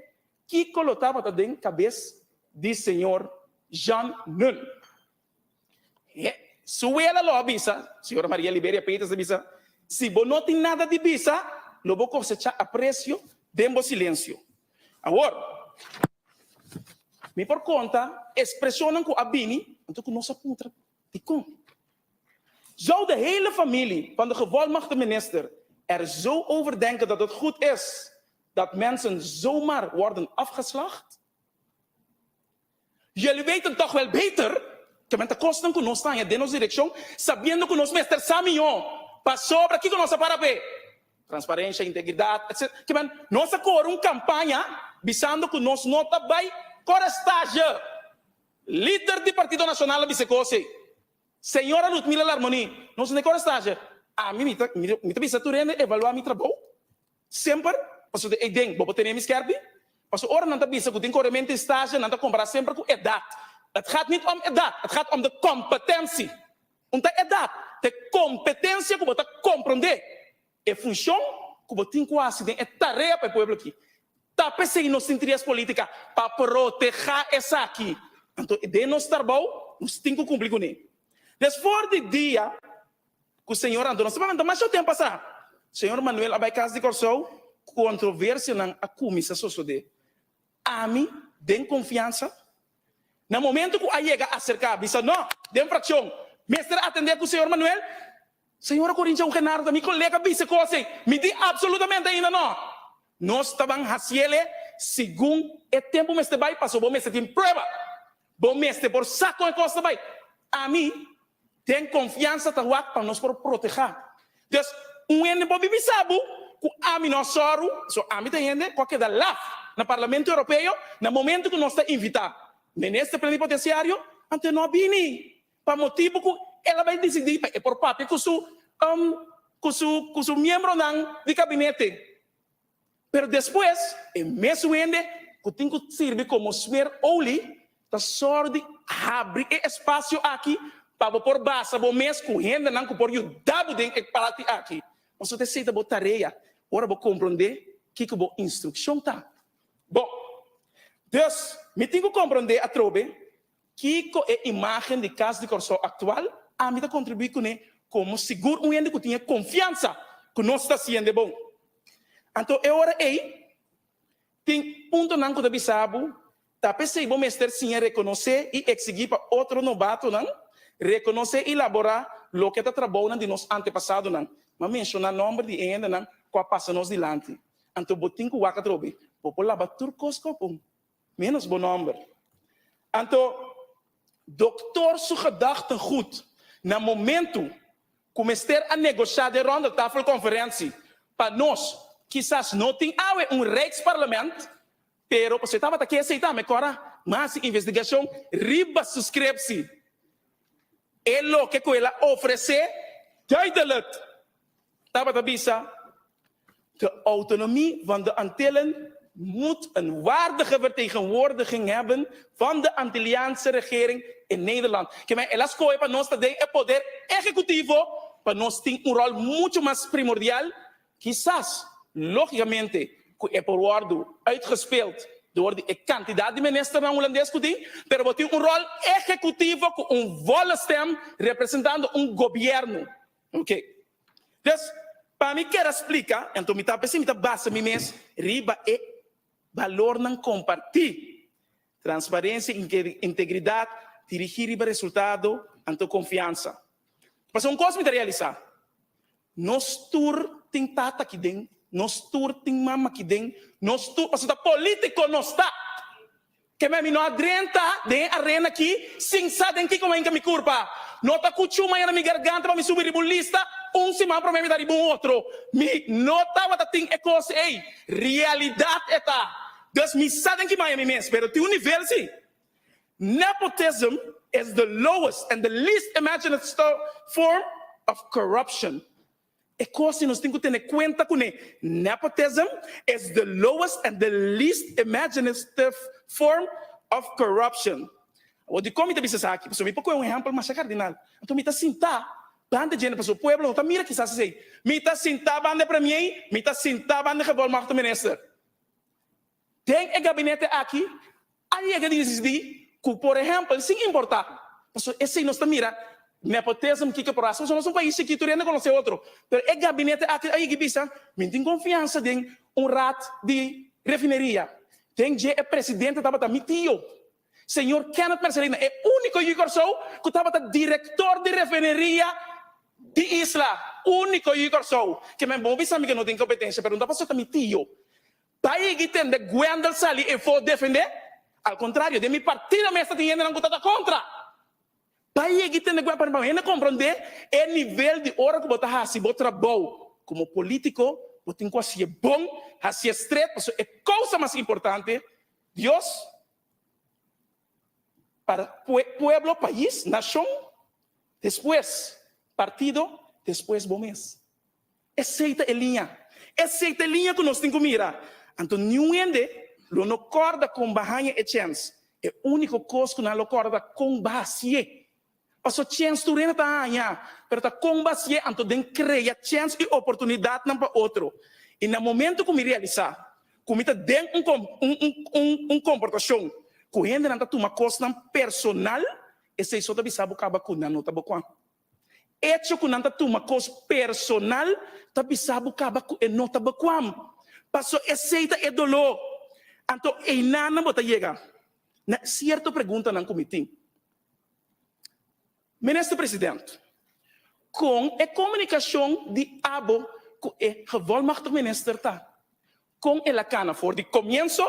que colocava dentro da cabeça do senhor Jean Null. Se ela lo avisa, senhora Maria Liberia Peitas avisa, se você não tem nada de visa, lo vou cosechar a preço de silêncio. Agora, me por conta, expressão que a Bini, então que nossa punta de com. Zou de hele familie van de gevolmachtigde minister zo overdenken dat het goed is dat mensen zomaar worden afgeslacht? Jullie weten toch wel beter que met de kosten que nós estamos de nossa direção, sabendo que nós mestre Samion passou para aqui que nós para ver transparência, integridade, etc. Que nós cor campanha visando que nós não vai corestagem. Líder do Partido Nacional Bicecose, senhora Ludmila Larmoni, nós não corestagem. A mim me bisa turene evaluar meu trabalho sempre, parce que eu denk, vou ter minha esquerda. Als we oren aan de bisa, goed in corrementen stage, dan comprar sempre com edad. Het gaat niet om edad, het gaat om de competentie. Om de edad, de competência que você compreender. É função que você tem quase, é tarefa para o povo aqui. Tá pensando nas interesses políticas para proteger essa aqui. Então, de nosso trabalho, nós temos que cumprir com ele. Depois do dia que o senhor andou, nós vamos mais o tempo passar. O senhor Manuel Abai Casa de Corsou, controvérsia na comissão social. A mim, tem confiança. No momento que a chega a cercar, diz, não, tem fração. Mestre, atender com o senhor Manuel. Senhora Corinthians Renardo, meu colega, disse coisa, me diz absolutamente ainda não. Nós estávamos fazendo, segundo o tempo mestre vai, passou, bom mestre tem prova. Bom mestre, por saco de costa vai. A mim, tem confiança para nós proteger. Então, ene pode me saber, que a mim não soro, so a mim tem ene, qualquer da lá. No Parlamento Europeu, no momento que nós estamos invitados, ministro plenipotenciário, ante nós vini, para motivo que ela vai decidir, é por papel com o membro do gabinete. Mas depois, é mesmo ainda, que tem que servir como smer oli, da sorte abrir espaço aqui, para pôr base, para o mês que ainda não pôr o dado dentro do palácio aqui. Mas você aceita a tarefa, agora vou compreender que a instrução está. Bom, Deus, me tenho que compreender a trobe que a imagem de Casa de Corsou atual, a mim contribui com ele como seguro um ente que tinha confiança que nós está sendo bom. Então, é hora aí, tem ponto não que deve saber, tá pensei bom mestre sim reconhecer e exigir para outro novato não, reconhecer e elaborar o que está trabalhando de nós antepassados não, mas mencionar nome de ainda não, que passa nós dilante. Então, botinho que o waka trobe. Popula batur kosko pum menos bom número. Então, Doctor su gedachten goed. Na momento, começar a negociar de ronda tafelconferentie. Para nós, quizás não tem um Rijksparlement, pero você estava aqui aceitar, me cora, mas investigação, riba subscriptie. É lo que ela oferecer, duidelijk. Estava a bisa, de autonomie van de Antillen moet een waardige vertegenwoordiging hebben van de Antilliaanse regering in Nederland. Que ela escolhe para nós também é poder executivo, para nós tem rol muito mais primordial. Quizás, logicamente, é por ordem uitgespeeld door de kandidaat die minister na holandês que tem, pero tem rol executivo com volle stem representando governo. Ok? Dus, para mim, quero explicar, então, me está pensando, me está base, me mês, riba é valor não compartir. Transparência, integridade, dirigir riba resultado, então, confiança. Mas um coisa me está realizar. Nós tur tem tata aqui dentro, nós tur tem mama aqui dentro, nós tur, mas o político não está. Que me não adrenta de arena aqui, sem saber que como é que me curva. Não está cuchuma na minha garganta para me subir em lista. Semana para me dar um outro. Me nota what tem é coisa, ei, realidade é tá. Dus me sabem que mais é mesmo, pero tem nível sim. Nepotism is the lowest and the least imaginative form of corruption. É coisa nós temos que ter conta com nepotism is the lowest and the least imaginative form of corruption. O de como te bisa aqui, pessoal, me pouco é exemplo mais cardinal. Então me tá sentar banda de gente para o povo, então mira que sabe assim, me está sentado banda para mim, me está sentado banda que volta do ministro. Tem o gabinete aqui, aí é que diz que, por exemplo, sem importar, pessoal, esse não está mira, nepotismo que por ação, nós somos um país que tu não conhece outro, mas o gabinete aqui, aí que bisa, me tem confiança em rat de refineria, tem de presidente estava também tio. Senhor Kenneth Marcelino é o único Igor que estava diretor de refineria de Isla. Único Igor que me bom sabe que não tem competência, pergunta para o seu tio. Daí que tem de Gwendal Sali e for defender, ao contrário, de minha partida me está tendo não contada contra. Daí que tem de Gwendal para me compreender é nível de hora que você está se botar bom como político, você tem que ser bom, ser estreito, é coisa mais importante. Deus para pueblo, país, nación, después partido, después bomés. Aceita a linha que nós temos que mirar. Então, ninguém lo não corda com barranha e chance. É o único coisa que não corda com bacia. Passou chance tu rena tá anha, pero tá com bacia, então tem cria chance e oportunidade não para outro. E no momento que me realizar, como tá den comportação correndo não tá uma coisa personal, esse isso tá bisabo acaba com não tá boa. Hecho que não tá uma coisa personal, tá bisabo acaba com não tá boa. Passou aceita é dolor. Então e nada bota chega. Na certa pergunta não comitê. Ministro Presidente, com a comunicação de abo com o gevolmachtig minister tá, com ela cana for de comienzo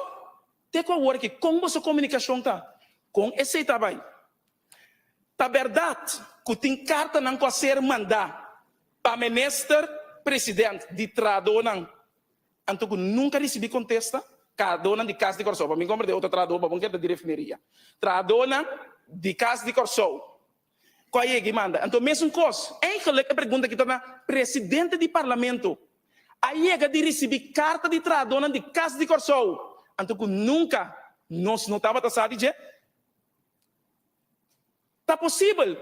te ko word que com a comunicação tá, com esse trabalho. Tá verdade que tem carta não pode ser mandar para minister presidente de tradonan, então que nunca recebi contesta, tradonan de casa de Corsol, para mim como de outra tradonan, para mim de refineria, tradonan de casa de Corsol. Qual é que manda? Então, mesmo coisa, eigenlijk a pergunta que está na presidente do parlamento, aí é de receber carta de tradona de casa de Corsol. Então, nunca nós não estava taxado de está possível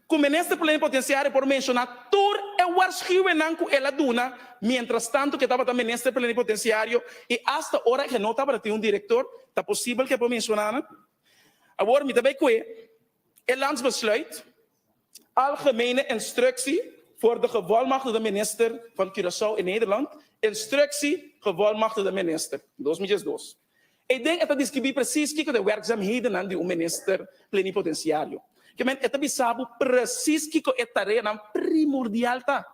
que o ministro plenipotenciário por mencionar tur é o arquivo que ela duna, mientras tanto que estava o ministro plenipotenciário e hasta hora que não estava ter diretor, está possível que por mencionar. Agora, me também que é landsbesluit, algemene instructie voor de gevolmachtigde minister van Curaçao in Nederland. Instructie gevolmachtigde minister. 2002. Ik denk dat het descrever precies de werkzaamheden aan die minister plenipotenciário. Que men het bisabo precies que é tarefa primordial tá.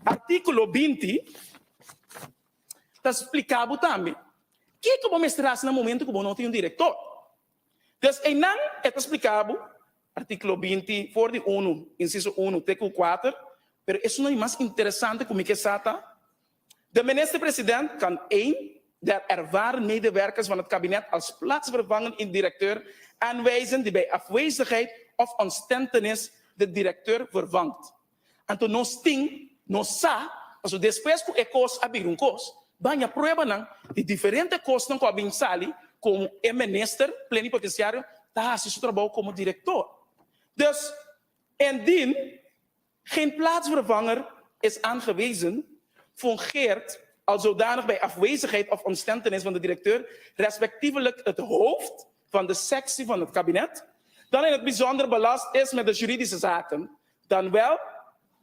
Artículo 20 está explicado também. Que como mestras no momento que não tem diretor. Dus é explicado, artículo 20, for de 1, inciso 1, TQ 4, pero isso não é mais interessante como que está. De minister-president kan één der ervaren medewerkers van het kabinet als plaatsvervangend in directeur aanwijzen die bij afwezigheid of ontstentenis de directeur vervangt. En toen nos ting, nos sa, also después que ecos abrir un cos, banha prueba nang de diferente kosten ko abin sali como minister plenipotenciário tá así su trabalho como director. Dus indien geen plaatsvervanger is aangewezen, fungeert als zodanig bij afwezigheid of ontstentenis van de directeur, respectievelijk het hoofd van de sectie van het kabinet, dan in het bijzonder belast is met de juridische zaken, dan wel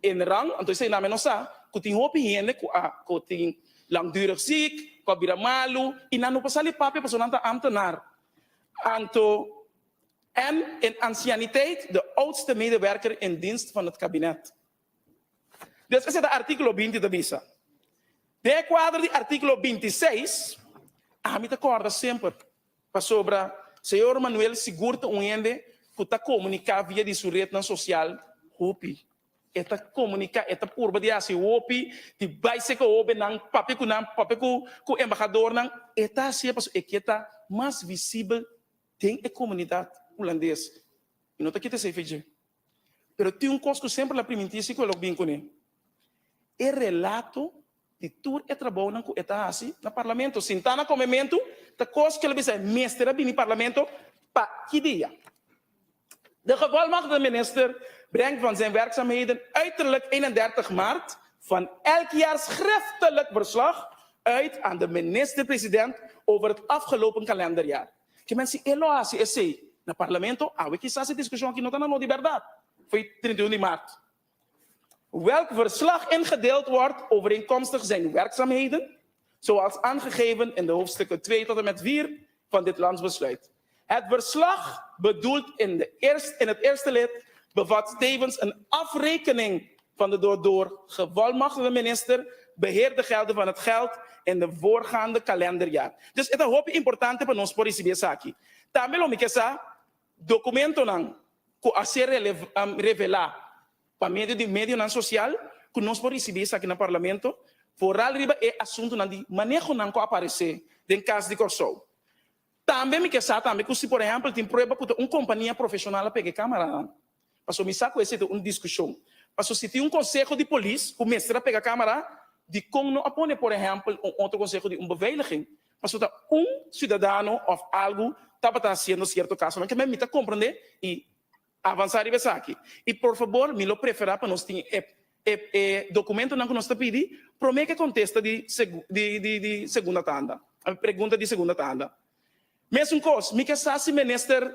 in rang, en toen zei namen osa, kuting hopi hiende, kuting langdurig ziek, kabira malu, inano pasali papi pasonanta ambtenaar. En in anciëniteit de oudste medewerker in dienst van het kabinet. Dus esse é o artigo 20 da visa. De quadro de artigo 26, a mim acorda sempre para sobre o senhor Manuel Sigurta Unhende que está comunicar via de sua rede social, Hopi. Eta comunica, eta curva de assim, Hopi, de base que houve nang papi com embaixador nang, eta assim para é que está mais visível tem a comunidade holandesa. E não está aqui te sei feijão. Pero tem coisa que sempre la primitícia que eu bem com ele. É relato de tudo é trabalho não está assim no parlamento. Sintana com momento, da coisa que ele diz, mestre bem no parlamento, para que dia? De gevolmagde de minister brengt van zijn werkzaamheden uiterlijk 31 maart van elk jaar schriftelijk verslag uit aan de minister-president over het afgelopen kalenderjaar. Que mensen eloatie is no parlamento, we quizás essa discussão aqui não está na de verdade. Foi 31 de maart. Welk verslag ingedeeld wordt overeenkomstig zijn werkzaamheden, zoals aangegeven in de hoofdstukken 2 tot en met 4 van dit landsbesluit. Het verslag bedoeld in het eerste lid bevat tevens een afrekening van de door gevolmagtigde minister beheerde gelden van het geld in de voorgaande kalenderjaar. Dus het is een hoop importante para nós por receber aqui. Também lo que essa documento não que a ser revelar para meio não social que nós por receber aqui no parlamento foral riba é assunto não de manejo não que aparecer em caso de Corsou. Também me que essa também que se por exemplo tem prova que companhia profissional a pegar câmera. Passou me saco esse uma discussão. Passou se tem conselho de polícia o mestre a pegar câmera de como não apone por exemplo outro conselho de beveiliging. Passou tá cidadão ou algo estava fazendo certo caso, não que me está compreender e avançar e pensar aqui. E por favor, me lo preferar para nós ter documento não que nós está pedindo, promete que contesta de segunda tanda, a pergunta de segunda tanda. Mesmo coisa, me que se minister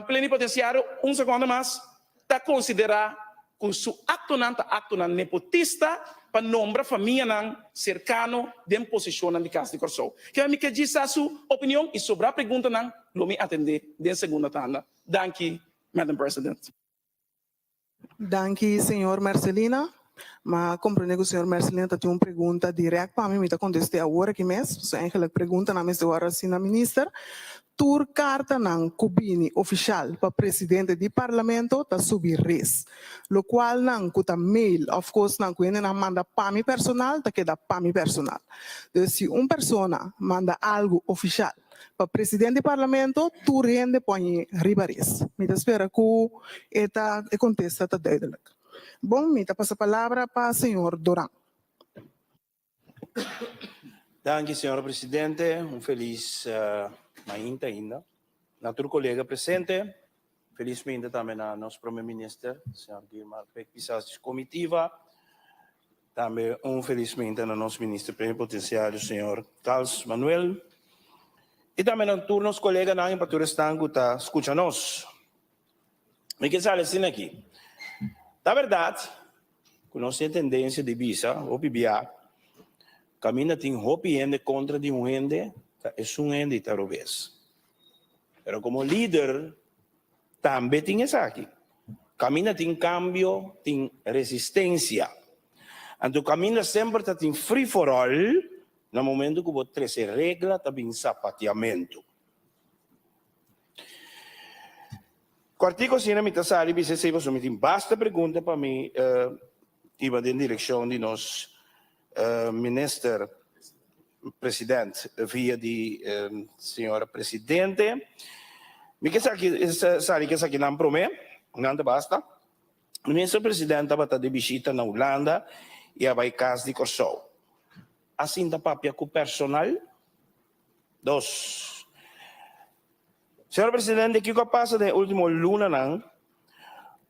plenipotenciário segundo mais está considerar que su acto não nepotista para nombrar família não cercano de posição de caso de Corsou. Que me que diz a sua opinião e sobre a pergunta não lo me atender de segunda tanda. Thank you, Madam President. Danke, senhor Marcelina. Mas compreendo que o senhor Marcelina tem uma pergunta direta para mim, me contestei agora aqui mesmo. Você eigenlijk pergunta na mesa agora assim na ministra. Tur carta não cubini oficial para presidente do parlamento tá subir res, lo qual não cuta mail, of course não quando não manda para mim personal, tá queda para mim personal. Então se uma pessoa manda algo oficial para presidente do parlamento, tu rende põe ribares. Me espera que eta contesta tá duidelijk. Bom, me passa a palavra para o senhor Doran. Danke, senhor presidente. Feliz mainta ainda. Nosso colega presente. Felizmente também a nosso primeiro-ministro, senhor Dilma Rousseff, comitiva. Também felizmente a nosso ministro plenipotenciário, senhor Carlos Manuel. E também a turnos colega na embaixada estão que escutam-nos. Me que sale assim aqui. Na verdade, com nossa tendência de visa, o PBA, caminha tem hopi contra de gente que é gente talvez. Mas como líder, também tem isso aqui. Caminha tem cambio, tem resistência. Então, caminha sempre tem free for all, no momento que você trazer regra, também sapateamento. Quartico sina mi tasali bi se sebo somitin basta pergunta para mim iba de direção de nós minister presidente via de senhora presidente. Mi che sa che sa che non prome, non basta. Minister presidente bata de visita na Holanda e vai cas di Corsou. Assim da papia com personal. Dos. Senhor presidente, que passa de último luna não?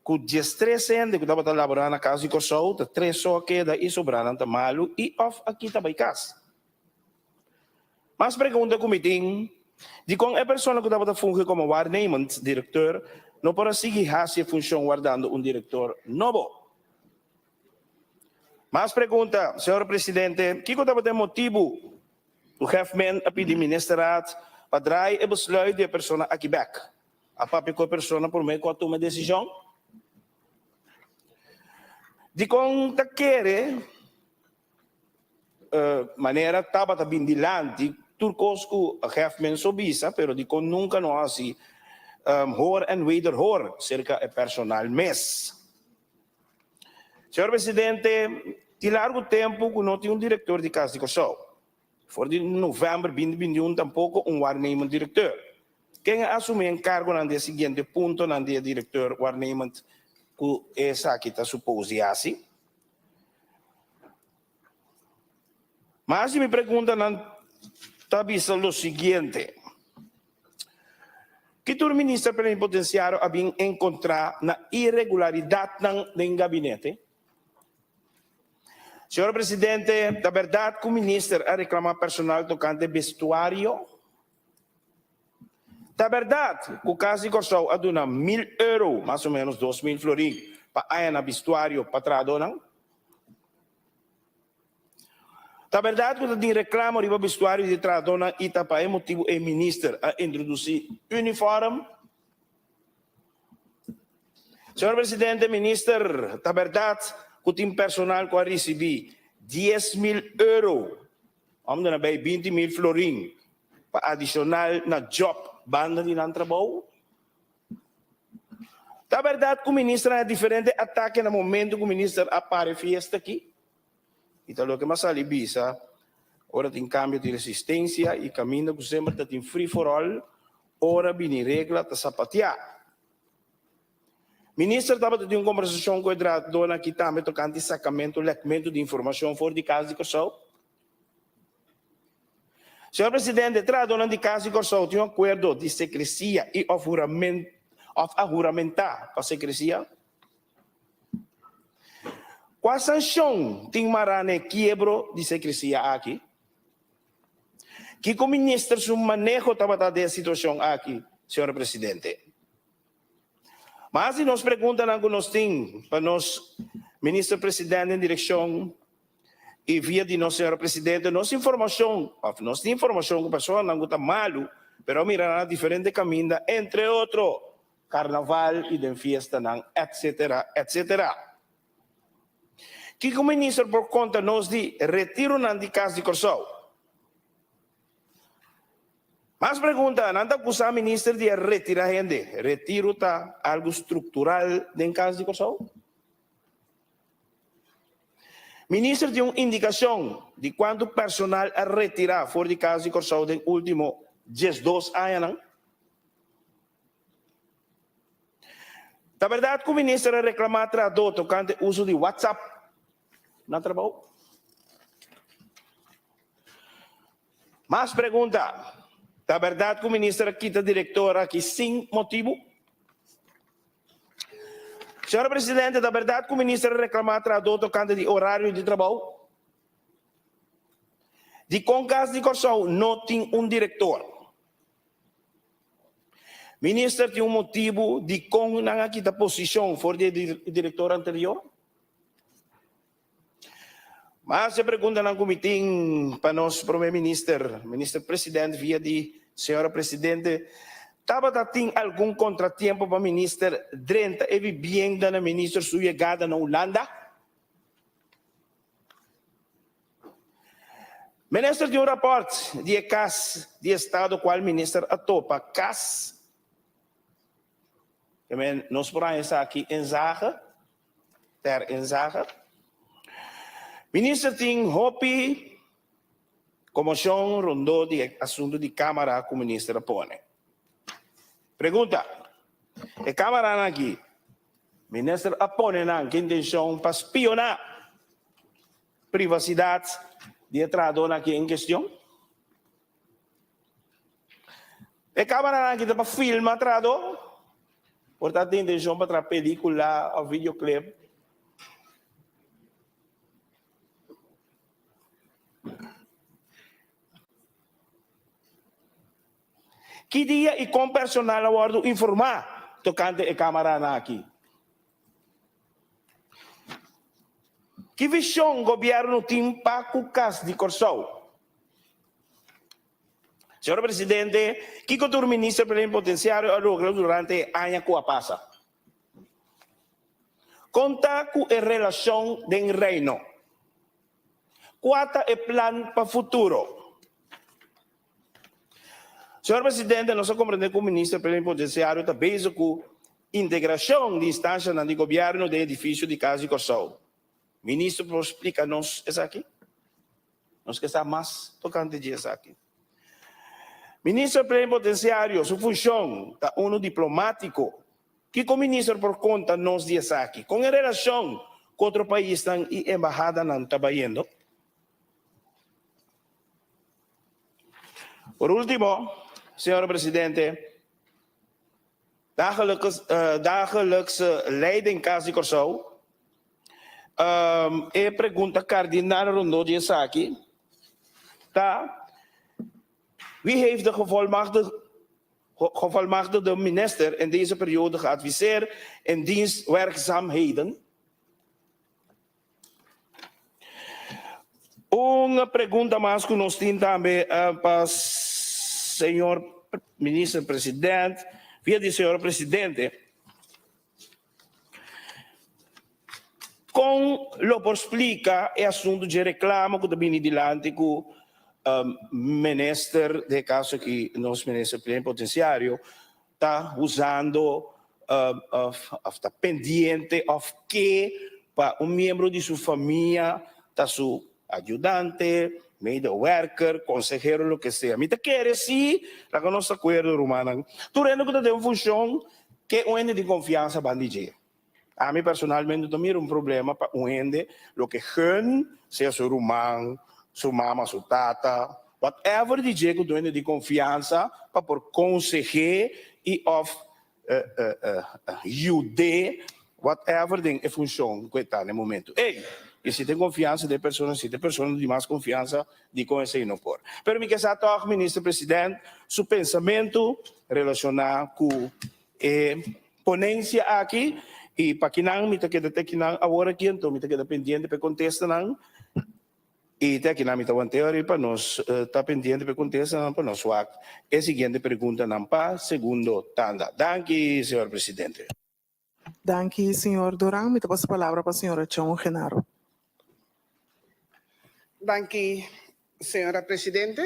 Com 13 anos que estava trabalhando na casa de Corsou, 3 só que da isso brana malu e off aqui tá vai casa. Mas pergunta comitim, de como a pessoa que estava fungir como waarnemend diretor, não para seguir a função guardando diretor novo. Mas pergunta, senhor presidente, que estava de motivo o Hefman a pedir ministeraat para draai e besluit de persona aqui back. A papi com a persona por meio com uma decisão. De como ta querer maneira estava ta bindilante turcos que a Hefman sobisa, pero de como nunca não assim hoor en wederhoor cerca de personal mes. Senhor presidente, de largo tempo que não tinha diretor de casa de Corsou. Voor de novembro 2021 tampouco waarnemend diretor. Quem assume encargo no seguinte ponto no diretor waarnemend que essa aqui está suposto assim. Mas me pergunta não tabisa o seguinte. Que o ministro plenipotenciário havia encontrado na irregularidade no gabinete? Senhor presidente, da verdade que o ministro a reclamar personal tocante vestuário? Da verdade que o caso de Corsou aduna €1.000, mais ou menos 2.000 florins, para ir na vestuário para tradonang? Da verdade que o reclamo de vestuário de tradonang ita para motivo o ministro a introduzir uniforme? Senhor presidente, ministro, da verdade o time personal que recebi €10.000, vamos na bij 20.000 florin, para adicional na job, banda de não trabalho. Da verdade que o ministro é diferente ataque no momento que o ministro aparece aqui. Então, o que mais ali bisa, ora tem cambio de resistência e caminho que sempre está em free for all, ora bem regra está sapatear. Ministro estava tendo uma conversação com a dona que também tocante sacamento, lecamento de informação fora de casa de Corsou. Senhor presidente, a dona de casa de Corsou tinha um acordo de secrecia e juramentar para a secrecia. Qual a sanção tem marane quebro de secrecia aqui? Que o ministro se manejo estava da situação aqui, senhor presidente? Mas se nos perguntam algo nós temos para nós, ministro-presidente em direção e via de nós, senhor presidente, nossa informação que a pessoa não está malo, mas mirará diferente caminho, entre outros, carnaval e de fiesta, etc., etc. Que o ministro, por conta nos de retiro de casa de Corsou. Mas pergunta, não está acusando o ministro de retirar gente? Retiro está algo estrutural em casa de Corsou? Ministro tem uma indicação de quanto personal a retirar fora de casa de Corsou nos últimos 12 anos? Da verdade que o ministro a reclamar trador tocante uso de WhatsApp não trabalhou? Mas pergunta, da verdade que o ministro quita a diretora aqui sem motivo? Senhor presidente, da verdade que o ministro reclamar trador tocante de horário de trabalho? De com casa de Corsou não tem diretor. Ministro tem motivo de com não quita posição for de diretor anterior? Mas se pergunta na comitê para nós, primeiro-ministro, ministro-presidente, via de senhora presidente, estava tendo algum contratempo para o ministro durante a vivienda na ministro sua chegada na Holanda? Ministro de um raporte de CAS de Estado, qual ministro atopa CAS? Men nos praia aqui em Zaga, ter em Zaga. Minister Ting Hopi, Comissão rondou de assunto de Câmara com o ministro Pone. Pergunta, a Câmara aqui, ministro Apone que intenção para espionar privacidade de entrada aqui em questão? A Câmara aqui para filmar entrada? Portanto, tem intenção para película ou videoclip? Que dia e com personal abordo informar tocante a Câmara aqui? Que visão o governo tem para o caso de Corsou? Senhor Presidente, que o ministro plenipotenciário logrou durante a ano que passa? Conta com a relação do reino. Qual é o plano para o futuro? Senhor Presidente, nós compreendemos que o ministro plenipotenciário está bem com a integração de instâncias no governo do edifício de Casa de Corsou. Ministro, explica-nos isso aqui. Nós que está mais tocante disso aqui. Ministro plenipotenciário, sua função está diplomático, que o ministro por conta nos diz aqui, com a relação com outro país e embajada não está trabalhando. Por último, Senhor Presidente, dagelijkse leiding Casa de Corsou, pergunta kardinaal rondom die zaak. Wie heeft de gevolmachtigde minister in deze periode geadviseerd in dienstwerkzaamheden? Uma pergunta mais que nós temos também para o senhor ministro presidente, via de senhor presidente, com lo por explica o assunto de reclamo que também dilante com ministro de caso que nosso ministro plenipotenciário está usando, está pendente of que para membro de sua família está su ajudante, medewerker, consejero, lo que sea. Mita quer sim, la que nós acordo romana. Tu rendo que tem uma função que o ente de confiança bandige. A mim personalmente também um problema para o ente, lo que hun, seja seu romano, sua mama, sua tata, whatever de jeito do ente de confiança para por consejer e of ajude, whatever tem a função que está no momento. Ei, e se tem confiança de pessoas, se tem pessoas de mais confiança, de conhecer e não por. Pero me quer saber, ministro presidente, seu pensamento relacionado com a ponência aqui, e para que não me queda até que não agora aqui, então me queda pendente para contestar não, e até que não me está teoria para nós está pendente para contestar para nós. A seguinte pergunta não para segundo tanda. Danke, senhor presidente. Danke, senhor Duran. Me passo a palavra para a senhora Chão Genaro. Danke, senhora Presidente.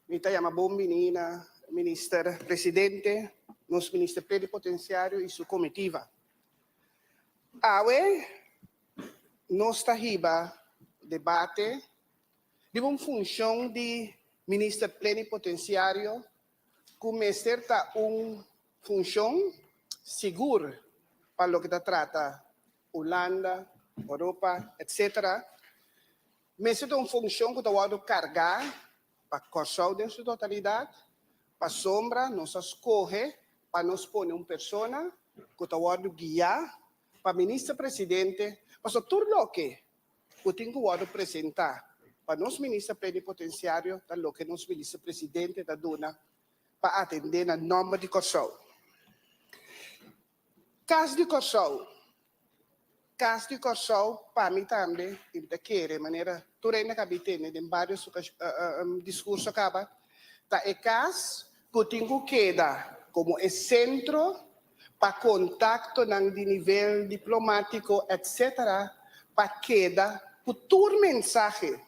Me chamo bom menina, ministro Presidente, nosso ministro plenipotenciário e sua comitiva. Awe, nós está riba debate de uma função de ministro plenipotenciário como está uma função segura para o que trata Holanda, Europa, etc. Mas é uma função que está carregar para Corsou em sua totalidade, para sombra, nós escolhe para nos pôr uma pessoa que está guiar para o ministro-presidente, para tudo o que eu tenho que apresentar para nosso ministro plenipotenciário, o que nosso ministro-presidente está dando para atender a nome de Corsou. Caso de Corsou, para mim também, eu quero, de maneira, tu ainda cabitene, em vários discursos acaba, é caso que eu tenho que dar como centro para contato de nível diplomático, etc., para queda, por todo mensagem,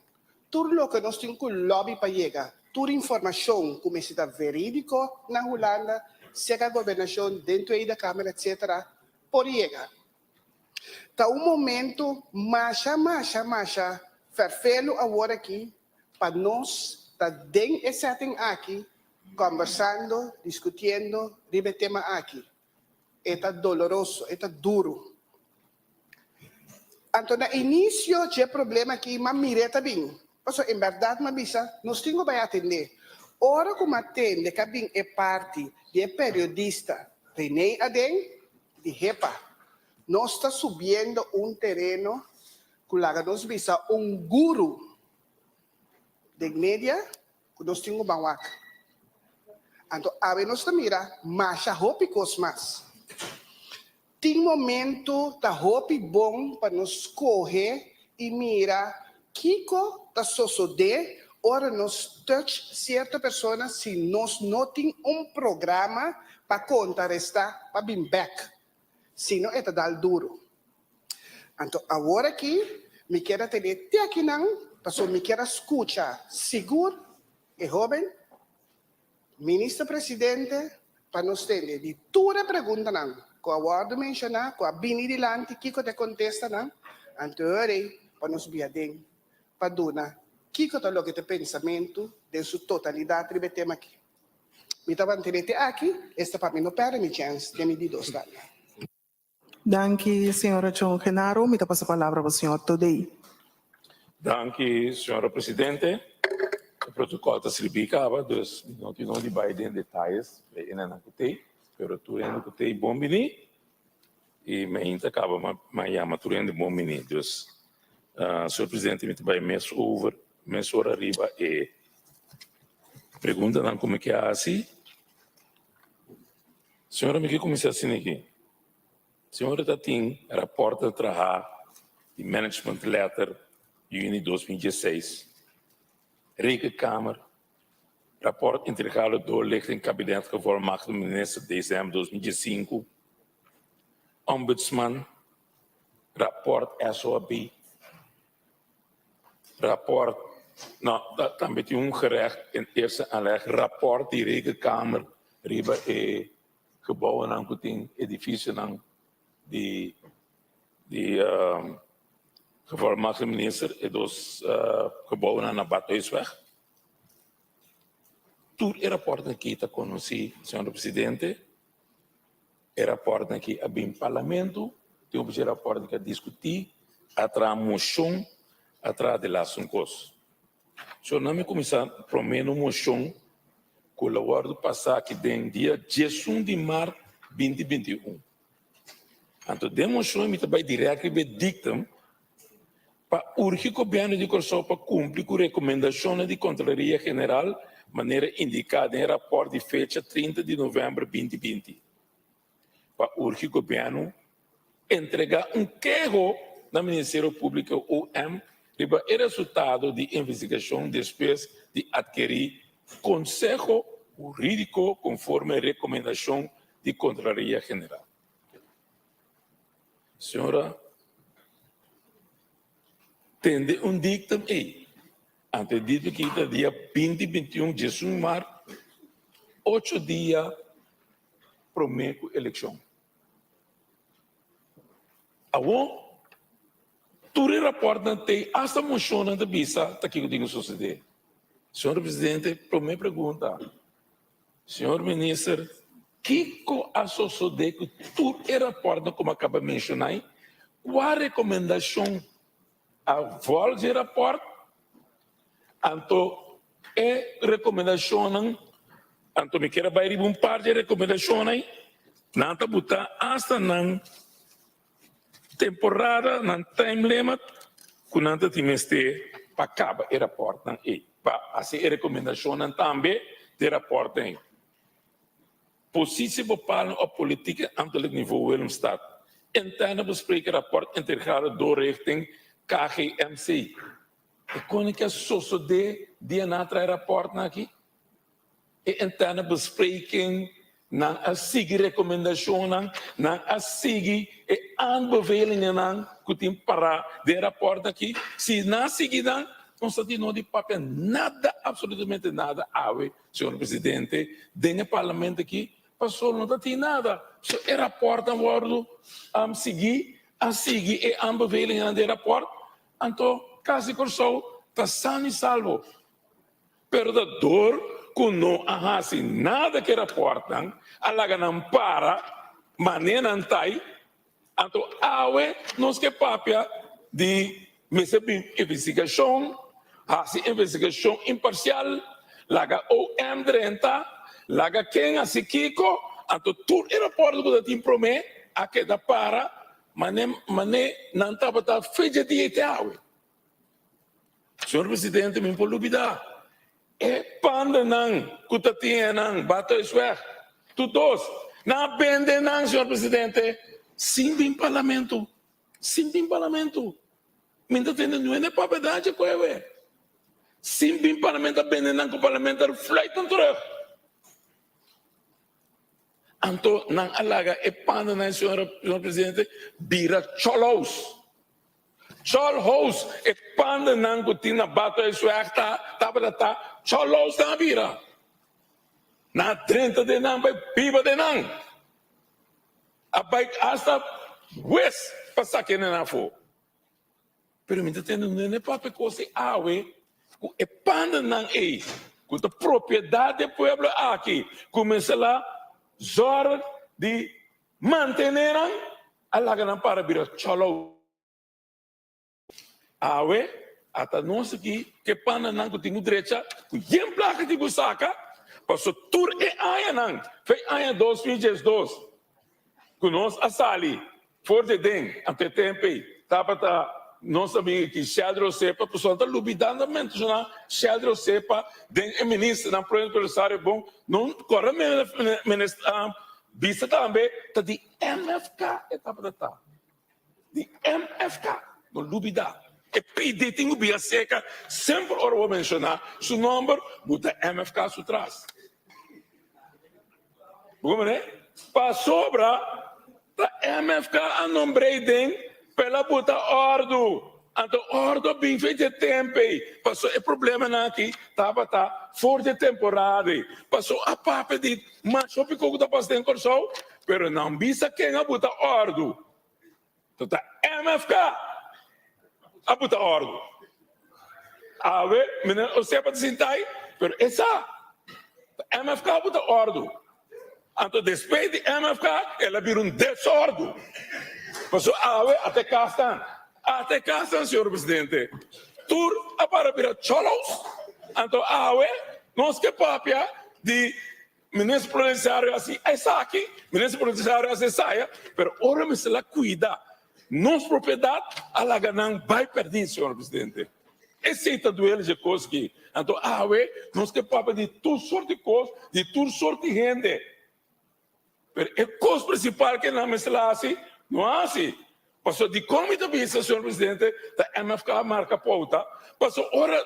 tudo o que nós temos que lobby para chegar, toda informação, como está verídico na Holanda, seca governação dentro aí da Câmara, etc., por llegar. Tá momento, marcha, ferfelo agora aqui, para nós, tá dentro esse setting aqui, conversando, discutindo, ribe tema aqui. É doloroso, é duro. Então, no início, tinha problema aqui, mas mire também. Porque, em verdade, nós temos que atender. Ora como atende, que é parte de periodista, René Aden, de REPA. Nós estamos subindo terreno que nós visa guru de mídia que nós temos que então, a ver, nós mira, mas a roupa mais. Tem momento da roupa bom para nos correr e mira, Kiko da sociedade, ora nós touch certa pessoa se nós não tem programa para contrarrestar, para vir back. Senão é dar duro. Então, agora aqui, me quero ter aqui não, porque me quero escutar seguro e jovem, ministro-presidente, para nos ter de toda pergunta não, com a Ward mencionar, com a Bini Dilante, que te contesta não, então, para nos viadem, para donar, que é o que pensamento de sua totalidade do tema aqui. Me estava entendendo aqui, esta para mim não perde minha chance de me dizer dois dados. Danke, senhora John Genaro. Me passa a palavra para o senhor Todei. Danke, senhora presidente. O protocolo está explicado, dus não de Biden detalhes, não tem, pero tu ainda tem bom menino e me ainda acaba mas já maturando bom menino, dus senhor presidente me vai mês hora arriba e pergunta não como que é assim, senhora me que começa assim aqui, senhora está tem rapporto de trabalho de management letter juni 2016. Rekenkamer, rapport integrale doorlichting kabinet gevolmachtigd minister december 2005, ombudsman, rapport SOB, rapport, nou, dat dan met ongerecht in eerste aanleg, rapport die Rekenkamer, riba gebouwen aan kuting, edificie aan die gevolmachtigde minister e dos gebouwen na Batoisweg. Tudo é rapport aqui está conhecido, senhor presidente. É rapport aqui a bem parlamento, tem um rapport que discutir, atrás moção, atrás de lá são coisas. Se não me começar a prometer uma moção, com o acordo passar aqui dentro dia 11 de março 2021. Então, de moção me vai direto e dictam para urgir o governo de Corsol para cumprir com recomendações de Contraloria Geral, maneira indicada em rapport de fecha 30 de novembro de 2020. Para urgir o governo entregar queijo no Ministério Público UM para o resultado de investigação depois de adquirir consejo jurídico conforme a recomendação de Contraloria Geral. Senhora, tende dictum aí. Antes dito que está dia 20, 21 de março, 8 dias prometo eleição. Agora, tudo reporta tem esta moção da visa, está aqui que eu digo suceder. Senhor presidente, prometo pergunta. Senhor ministro, que a sociedade que tudo reporta, como acaba de mencionar, qual a recomendação a volta de rapport, então, recomendação, então, me quero bair par de recomendações, não está botando hasta na temporada, na time limit, que não está timeste para acabar o rapport, e para assim recomendação também de rapport. Possível para a política ante o nível do Estado. Interna bespreken rapport integrale doorrichting KGMC. Kon ik als sociëteit die na rapport aqui? E interne bespreking na a sigi recomendationen, na a sigi e aanbevelingen aan kutim para de rapport aqui. Se na sigi dan, constatino de papel nada, absolutamente nada, ave, senhor presidente, dentro do parlamento aqui, passou, não tem nada. So, é rapport aan worden seguir e aanbevelingen de rapport. Então, Kasi Corsou está sano e salvo. Perdedor, que não arrasa nada que reportam, alaga não para, maneira não tai. Então, awe, nós que papia de investigação, investigação imparcial, laga OM30, laga quem a Kiko, então tudo é rapport que tem promete, a que da para, mané não estava feita de awe. Senhor Presidente, me pode duvidar. É panda não, cutatinha não, bata isso é. Todos, na bende não, Senhor Presidente, sim bem parlamento. Minta tendo não é para verdade, coe. Sim bem parlamento, bende não, com o parlamento reflete tanto. Anto não alaga é panda não, Senhor Presidente, bira cholos. Cholos é panda não, que tinha bata isso é, tá. Cholos na vira. Na 30 de não, vai piba de não. Abai hasta west passar que não for. Pero me tendo não é para coisa awe, é panda não é. Com a propriedade do povo aqui, começa lá zor de manter a laga para virar cholos. Awe, até nós aqui, que pana não que tem direita, que tem placa de busca, passou tur e aia não, foi aia 2012, que nós assali, for de den, até tempo, tava nós amigos que Sheldon Sepa, pessoal tá lubidando mente, já Sheldon Sepa, den ministro na província do Estado bom, não corre ministro, vista também, tá de MFK, etapa de MFK, no lubidar. E PD tem que vir seca, sempre eu vou mencionar, seu nome, bota MFK su trás. Como é? Para sobra, a MFK a nombre den, pela bota ordo. Então, ordo bem feito de tempo. Passou o problema aqui, tá fora de temporada. Passou a papa de macho pico que tá passando em Corsou, pero não visa quem a bota ordo. Então, tá MFK. A puta ordo. A ver, menina, você pode sentar, pero essa MFK a puta ordo. Então, depois de MFK, ela vira desordo. Mas a ver, até cá estão, senhor presidente. Tur a para virar cholos. Então, a ver, nós que papia de ministro provinciário assim, essa aqui, ministro provinciário assim saia, pero ora me se la cuida. Nossa propriedade, a laga não vai perder, senhor presidente. Esse é do LG Koski. Então, nós que papo de tudo sorte de coisa, de tudo sorte de gente. Mas o costo principal que não me está assim, não é assim. Passou de como de vista, senhor presidente, da MFK marca pauta, passou hora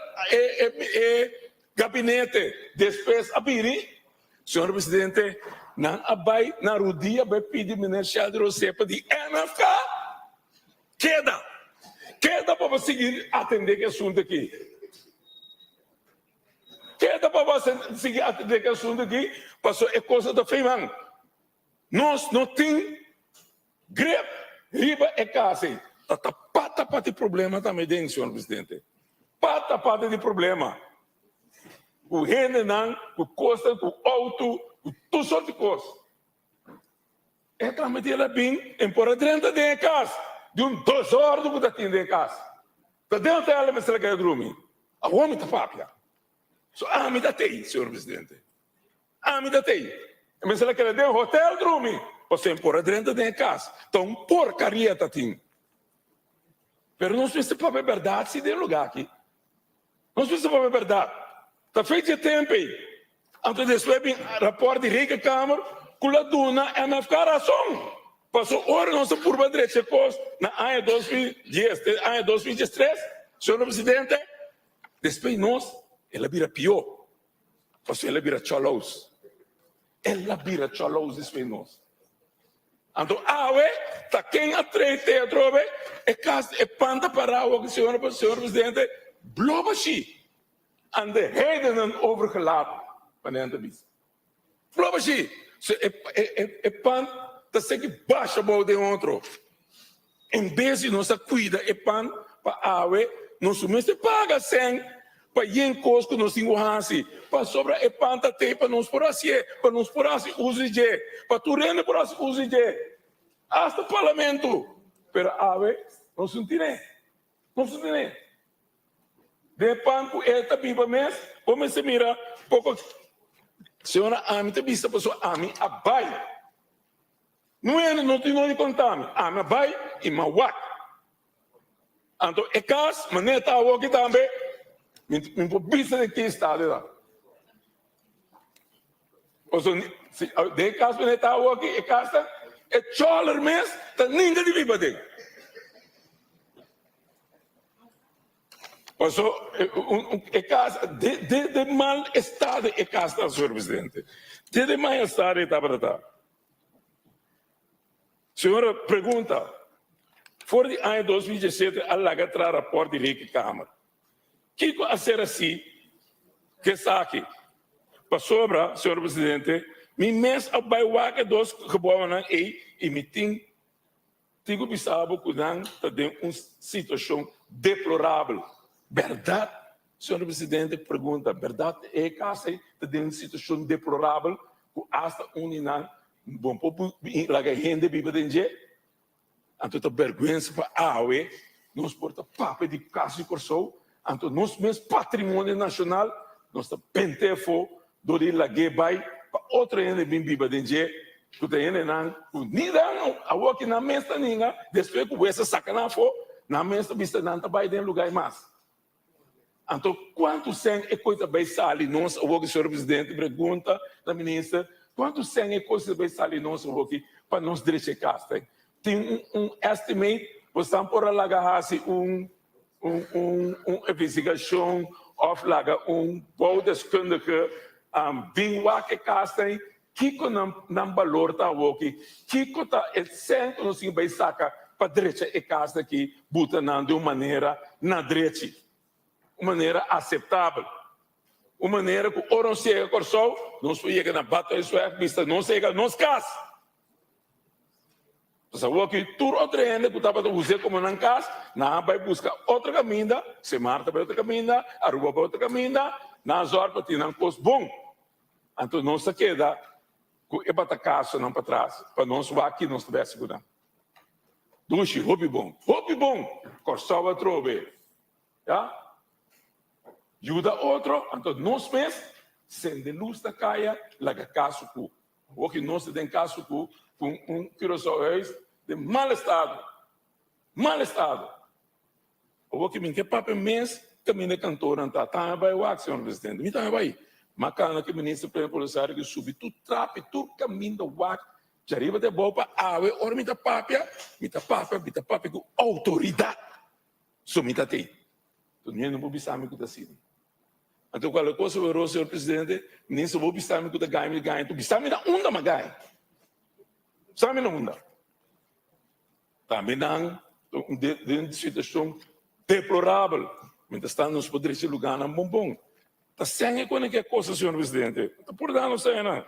gabinete, despesa abrir, senhor presidente, não abai, na rodia, vai pedir ministério de Rosepa de MFK. Queda para seguir atender que assunto aqui. Queda para seguir atender que assunto aqui, passou é coisa da FEMAN. Nós não temos greve, riba é casa. Tá pata de problema também dentro, senhor presidente. Pata de problema. O rende não, o custa, o auto, o tudo sorte de coisa. É também ela bem, embora dentro de casa. De 2 horas do que está em casa. Está dentro dela, mas ela quer dormir. A homem está papia. Me dá tei, senhor presidente. Me dá tei. Mas ela quer dentro do hotel dormir. Você empurra dentro de casa. Então, porcaria está tem. Mas não se pode verdade se der lugar aqui. Não se pode verdade. Está feito de tempo. Então, depois vem rapport de Rica Câmara, com a duna MFK razão. Passou hora nossa curva direita na ano 2013, senhor presidente, depois nós, ela vira pior, passou ela vira cholos. Ela vira cholos depois nós. Então, tá quem atreite a trove, é panta para o senhor presidente, blobashi, and the heden overgelaten, van de bis. Blobashi. é pan tá sempre baixa boa de outro. Em vez de nós cuida é pan para awe, nós mesmo paga sem para yen cosco nós engohasi, para sobra é pan tá tem para nós por assim use je, para tu rende por assim use je. Hasta parlamento, pero awe nós não tem. De pan com esta biba mês, como se mira pouco. Senhora, a mim te vista pessoa, a mim abai. Não tem nada de contar, a mim abai e mawak. Então, é caso, mas nem tá o que também, me por vista de que está lá. De caso, mas nem tá o que é caso, é choler mês, tá ninguém de viva dele. É caso de mal estado é caso, senhor presidente. De mal estado está para estar. Senhora pergunta, fora de ano 2017, a laga traz rapport de Rica Câmara. Que a ser assim, que está aqui? Para sobra, senhor presidente, me mês a baiuaca dos que boam e me tem que pensar que não tem uma situação deplorável. Verdade, senhor presidente, pergunta, verdade é que essa tem uma situação deplorável que hasta unina bom povo lá que gente vive dentro. Então, vergonha para a AUE, nós porta papel de casa de corso, então nós mesmo patrimônio nacional, nós tá pentefo do ir lá que vai para outra gente vive dentro. Tu tem não, nem não, a o que na mesa ninguém, depois que você saca na fo, na mesa vista não tá vai dentro lugar mais. Então, quanto sem é coisa bem sali, nós, o que o senhor presidente pergunta da ministra, quanto sem é coisa bem sali, nós, o que para nós direito casa. Tem estimate, você por lá garrasse investigação, of laga bouwdeskundige, bingwa que casa, que não valor tá o que tá é sempre nós vai sacar para direito é casa que buta não de uma maneira na direita. Uma maneira aceitável, uma maneira que o não chega com o sol, não se chega na batalha vista, não chega nos casos. Então, que tudo outro ainda que estava usando como não casa, não vai buscar outra caminho, se marta para outra caminho, Aruba para outra caminho, na zona para ter um custo bom. Então, não se queda com o batacaço não para trás, para não se aqui não estiver segurando. Dushi, hobby bom, corçava trove, já? Ajuda outro, então nós mesmos, sem de luz da caia, lá que caso cu. O que nós temos caso cu, com quirosois de mal estado. O que me quer papel mês, caminha cantor, não tá vai o senhor presidente, me tá vai. Macana que ministro plenipotenciário que subi tu trape, tu caminho do WAC, já arriba de boa para ave, ora me tá papia com autoridade. So me tá tem. Tu não vou bisar me com assim. Então, qual é a coisa, senhor presidente? Nem se vou bisar me com ganha, tu bisar me da onda, mas ganha. Sabe na onda? Também não, de uma situação deplorável. Mas está nos poderes de lugar na bombom. Está sem qualquer coisa, senhor presidente. Está por dar não sei, não.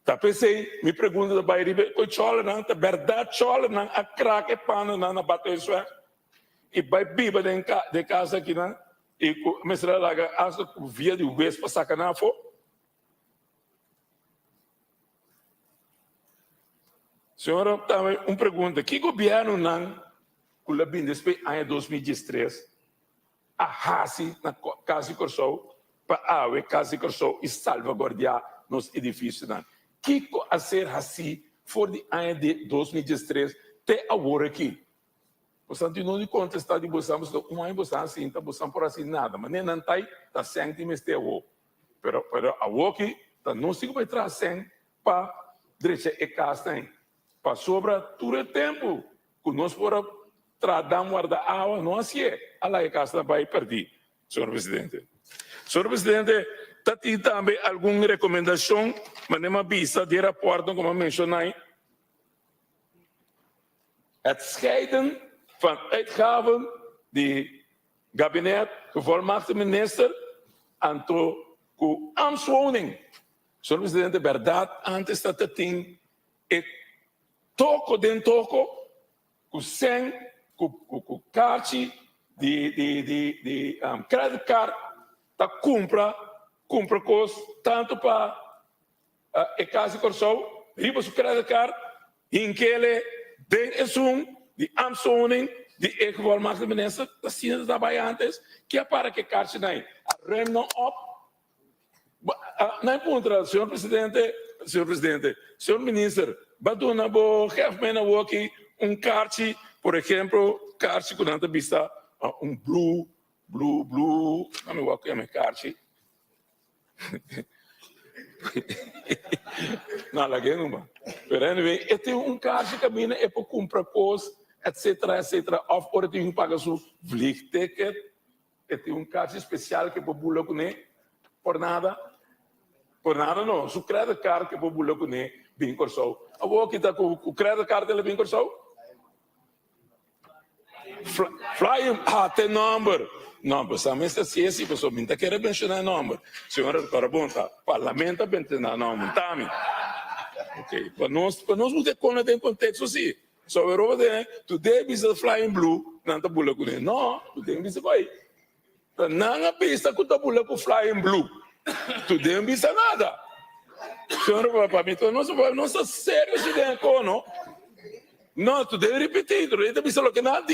Tá pensei, me pergunta da Bairibe, oi chola não, tá verdade chola não, a craque pano não na bater isso é. E vai biba de casa aqui não, e começar lá asa via de vez para sacanar fo. Senhora, também uma pergunta, que governo não, com a bem despe ano 2013, a hasi na casa de corso, para a casa de corso e salvaguardar nos edifícios não. Que a ser assim, for de ano de 2013, até agora aqui. Portanto, não de contestar de você, um ano você assim, tá você por assim nada, mas nem não tá sem de mestre o. Pero a aqui, tá não se vai trazer para direita e casa para sobra todo o tempo, que nós por tratar guarda água, não assim é, a lá e casa vai perder, senhor presidente. Senhor presidente, tem também alguma recomendação, mas nem uma vista de rapporto, como mencionei. Het scheiden van uitgaven die kabinet, gevolmachtigde minister, en de ambtswoning. Senhor presidente, verdade, antes da tem toco dentro com sem com carte de credit card tá compra coisa tanto para e casa corso riba su credit card in que ele den de amsoning de equal max de minister da cena da antes que é para que carte não rem não op não ponto senhor presidente senhor ministro baduna bo have mena working carte por exemplo carte com tanta vista blue não me work é carte não lá que não mas anyway este carte que caminha é para comprar coisas etc of ora tem paga su vliegticket este carte especial que para bula com por nada não su credit card que para bula com bem corso a vou que tá com o credit card dele bem corso flying tem number samesta se esse pessoa minta quer mencionar number senhora Carabonta parlamento mencionar number tami ok para nós não ter conta em contexto assim so we over there today is the flying blue nanta bula com não today is vai não a pista com tá bula com flying blue today não bisa nada senhora para mim não está sério se tem não não today repetir today bisa lo que nada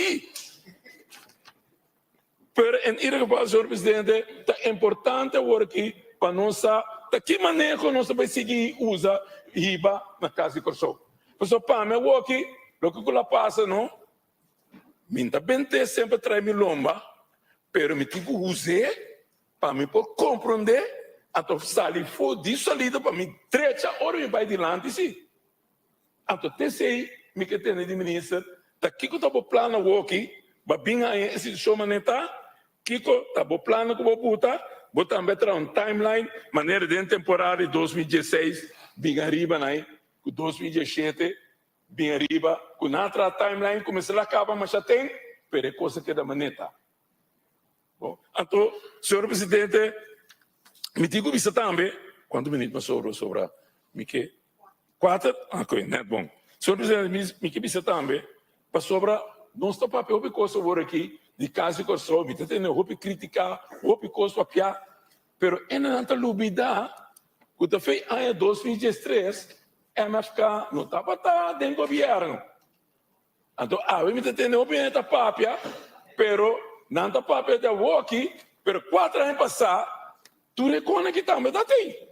pero em ieder geval, senhor presidente, é importante aqui para nós, de que maneira nós vamos seguir usa riba na casa de corso. Pessoal, para mim, aqui, o que ela passa, não? Minta bente sempre traz me lomba, pero me tigo usar para me por compreender, então sair fora de salida para me trecha hora me vai adiante, sim. Então, sei me que tem de ministro, daqui que eu estou plano aqui, para vir a instituição maneta Kiko, tá bom plano que vou também terá timeline, maneira de temporada de 2016, bem arriba, né? Com 2017, bem arriba, com outra timeline, começa a acabar, mas já tem, pero é coisa que é da maneta. Bom, então, senhor presidente, me digo isso também, quanto minutos sobre me que 4, ok, né, bom. Senhor presidente, me que isso também, para sobre, não está papel, porque coisa eu aqui, de caso que só me tem não vou criticar vou coisa papia pero não tá lubida o da fei em 2013 MFK não tá dentro do governo então me tem não bem tá papia pero não tá papia da walkie pero 4 anos passar tu recona que também tá tem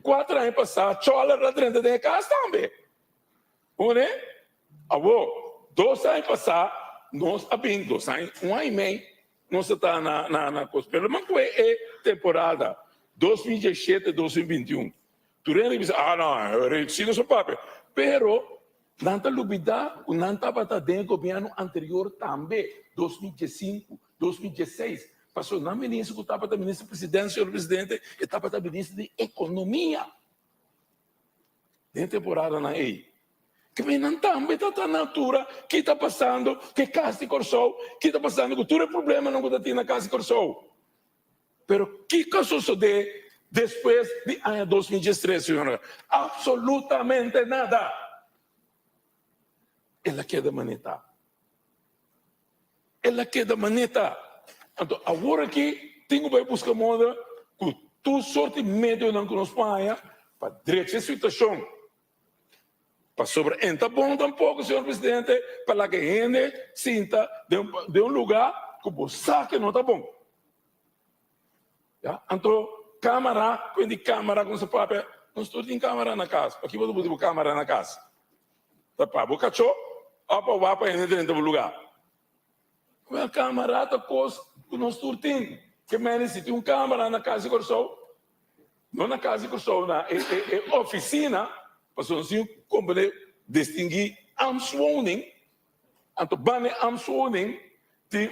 4 anos passar chola lá dentro da casa também né 2 anos passar nós abrindo, sai ano e meio, nós está na coisa. Pelo menos é temporada 2017, 2021. Turene diz, não, eu reduzi nosso papel. Pero, não está lubida, não estava dentro do governo anterior também, 2015, 2016. Passou na ministra, que estava da ministra presidente, senhor presidente, e estava da ministra de economia. Dentro da temporada na EI. Que não também está na altura que está passando, que casa de corso, que está passando, que tudo é problema não está na casa de corso. Pero que sucedeu depois de ano 2013, senhora? Absolutamente nada. Ela queda maneta. Ela queda maneta. Então, agora que tenho que buscar moda, com toda sorte de medo não nos paia, para direita a situação. Para sobre entra bom tampouco, senhor presidente, para que a gente sinta de lugar que o saque não está bom. Então, câmara, quando câmara com seu papel, não estou em câmara na casa. Aqui vou botar câmara na casa. Tá para boca cho, apa dentro do lugar. A câmara tá coisa que não estou tendo. Que merece ter câmara na casa de corso, não na casa de corso, na oficina. Passou assim como distinguir amswoning, então bane amswoning tem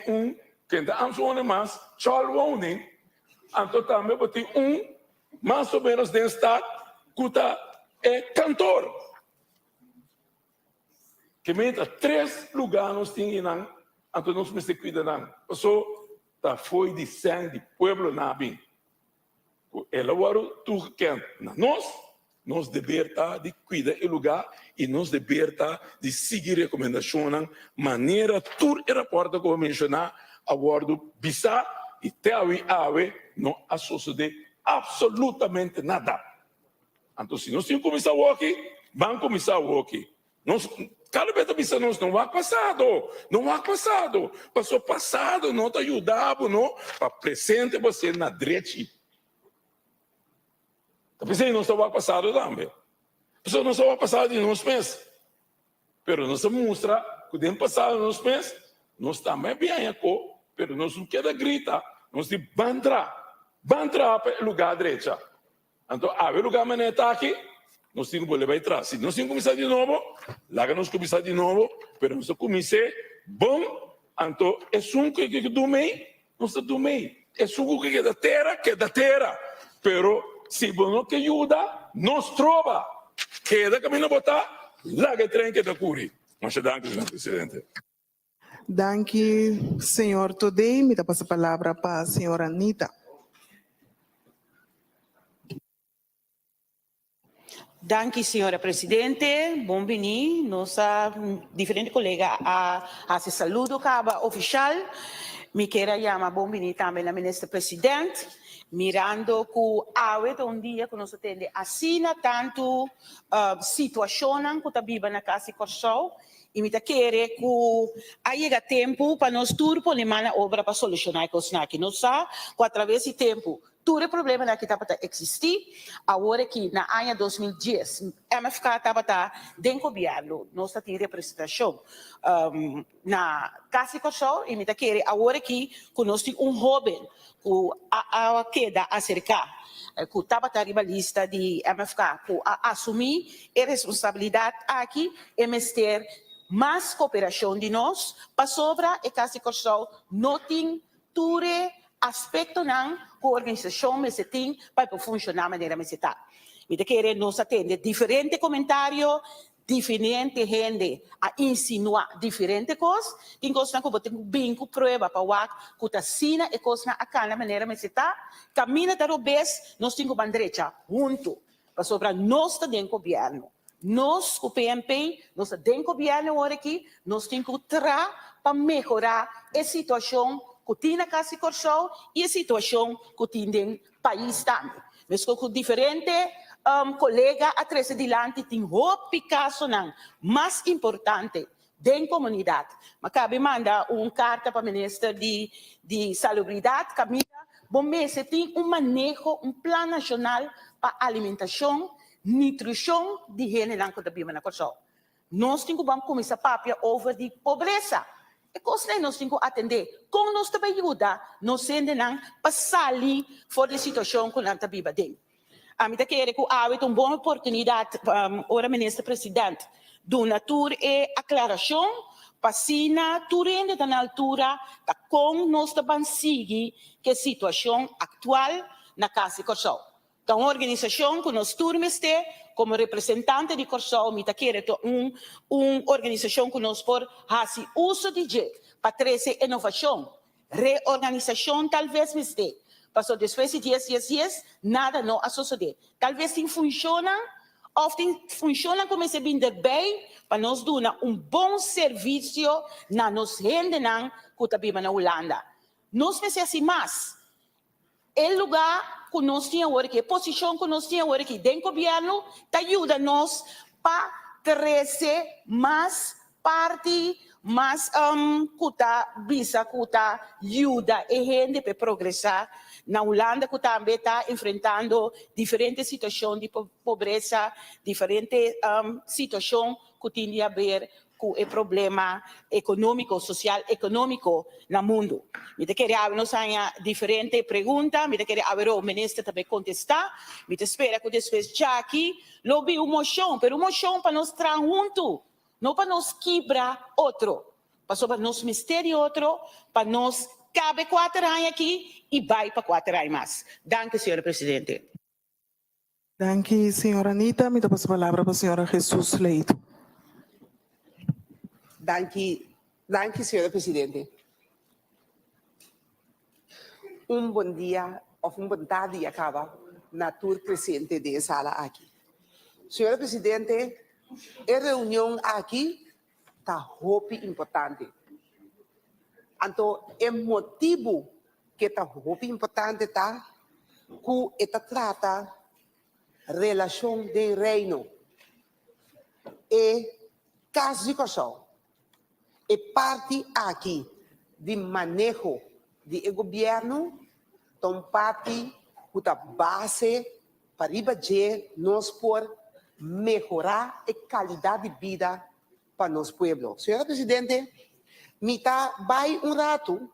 que é amswoning mas chalwoning, então também tem mais ou menos dentro estado que é cantor, que meta 3 lugares nós temos então nós precisamos cuidar não, passou tá foi de sangue de pueblo nabi, ela agora tu quer nós dever de cuidar do lugar e nós dever de seguir recomendações, maneira tudo era porta como mencionar agora bisa e até ave não associa absolutamente nada. Então se nós temos começar o aqui, vamos começar o aqui. Nós cada vez que nós não vai passado, passou passado, não te ajudava, não para presente você na direita. Pensei, não estava passado também. Pessoal, não estava passado de nós pensa. Pero nós mostra que dentro passado nós pensa, nós também bem aqui, pero nós não quer gritar, nós de bandra para o lugar direito. Então, a lugar mané está aqui, nós temos que levar atrás. Se nós temos que começar de novo, lá nós começar de novo, pero nós comecei bom, então é um que do meio, nós do meio. É um que é da terra, pero se você não ajuda, nos trova. Queda caminho botar, lá que trem que da curi. Mas danke, senhor presidente. Danke, senhor Todei. Me dá a palavra para a senhora Anita. Danke, senhora presidente. Bom-vindo. Nossa diferente colega a se saludo caba oficial. Me quero chamar bom-vindo também a ministra presidente. Mirando que há um dia que nós temos assim tanto situação que está viva na casa de Corsol e me quer que há tempo para nós tudo por uma obra para solucionar isso aqui. Nós sabemos que através do tempo todo problema que está para existir agora que na ano 2010 MFK estava dentro do governo nós temos representação na casa de Corsol e me quer agora que nós temos jovem que queda acerca que estava na rivalista de MFK que assumir a responsabilidade aqui e ter mais cooperação de nós para sobre a casa de Corsol não tem tudo aspecto não que a organização me tem para funcionar de maneira me está. Me quer nós atender diferentes comentários, diferente gente a insinuar diferentes coisas, tem coisas que você tem bem com prova para o que está sina e coisas a cada maneira me está. Caminha da vez nós temos uma direita junto para sobre nós dentro do governo. Nós, o PMP, nós dentro do governo agora aqui, nós temos que trabalhar para melhorar a situação que tem na casa de Corsol e a situação que tem no país também. Mas com diferente colega atrás adiante tem o Picasso não mais importante da comunidade. Mas cabe mandar carta para a ministra de salubridade, Camila, bom mês tem manejo, plano nacional para alimentação, nutrição de gente que está vivendo na Corsol. Nós temos que começar a papia over de pobreza. E coisa nós temos que atender. Com nós também ajuda, nós temos que passar ali fora da situação que nós estamos vivendo. A mim quero que há uma boa oportunidade para o ministro presidente do natura e aclaração para se na turenda da altura da com nós também seguir que a situação atual na casa de Corsol. Então, a organização que nós turmos como representante de Corsol, me quero uma organização que nós por fazer uso de jeito para trazer inovação, reorganização talvez me esteja. Passou depois de dias, nada não suceder. Talvez não funciona, ou funciona como se vender bem, para nós dar bom serviço na nos gente que está vivendo na Holanda. Nós precisamos mais. O lugar que nós temos agora, a posição que nós temos agora dentro do governo, ajuda nós para trazer mais parte, mais visa que ajuda a gente para progressar. Na Holanda, que também está enfrentando diferentes situações de pobreza, diferentes situações que têm a ver com o problema econômico, social, econômico no mundo. Me queria fazer diferentes perguntas, me queria o ministro também contestar, me espera que depois já aqui, lobby uma moção, mas uma moção para nós trazer junto, não para nós quebrar outro, para nós mister outro, para nós cabe 4 anos aqui e vai para 4 anos mais. Danke, senhora presidente. Danke, senhora Anita. Me dá a palavra para a senhora Jesus Leito. Danke, senhora presidente. Bom dia, ou bom tarde, acaba. natur presente de sala aqui. Senhora Presidente, a reunião aqui está muito importante. Então, o motivo que está muito importante está que esta trata relação de reino e caso de corrupção. E parte aqui de manejo do governo, então parte da base para nós por melhorar a qualidade de vida para nosso povo. Senhora Presidente, me está vai rato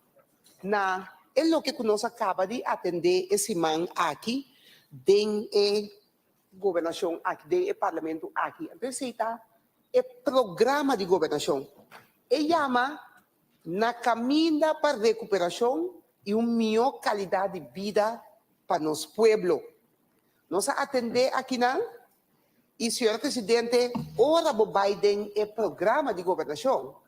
na o que nós acaba de atender esse man aqui dentro governação aqui, dentro do parlamento aqui. Então, está o programa de governação. E chama na caminho para a recuperação e uma melhor qualidade de vida para nosso povo. Nós atender aqui não. E, senhor presidente, ora Biden é programa de governação.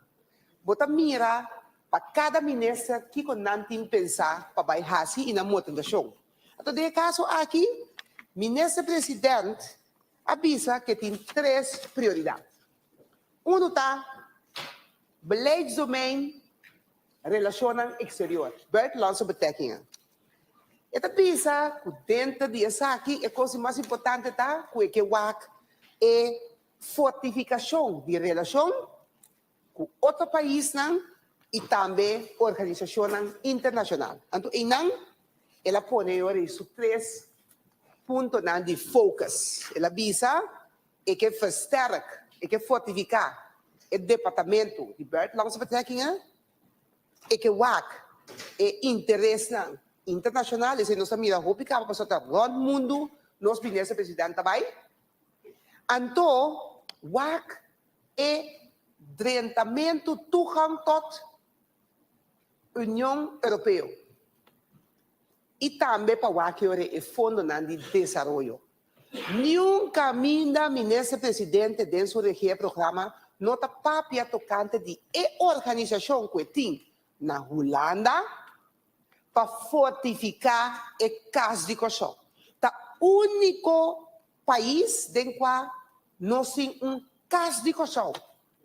Bota mira para cada ministro que não tem pensar para baixar e na motivação. Então, de caso aqui, ministro presidente avisa que tem 3 prioridades. Um está beleidsdomein, relações exteriores, buitenlandse betrekkingen. Esta avisa que dentro dessa aqui, a coisa mais importante está que é fortificação de relação com outro país e também organização internacional. Então, ela põe isso 3 pontos de foco. Ela avisa que versterk, que fortificar o departamento de buitenlandse betrekkingen e que interesse internacional, e nós também vamos para o mundo, nós ministro-presidente também. Então, é drentamento toegang tot União Europeia. E também para o Fundo de Desenvolvimento. Nenhum caminho da ministro-presidente dentro do programa nota papia tocante de organização que tem na Holanda para fortificar o caso de corrupção. O único país dentro do qual nós temos caso de corrupção.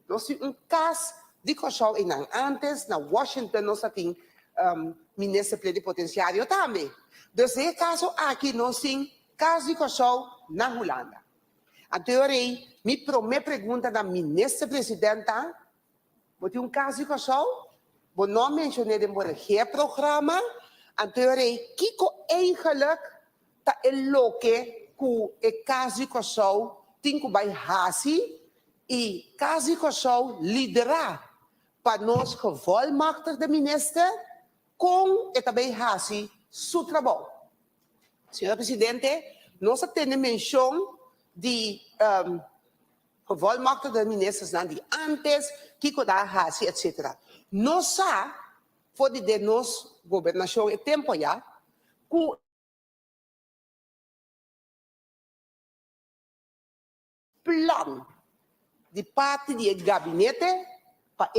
Nós temos caso de corrupção e antes, na Washington, nós temos ministro plenipotenciário também. Nesse caso aqui, nós temos caso de corrupção na Holanda. Então, me pergunta da ministra-presidenta, você tem caso de corrupção? Vou não mencionar de programa. Então, que eigenlijk está que o caso de corrupção tem que baixar e caso de corrupção liderar para nós que volmachtig de minister com e também fazer seu trabalho. Senhor Presidente, nós temos menção de volmachtig de ministros de antes, que dá fazer, etc. Nós pode de nossa governação e tempo já, que plan de parte do gabinete para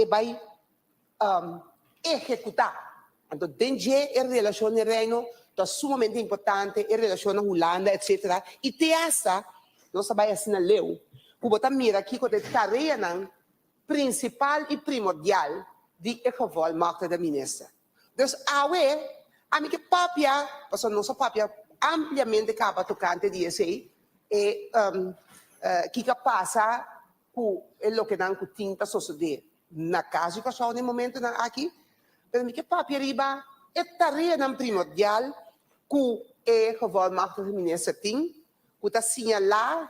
executar. Então, dentro da relação de reino, é sumamente importante, a relação na Holanda, etc. E essa, nós vamos assinalar, que você mira aqui com a tarefa principal e primordial de volmachtig da ministra. Então, a minha papia, porque nossa papia ampliamente acaba tocante de esse, que passa com o que não tinta suceder na casa que só no momento aqui, mas que papel riba é tarefa primordial que o volmachtig da ministra tem, que está assinalado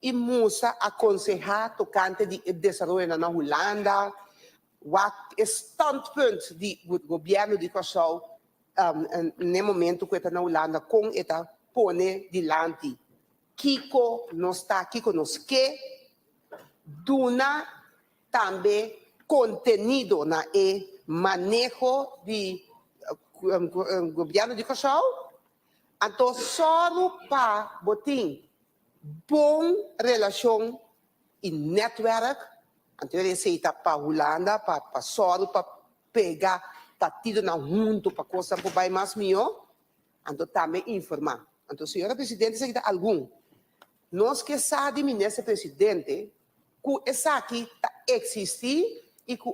e mostra aconselhar tocante de desenvolvimento na Holanda, o standpunt do governo de Kosovo no momento que está na Holanda, com esta pone dilante. Kiko nos está, Kiko nos que, duna também conteúdo na manejo de governo de Kosovo. Então, só para botar bom relação e network, então ele aceita para a Holanda, para só para pegar partido na junto para coisa para mais melhor, então também informar. Então, senhora presidente, se está algum, nós que sabe, ministro presidente, que essa aqui existe e que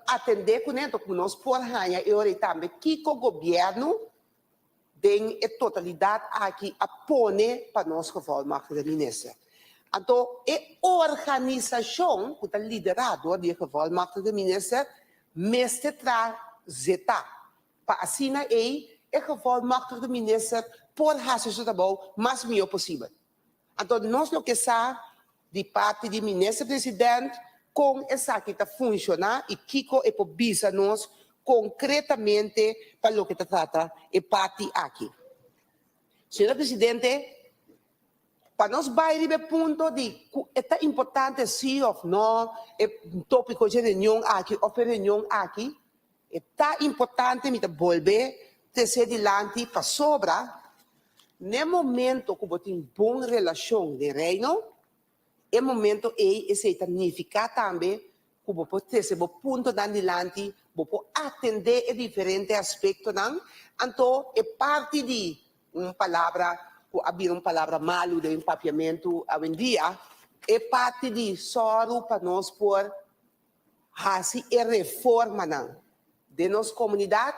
atender com dentro que nós por ganhar e ora também que o governo tem a totalidade aqui a pôr para nós reformar de ministro. Então, a organização que está liderada de reformar de ministro, mestre zeta para assim aí a reformar de ministro por fazer o trabalho mais melhor possível. Então, nós não que sabe de parte do ministro presidente com essa que está funcionando e Kiko é por nós concretamente para o que trata e parte aqui. Senhor presidente, para nós vai ao ponto de é importante sim ou não, é tópico de reunião aqui, ou reunião aqui, é importante me volver a ser dilante para sobra, no momento que você tem boa relação de reino, é momento é significar também que você pode ter um ponto de adiante, você pode atender a diferentes aspectos, então é parte de uma palavra, havia uma palavra malo de empapiamento hoje em dia, é parte de soro para nós por fazer a reforma de nossa comunidade,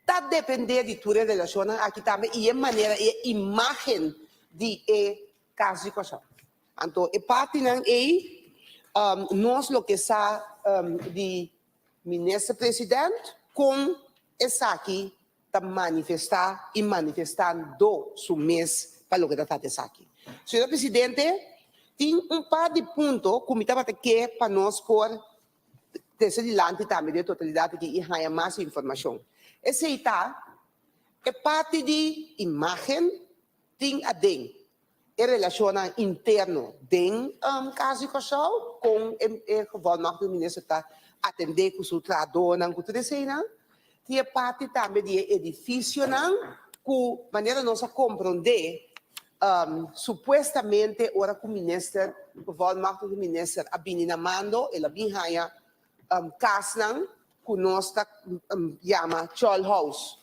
está depender de tua relação aqui também, e a maneira, a imagem de caso de coisa. Então, é parte aí, nós o que está de ministro presidente com essa aqui está manifestar e manifestando seu mês para o que está essa aqui. Senhor presidente, tem um par de pontos que me estava aqui para nós por descer adiante também de totalidade que e ganhar mais informação. Esse está é parte de imagem tem a dentro. E relação interno den caso de casal com o governo do ministro está atender com o trabalho não com tudo isso tem parte também de edifício não com maneira nossa compreender supostamente ora com o ministro o governo do ministro a binina mando ela binha casa não com nós tá chama Choll House.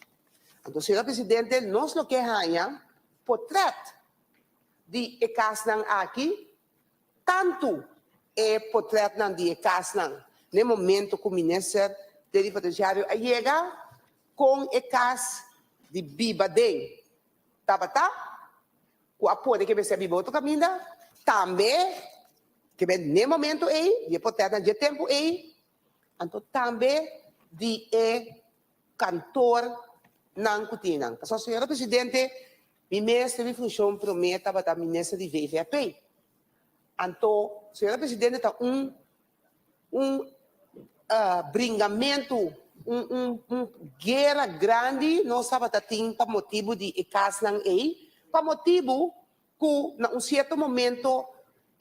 Então senhor presidente nós lo que ganha portrait de casa aqui, tanto é portrait de casa no momento que o ministro plenipotenciário chega com a casa de Biba Day. Tá? O apoio que você vive outro caminho, também, que no momento aí, de portrait de tempo aí, então também de cantor não cutinang. Então, senhora presidente, mi ministro de função prometa para a ministra de VVAP. Então, senhora presidente, está bringamento, guerra grande, nós estamos tendo para motivo de casa aí, para motivo que, em certo momento,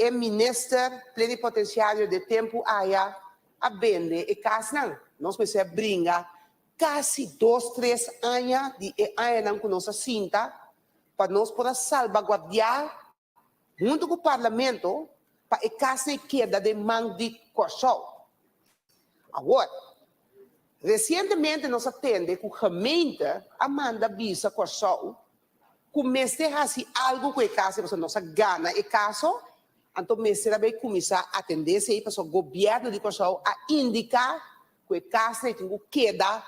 o ministro plenipotenciário de tempo aia a vender a casa. Nós precisamos brincar quase 2, 3 anos de aia com nossa cinta, para nós poder salvaguardar, junto com o parlamento, para a casa queda de mão de Corsol. Agora, recentemente nós atendemos que a gemeente Amanda Bisa Corsol comece a fazer algo com a casa, porque nós gana o caso, então o ministério vai começar a atender isso aí para o governo de Corsol a indicar que a casa tem que queda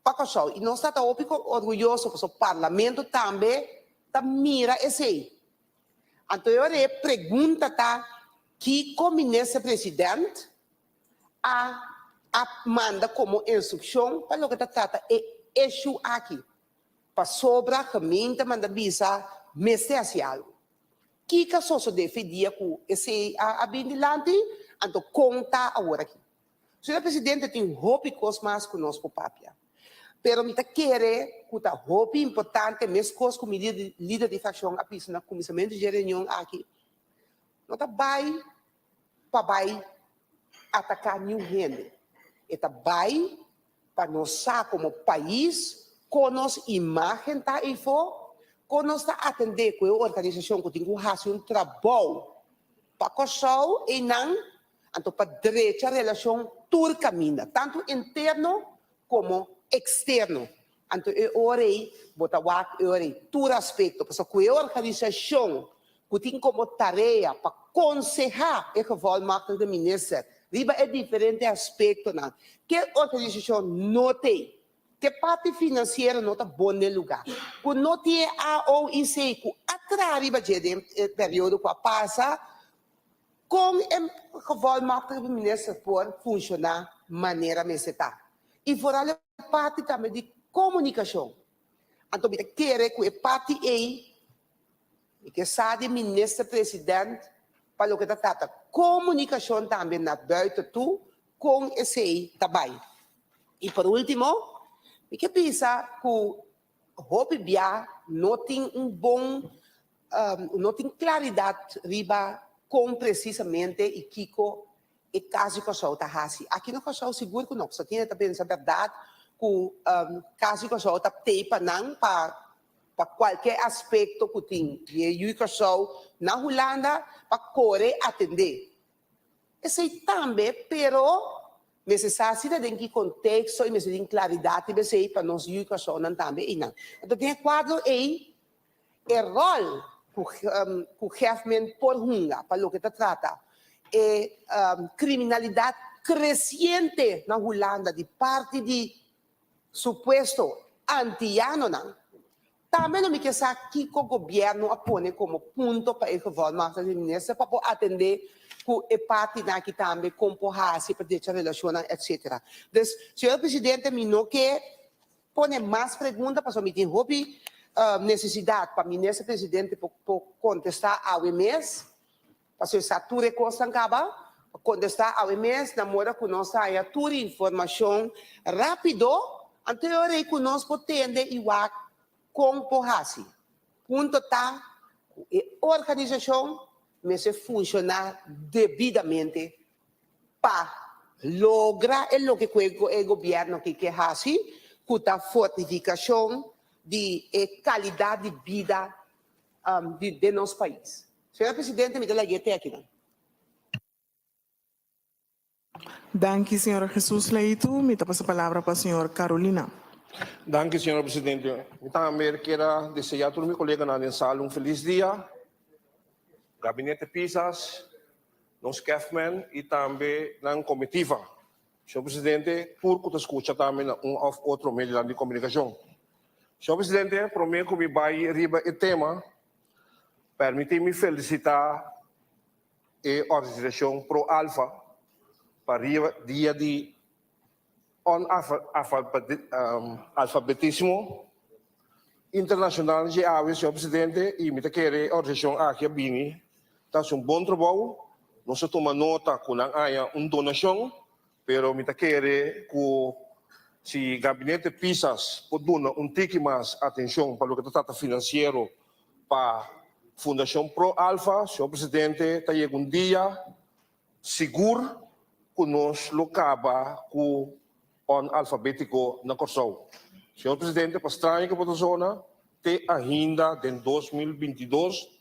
para Corsol. E nós estamos orgulhosos, porque o parlamento também mira esse aí. Então, eu pergunto que o ministro presidente manda como instrução para o que trata é eixo aqui. Para sobre a caminho, manda visa, mestre algo. Que caso se defendia com esse abindilante, então conta agora aqui. O senhor presidente tem rópicos mais conosco, papia. Pero me quer que a roupa importante, mesmo com o líder de facção, a pista na comissamento de reunião aqui, não está vai para atacar nenhum gente. Está vai para nós como país, com nossa imagem tá aí fora, com nós atender com a organização que tem que fazer um trabalho para coçar e não, então para direita a relação turca-mina, tanto interno como externo. Então, eu orei, botar eu orei, todo aspecto, porque a organização que tem como tarefa para aconselhar o gevolmachtigde minister, riba é diferente aspecto, não. Que organização não tem, que parte financeira não está bom no lugar, que não tem a OIC, que atrás riba de período que passa, com o gevolmachtigde minister por funcionar maneira meseta. E fora a parte também de comunicação. Então, eu quero que a parte que sabe ministro-presidente, para o que trata comunicação também na buiten tu, com esse também. E por último, eu penso que o Hobibia não tem não tem claridade riba com precisamente e Kiko e caso que eu está fazendo. Aqui no Cossau seguro que não, só tinha também essa verdade que caso que eu está teipa não para qualquer aspecto que tem. E o Cossau na Holanda para correr atender. Esse também, pero necessita de que contexto e necessita de claridade e para nós o Cossau não também não. Então tem quadro aí o rol que o chefe por hunga para o que te trata é criminalidade crescente na Holanda de parte de suposto anti-ano não. Também não me quer saber que o governo põe como ponto para o governo para atender com a parte que também comporta-se para deixar relação, etc. Então, senhor presidente, me não quer pôr mais perguntas para me ter necessidade para o ministro-presidente contestar ao mês, para se sature costa acaba, contestar ao mês, namora com nós a toda informação rápido, anterior que nós podemos igual comportar-se. Ponto tá, a organização mas funcionar devidamente para lograr o que o governo quer fazer, com a fortificação de qualidade de vida de nosso país. Senhor presidente, me dá a aqui. Danke, senhor Jesus Leito. Me passa a palavra para a senhora Carolina. Danke, senhor presidente. Eu também quero desejar a todos meus colegas na sala feliz dia. Gabinete Pisas, nos Kefman e também na comitiva. Senhor presidente, por que escuta também outro meio de comunicação. Senhor presidente, prometo que me vai riba o tema. Permite-me felicitar a organização Pro Alfa para o dia de alfabetismo internacional de aves, senhor presidente, e me quero a organização aqui a Bini. Está um bom trabalho, não se toma nota que não há uma donação, mas me quero que se o gabinete Pisas pode dar tique mais atenção para o que trata financeiro para a Fundação Pro Alfa, senhor presidente, está chegando um dia seguro que nós locaba com o alfabético na Corsau. Senhor presidente, para estranho que a zona, tem ainda em 2022,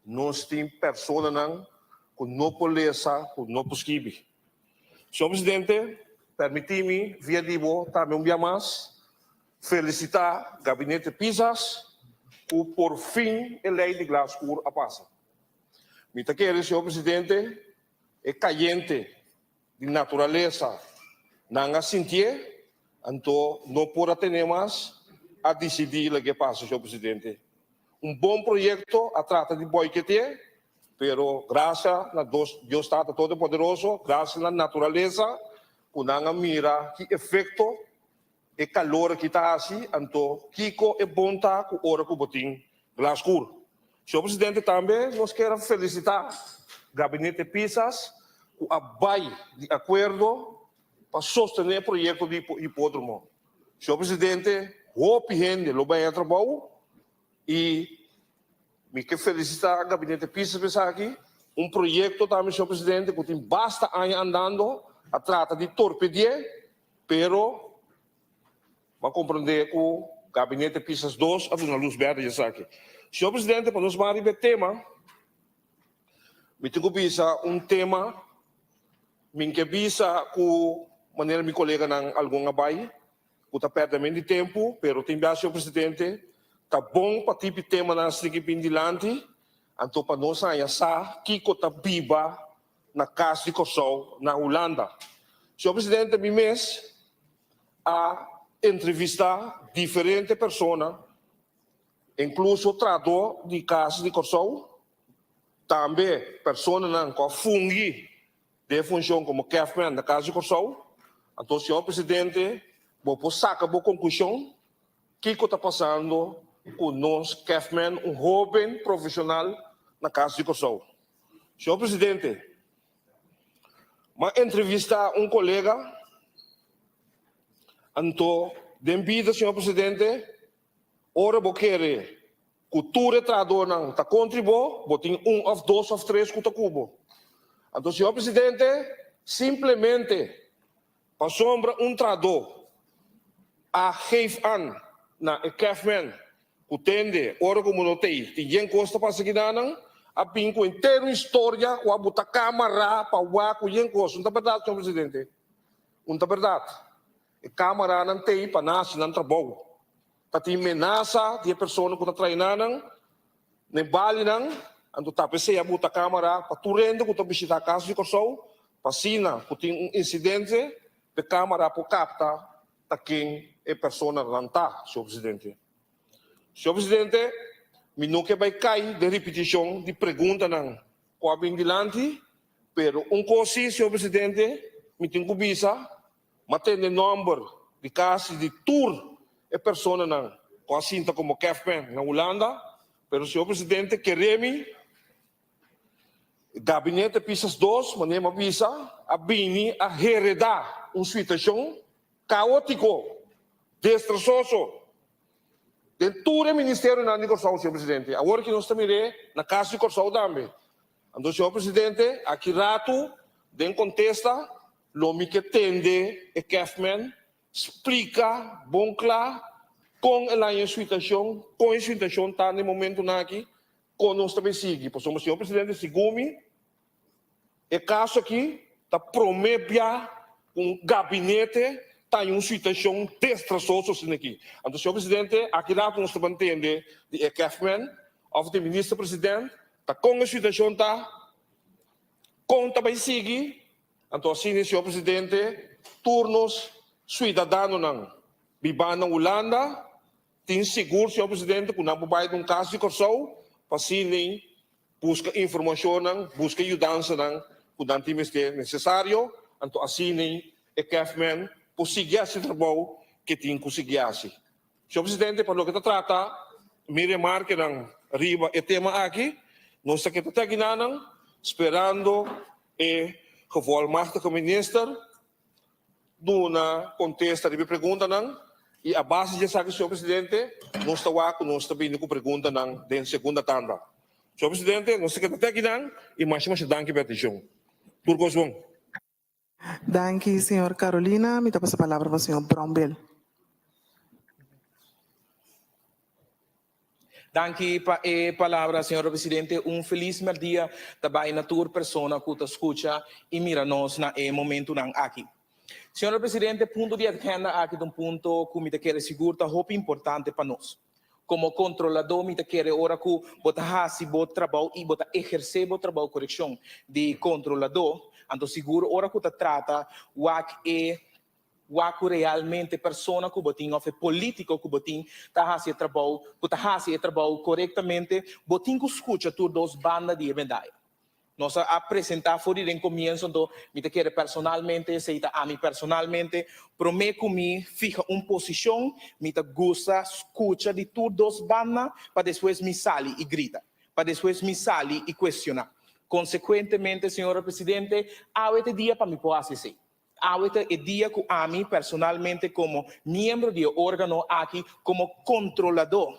nós temos pessoas que não podem ler, que não podem escrever. Senhor presidente, permite-me, via divo, também dia mais, felicitar o gabinete Pisas, que por fim a lei de Glasgow a passa. Me quero, senhor presidente, é caliente de natureza, não sentir, então não pode ter mais a decidir o que passa, senhor presidente. Bom projeto a trata de boicote, pero graças a Deus está todo poderoso, graças à natureza, que não mira que efeito e calor que está assim, então Kiko é bom tá com hora que botim Glasgow. Senhor presidente, também nós queremos felicitar o gabinete Pisas que abai de acordo para sostener o projeto de hipódromo. Senhor presidente, hope gente lo bem trabalho e me quero felicitar o gabinete Pisas aqui, projeto também, senhor presidente, que tem basta anos andando a trata de torpedear, pero vai compreender que o gabinete Pisas 2 a uma luz verde já aqui. Senhor presidente, para nós mais o tema, me tenho que tema, me que visa com maneira meu colega não algum abai, puta perdimento de tempo, pero tem senhor presidente, tá bom para tipo tema na strike pindilante, então para nós aí essa Kiko tá biba na casa de Kosovo na Holanda. Senhor presidente, me mês a entrevistar diferentes pessoas, incluso o tradutor de casa de Kosovo, também pessoas que fungem de função como Kefman da casa de Kosovo. Então, senhor presidente, vou sacar a conclusão que está passando com nós, Kefman, jovem profissional na casa de Kosovo. Senhor presidente, uma entrevista colega, então, devido, senhor presidente, ora vou querer cultura tradutor não está contribuindo, vou ter 1 ou 2 ou 3 que está cubo. Então, senhor presidente, simplesmente para sombra tradutor a geef aan na Kefman, que tende, ora como não tem, tem costa para seguir a pinco inteiro história, o abuta câmara para o aco e costa. Não é verdade, senhor presidente? Não é verdade. A câmara não tem para nascer, não trabalho. Tá tem ameaça de pessoa que está treinando, nem bali não, então tá pensei abuta câmara para turendo que está visitando a casa de Kosovo, para sina que tem incidente, a câmara para captar tá quem é pessoa não tá, senhor presidente. Senhor presidente, me nunca vai cair de repetição de pergunta não. Com a bendilante, pero coisa, senhor presidente, me tem cubisa, mas tem o número de casos de tour é pessoa não, com a cinta como Kefman na Holanda, pero senhor presidente, queremos gabinete pisas 2, mas não visa a bini a heredar uma situação caótico, destroçoso. Dentro do Ministério da Negociação, senhor presidente, agora que nós estamos na casa de Kosovo também. Então, senhor presidente, aqui rato, den contesta, lo que tende é Kefman, explica, bom claro, com a situação, está no momento aqui, com nós também sigue. Porque o senhor presidente, segundo é caso aqui, está prometendo gabinete, está em uma situação desastrosa aqui. Então, senhor presidente, aqui lá nós estamos entendendo de Kefman, ou do ministro-presidente, está com a situação, também sigue. Então, assim, senhor presidente, turnos cidadãos não vivem na Holanda, tem seguro, senhor presidente, que não vai de caso de Kosovo, para assim, busca informação, busca ajuda, que não tem necessário. Então, assim, Kefman, conseguir esse trabalho que tem que conseguir. Senhor presidente, para o que trata, me remarque arriba o tema aqui, nós estamos aqui esperando e gevolmachtigde minister na contesta de pergunta e a base de sabe, senhor presidente, nós estamos vindo com pergunta na segunda tanda. Senhor presidente, nós estamos aqui e mais danke pela atenção. Turcos bom. Danke, senhor Carolina. Me passa a palavra para o senhor Brombel. Danke palavra, senhor presidente. Feliz dia também na tua persona que escuta e mira nós na momento aqui. Senhor presidente, ponto de agenda aqui um ponto que me quer segurar muito importante para nós. Como controlador, me quer ora que bota hasi bot trabalho e bota exercer bot trabalho correção de controlador. Então seguro ora que trata o realmente persona que botin ou político que botin tá hasi trabalho corretamente botin que escuta tu dos bandas de evendaia. Nós apresentar fora em começo, então me quer personalmente, seita a mim personalmente, prometo que me fica posição, me gosta escuta de tu dos bandas para depois me sali e grita, para depois me sali e questionar. Consequentemente, senhor presidente, há este dia para me poder fazer. Há este dia que a mim personalmente, como membro de órgão aqui, como controlador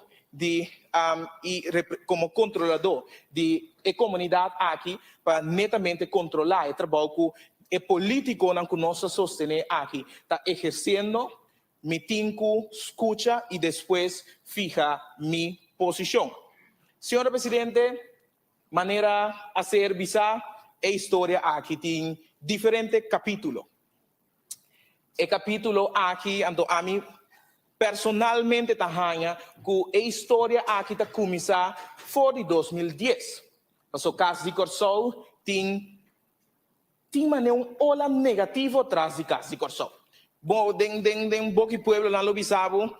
como controlador de comunidade aqui, para netamente controlar o trabalho que o político que nós sostenemos aqui está exercendo, me tinco, escuta e depois fica minha posição. Senhor presidente, maneira a ser vista a história aqui tem diferentes capítulos. O capítulo aqui, então a mim personalmente tahanya ku a história aqui ta começar for de 2010. Passo caso de Corsol tem maneira ola negativo atrás de caso de Corsol. Bom, den boki pueblo na lobisabo,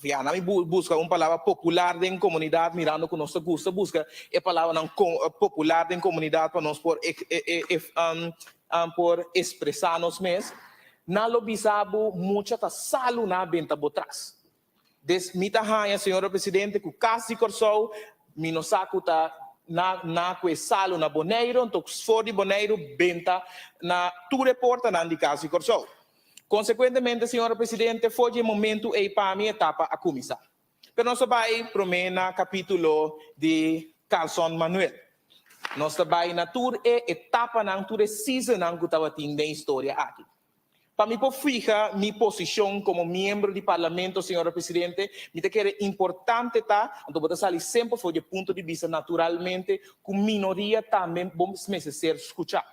via na busca palavra popular den comunidade mirando com nossa gusta busca palavra não popular den comunidade para nós por expressar nos mes. Na lobisabo muita ta salu na benta botras. Des mita hanya senhora presidente ku kasi Corsol minosaku ta na que salu na Boneiro, então for de Boneiro benta na tu reporta na de kasi Corsol. Consequentemente, senhora presidente, foi o momento para a minha etapa a começar. Pero nós vai promena capítulo de Carlson Manuel. Nós vai na tour etapa na tour season na que estava tendo história aqui. Para mim, fija minha posição como membro do parlamento, senhora presidente, me te quer importante tá, então você sabe sempre foi de ponto de vista naturalmente, com minoria também vamos ser escutar.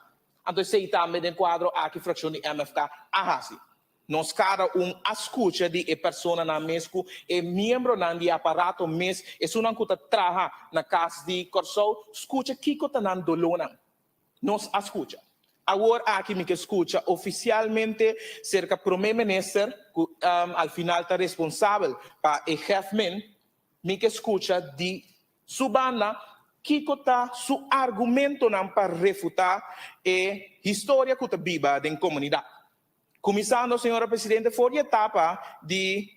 Então sei também no quadro aqui fração de MFK ahasi. Nós cada escuta de pessoa na mesco e membro na de aparato mes e sunan kuta traha na casa de Corsol, escuta que kota nan dolona. Nós escuta. Agora aqui me que escuta oficialmente cerca do primeiro-ministro al final está responsável para o chefe me que escuta de subana que está su argumento não para refutar a história que está viva da comunidade. Começando, senhora presidente, foi a etapa de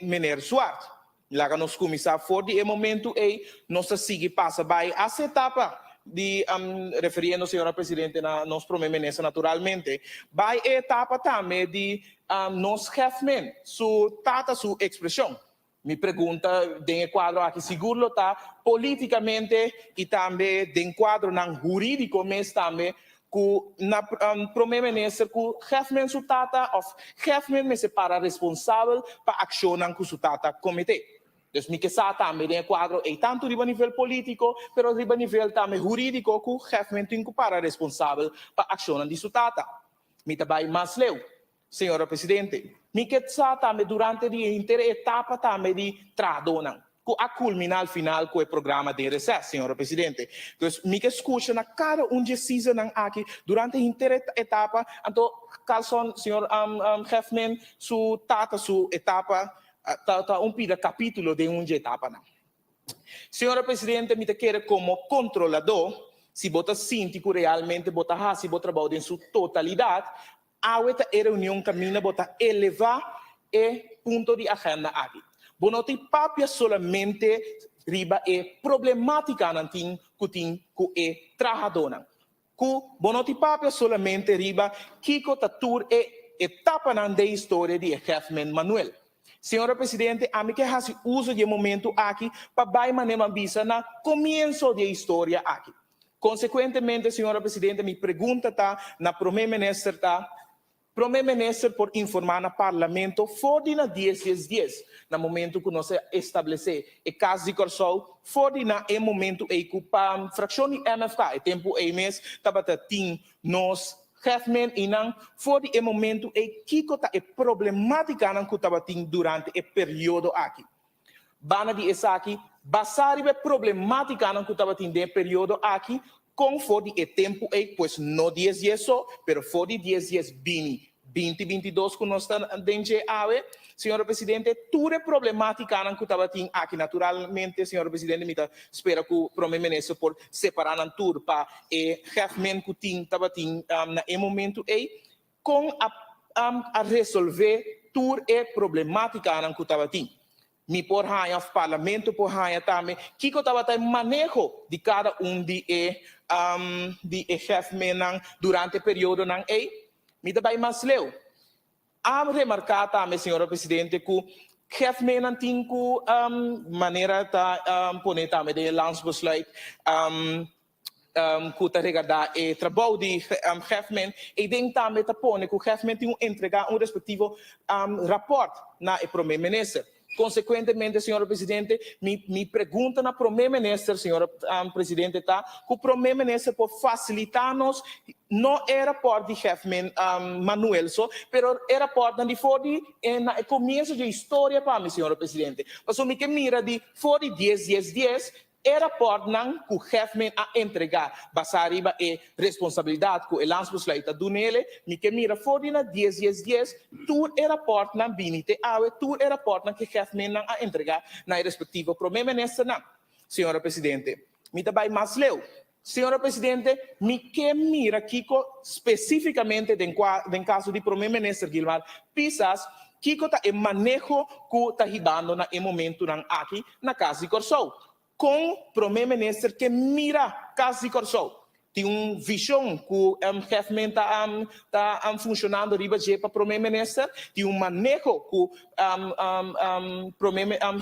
Mener Suárez. Lá que nós começamos, foi o momento em nós seguir passa vai essa etapa de referindo, senhora presidente, na nosso primeiro-ministro naturalmente, vai a etapa também de nós refmen su expressão. Me pergunta de quadro aqui seguro está politicamente e também de quadro não jurídico, mas também que na primeiro-ministro que refmen su tata of refmen me separa responsável para ação que su tata comete. Então, me que sabe também de quadro e tanto a nível político, pero a nível também jurídico que refmen tem que para responsável para ação de su tata. Me também mais leu. Senhora presidente, me que sabe também durante a inteira etapa também de tradona, que a culminar final com o programa de recesso, senhora presidente. Então, me que escuta na cada decisão aqui durante a inteira etapa, então, Carlson, senhor Hefman, su tata, su etapa, pida capítulo de etapa. Não. Senhora presidente, me quer como controlador, se bota síntico realmente, bota se bota trabalho em sua totalidade, a reunião caminha bota elevar e ponto de agenda aqui. Bonoti papia solamente riba e problemática nantin kutin ku e trajadona. Ku bonoti papia solamente riba kiko tatur e etapa nan de história de Hefman Manuel. Senhora presidente, a mim que hace uso de momento aqui para vai maneira visa na começo de história aqui. Consequentemente, senhora presidente, me pergunta tá na primeiro-ministro tá primeiro-ministro por informar no parlamento fora na 10 no momento que nós estabelecer o caso de Corsol, fora na momento em que a fração de MFK, o tempo em mês, estava tendo nós, Hefman, e não, fora o momento em que a problemática que estava tendo durante o período aqui. Bana de essa aqui, basar a problemática que estava tendo no período aqui, com fora o tempo aí, pois não 10 dias só, pero fora 10 dias bini, 2022 que nós estamos dentro de senhora presidente, toda problemática que estava tendo aqui, naturalmente, senhora presidente, me espera que o primeiro-ministro por separar a tour para o Hefman que estava tendo no momento aí, com a resolver toda a problemática que estava tendo. Me por raia of parlamento por raia também que eu estava tendo manejo de cada de Hefman durante o período não é me também mais leu a remarcar também senhora presidente que Hefman tem que maneira tá poner também de landsbesluit que está regada e trabalho de Hefman e tem também tá poner que Hefman tem que entregar respectivo rapport na primeiro-ministro. Consequentemente, senhor presidente, me pergunta na primeiro-ministro, senhor presidente, tá? Que o primeiro-ministro pode facilitar-nos, não era por de Hefman Manuel, pero era por de fora no começo da história para mim, senhor presidente. Mas o que mira de fora 10, era por não que o Hefman a entregar, basariba e responsabilidade que o landsbesluit do nele, me que mira fora na 10, tu era por não binite, tu era por não que Hefman não a entregar na respectiva primeiro-ministro, não. Senhora presidente, me também mais leu. Senhora presidente, me que mira Kiko especificamente em caso de primeiro-ministro Gilmar Pisas, Kiko tá em manejo que está hibando na momento aqui na casa de Corsou. Com o primeiro-ministro que mira casa de Corsou. Tem uma visão que o Hefman está funcionando riba para o primeiro-ministro. Tem um manejo que o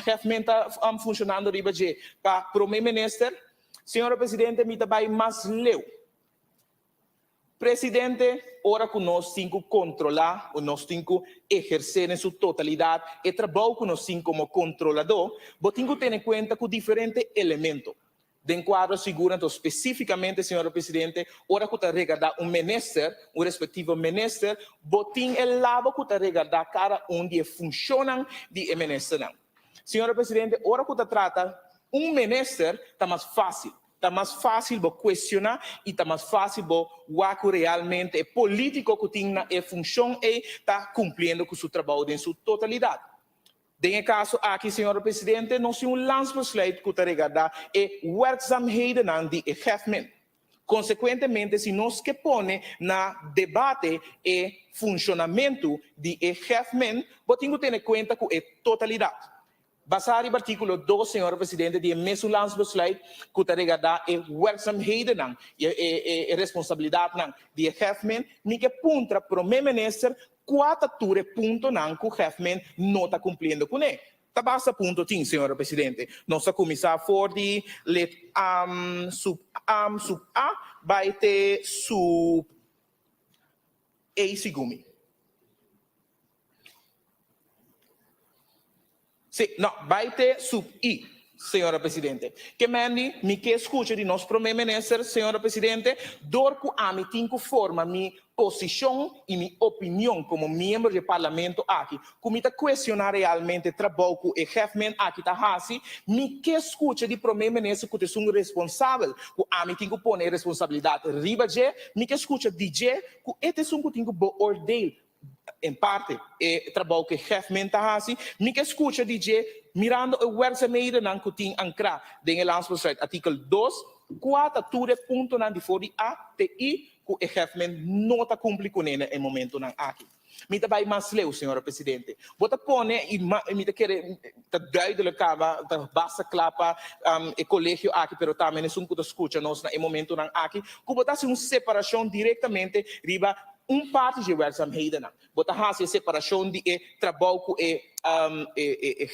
Hefman está funcionando riba para o primeiro-ministro. Senhora presidente, me também mais leu. Presidente, ora que nós temos que controlar, nós temos que exercer em sua totalidade e trabalho que nós temos como controlador, mas temos que ter em conta que diferentes elementos. De enquadro seguro, então, especificamente, senhor presidente, ora que está regardar ministro, respectivo ministro, botim el lado que está regardar cada dia funciona de ministro. Senhor presidente, ora que está trata ministro, está mais fácil. Está mais fácil de questionar e está mais fácil de o que realmente é político que tem na função e está cumprindo com seu trabalho em sua totalidade. Em caso aqui, senhor presidente, nós temos landsbesluit que está regardar e werkzaamheden de Hefman. Consequentemente, se nós que põe na debate e funcionamento de Hefman, temos que ter em conta que é totalidade. Basado no artigo 2, senhor presidente, de mesmo landsbesluit que está regardar e werkzaamheden e responsabilidade de Hefman, me que punta para o primeiro-ministro 4 pontos que o Hefman não está cumprindo com ele. Tabasa ponto tim, senhor presidente. Nossa comissária for de sub A vai ter sub E segumi. Sim, não, vai ter sub I, senhora presidente. Que mandi, me que escute de nosso primeiro-ministro, senhora presidente, dor que a mim tenho forma minha posição e minha opinião como membro do parlamento aqui, como está questionar realmente o trabalho que o Hefman aqui está fazendo, me que escute de primeiro-ministro que é um responsável, que a mim tenho que pôr responsabilidade riba de, me que escute DJ, que este é um que tenho que ordem em parte, o trabalho que o Hefman está fazendo, me que escuta, DJ, mirando o werkzaamheden que tem ancrado em landsbesluit, artigo 2, 4 pontos de fora A, T, I, que o Hefman não está cumprindo com ele em momento aqui. Me também mais leu, senhor presidente. Bota pone e me quer duidelijk acaba, basta clapa o colégio aqui, pero também é um que escuta nós em momento aqui, que bota uma separação diretamente riba parte de werkzaamheden. Bota a separação de trabalho que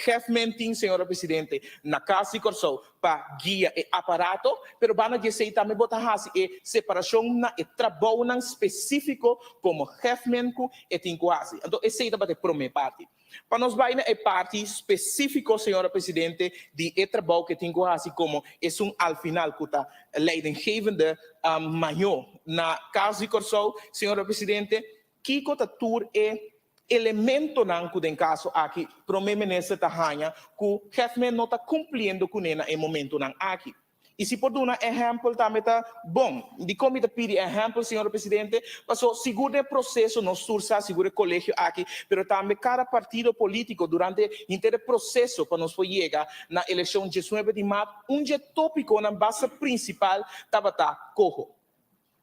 Hefman tem, senhor presidente, na casa de Corsou, para guia e aparato, pero bana dizer também bota a separação na trabalho específico como Hefman que tem quase. Então, esse é a primeira parte. Para nós vai na parte específica, senhor presidente, de trabalho que tem quase como ao final que está leidinggevende maior na casa de Corsou, senhor presidente, que cotatur elemento que tem caso aqui, primeiro-ministro Tahanha, que o Hefman não está cumprindo com ele em momento aqui. E se por dar um exemplo também está bom. De como está pedindo exemplo, senhor presidente, passou seguro o processo, não sursa, seguro o colégio aqui, mas também cada partido político durante o inteiro processo para nós chegar na eleição de 19 de maio, tópico na base principal estava corro.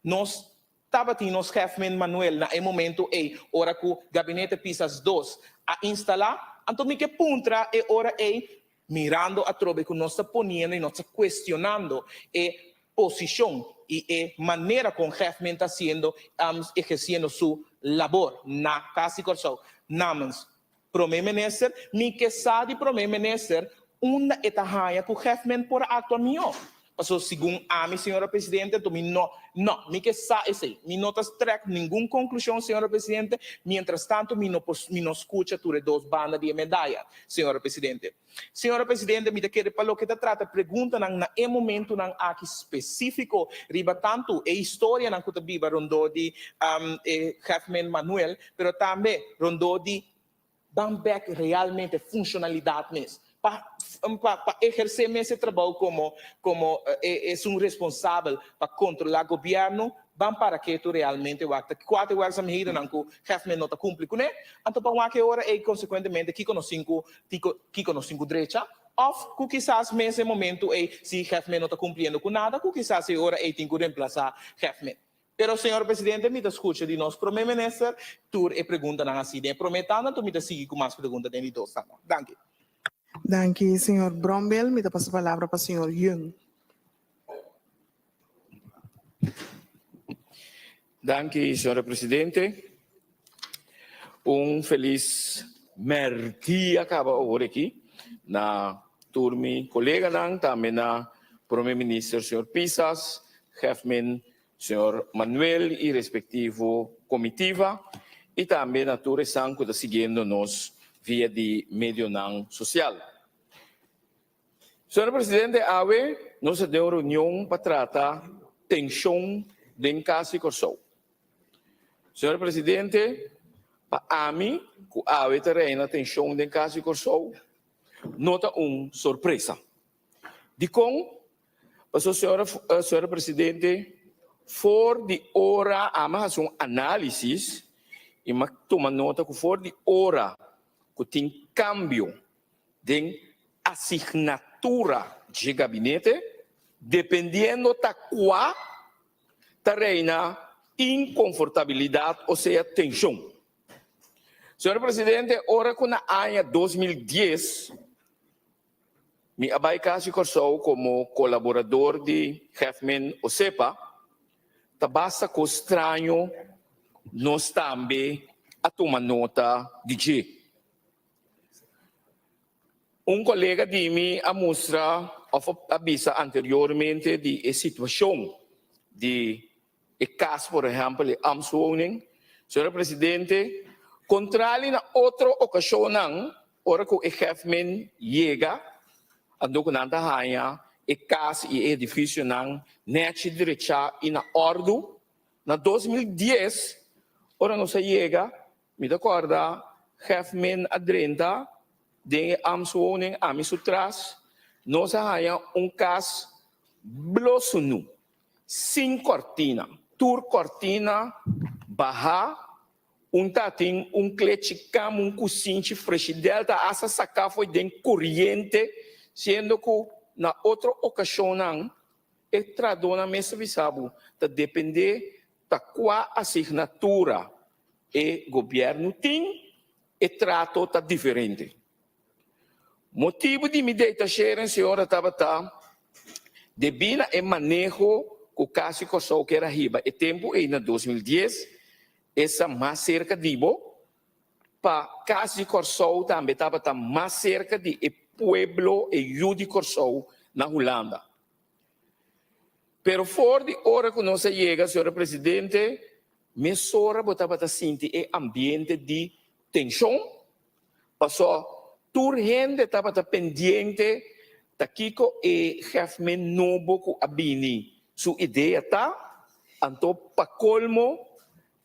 Nós estava tendo nos Hefman Manuel na momento hora que o gabinete Pisas 2 a instalar, então me que puntra hora mirando a trove que nós está ponendo e nós está questionando a posição e a maneira como o Hefman está exercendo sua labor na casa de Corsou. Namens, primeiro-ministro, me que sabe primeiro-ministro, uma etahaya que o Hefman por actuar melhor. Passou segundo a mim, senhora presidente, então me que sa esse, me não track nenhuma conclusão, senhora presidente. Mientras tanto, me não escuta tudo duas bandas de medalha, senhora presidente. Senhora presidente, me quer para o que trata pergunta na momento não aqui específico, riba tanto a história na que viva rondou de Hefman Manuel, pero também rondou de back realmente funcionalidade mesmo. Para exercer esse trabalho como responsável para controlar o governo, vamos para que tu realmente vai ter 4 horas a medida não que o chefe não está cumprindo, né? Então para uma que hora e consequentemente que com os cinco direita, ou que quizás nesse momento se o chefe não está cumprindo com nada, que quizás a hora tem que reemplazar o chefe. Pero, senhor presidente, me escuta de nós, primeiro-ministro, tu e pergunta não assim, prometendo, tu me sigue com mais perguntas de nós. Danke. Danke, senhor Brombel. Me passo a palavra para o senhor Jung. Danke, senhora presidente. Feliz merdia acaba hoje aqui na turma colega também na primeiro-ministro, senhor Pisas, Hefman, senhor Manuel e respectivo comitiva e também na turma que está seguindo nos via de medio social. Senhor presidente, nós temos uma reunião para tratar tensão em Casa Corsou. Senhor presidente, para mim, que a terreno tensão em Casa Corsou, nota surpresa. De como, senhora presidente, for de hora, mas análise, e toma nota que for de hora, que tem cambio de assinatura de gabinete, dependendo da qual reina inconfortabilidade, ou seja, tensão. Senhor presidente, ora que na ano 2010, me abai Casa Corsou como colaborador de Hefman Osepa, basta que estranho nós também a tomar nota de G. Colega de mim a mostra, avisa anteriormente de situação de caso, por exemplo, de Amswoning. Senhor presidente, contrário na outra ocasião, ora que o Hefman chega, ando com nada raia, caso e edifício não net direita e na ordo, na 2010, ora não se chega, me recorda, Hefman adrenta, de Amswoning, Amisutras, nós há caso blosunu, sem cortina, tur cortina, barra, tatim, cleticam, cocinche, fresh delta, essa saca foi de corrente, sendo que na outra ocasião, é tradona mesa visabo, tá depender da qual assinatura o governo tem, e trato tá diferente. Motivo de me deitar cheira, senhora Tabata, debina é manejo que o Casa Corsou que era riba. E tempo em 2010, essa mais cerca de para Casa Corsou também estava mais cerca de pueblo e Judi Corsou na Holanda. Pero for de hora que nós chega, senhora presidente, me sora botava a sentir o ambiente de tensão, passou tur gente estava pendiente da Kiko e Hefman novo que abini. Sua ideia tá, anto pa colmo,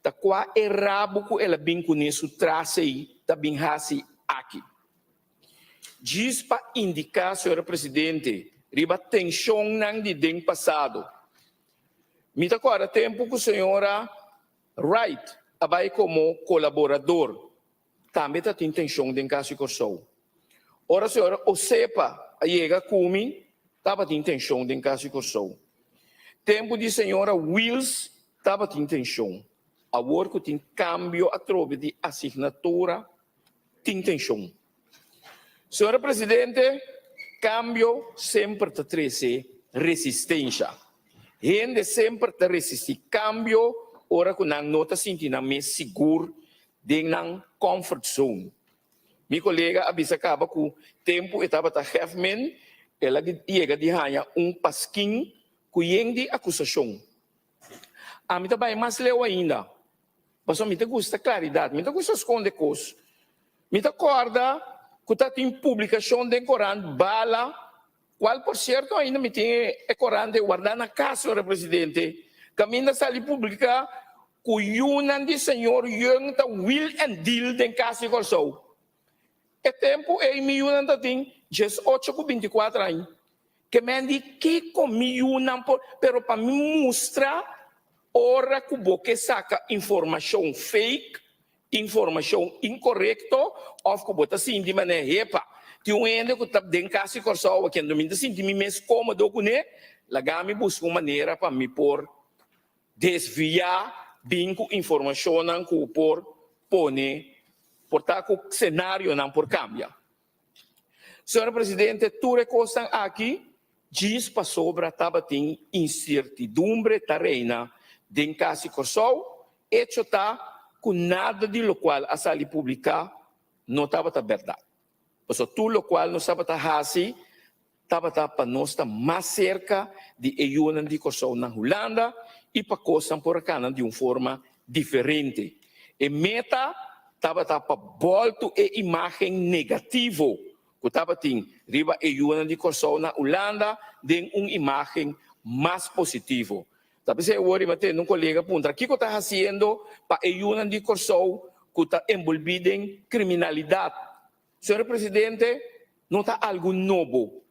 da qual é rabo que ela bem conhece o trace da bem hasi aqui. Diz para indicar, senhora presidente, riba tensão não de den passado. Me tá agora tempo que a senhora Wright abai como colaborador, também está tem tensão den Casa Corsou. Ora, senhora, o CEPA, a chega comigo, estava de intenção de Casa Corsou. Tempo de senhora Wills, estava de intenção. Agora que tem cambio através de assinatura, tem intenção. Senhora presidente, cambio sempre te traz resistência. Gente sempre te resiste. Cambio, ora que não está sentindo mais seguro, de não comfort zone. Meu colega avisa acaba que o tempo estava a Hefman ela chega de ganhar pasquim com de acusação. A mim também mais leu ainda. Mas a mim gosta claridade, a mim gosta esconder coisas. A mim acorda que tem publicação de Corão, bala, qual por certo ainda me tem Corão de guardar na casa, senhor presidente. Caminha sali pública, cuyunan de senhor yung ta will and deal den casa de Corsou. E tempo é mi yunan ta ting, 18 com 24 anos. Que me di que comi yunan por, pero para me mostrar ora que boque saca informação fake, informação incorreta, ou que bota assim de maneira repa. Que um ende que tá den casa de Corsou, que não me sinto me mais cômodo com ele, lá me busca uma maneira para me pôr desviar bem com informação não por pone por tá com cenário não por cambiar. Senhor presidente, tudo que está aqui diz para sobre tava tem incertidumbre terrena den caso Corsou, hecho tá com nada de lo qual a sali publicar não tava tá verdade. Porque tudo lo qual não estava tá assim estava tá para nós tá mais cerca de eunan de Corsou na Holanda e para coisas por cá de uma forma diferente. E meta estava para volta e imagem negativo que estava tem riba eunan de Corsou na Holanda de uma imagem mais positiva. Tapi saya worry mate num colega punta que está fazendo para eunan de Corsou que está envolvido em criminalidade. Senhor presidente, não está algo novo.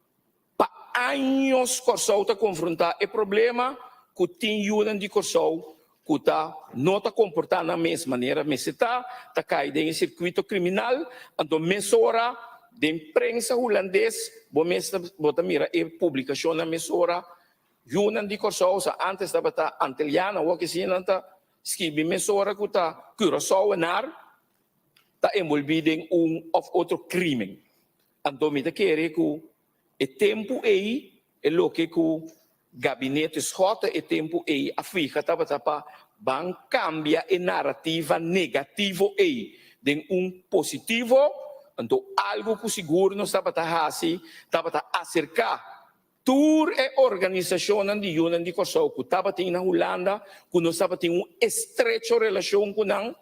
Para anos Corsou está confrontar o problema que tem eunan de Corsou que não está comportando da mesma maneira, mas está caindo em circuito criminal, então mesora de imprensa holandês, bota mira e publicação na mesora eunan de Corsou, antes estava tá anteliana, o que se não está escreve mesora que está Curaçao está envolvido em ou outro crime. Então me quer que o tempo aí é o que o gabinete escota e tempo aí a fica estava para van cambia a narrativa negativo aí de positivo, então algo que seguro não estava assim, estava acercar toda a organização de eunan de Corsou que estava na Holanda, que não estava uma estreita relação com não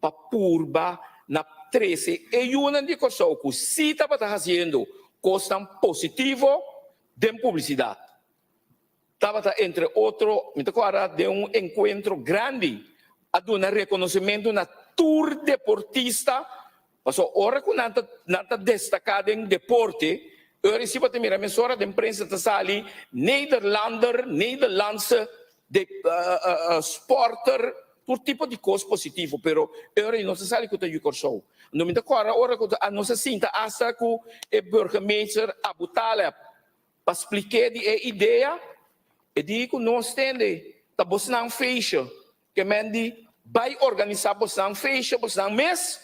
para purba na 13 e eunan de Corsou que se estava fazendo coisa positiva de publicidade. Estava entre outro, me agora de encontro grande, a dar reconhecimento na tour deportista, passou hora que nada destacado em deporte, eu recebi a minha emissora de imprensa da sali, Nederlandse de sporter, todo tipo de coisa positiva, pero eu não sei que está Corsou. No me agora hora que a nossa cinta asa que o burgemeester Abu Taleb para explicar a ideia. E digo que nós temos a Bosnan Fecha, que mendi vai organizar Bosnan Fecha, Bosnan Mês,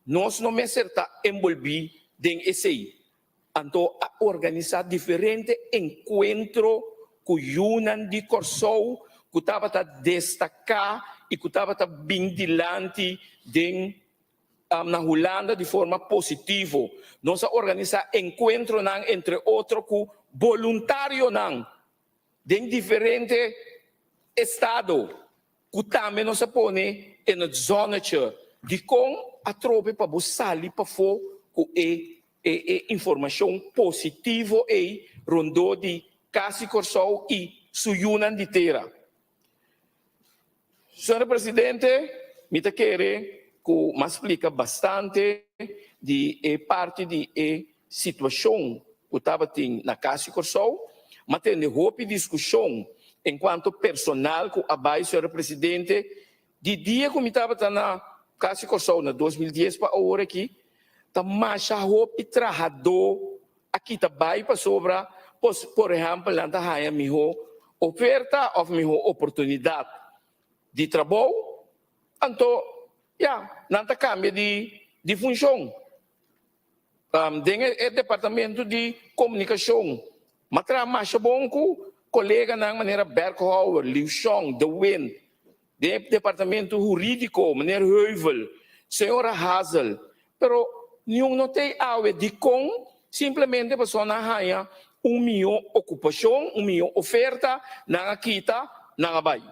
nós não me está envolvidos em esse. Então, a organizar diferentes encontros com eunan de Corsou, que estava a destacar e que estava a bem dilante na Holanda de forma positiva. Nós organizar encontros entre outros com voluntários de diferentes estados, que também nos põe na zona de como a tropa para buscar para fora com informação positiva e rondou de Casa Corsou e Suyunan de Terra. Senhor presidente, me quer que me explica bastante de parte de situação que estava na Casa Corsou, mas tem roupa discussão enquanto personal que abai, senhor presidente, de dia que eu estava na Casa Corsou, na 2010 para agora aqui, tá mais roupa trabalhador aqui também para sobra, por exemplo, lá da minha oferta ou minha oportunidade de trabalho, então, não cambia de função. Tem o departamento de comunicação, mas mais bom que colega na maneira Berghauer, Liu Chong, De Wind, do departamento jurídico, maneira Heuvel, senhora Hazel, pero nenhum não tem algo de com, simplesmente a pessoa na raia 1 milhão ocupação, 1 milhão oferta, na kita, na bay.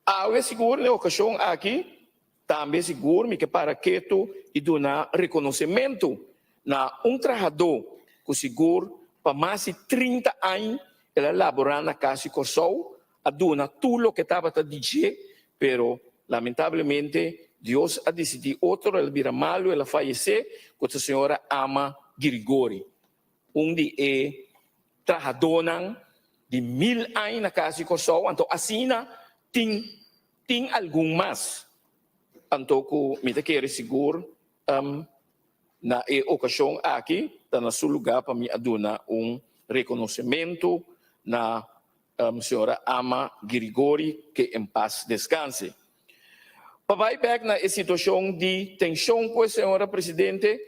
Awe seguro na ocasião aqui, também seguro que para que tu e dona reconhecimento na trabalhador que seguro para mais de 30 anos ela laborar na casa Corsol, a dona tudo o que estava a dizer, pero lamentavelmente Deus a decidido outro, ela vira malo, ela faleceu, com a senhora Ama Grigori, de trabalhadora de 1000 anos na casa Corsol, então assim tem algum mais. Então, me quero seguro na ocasião aqui, está na seu lugar para me dar reconhecimento na senhora Ama Grigori, que em paz descanse. Para back na situação de tensão, pois, senhora Presidente,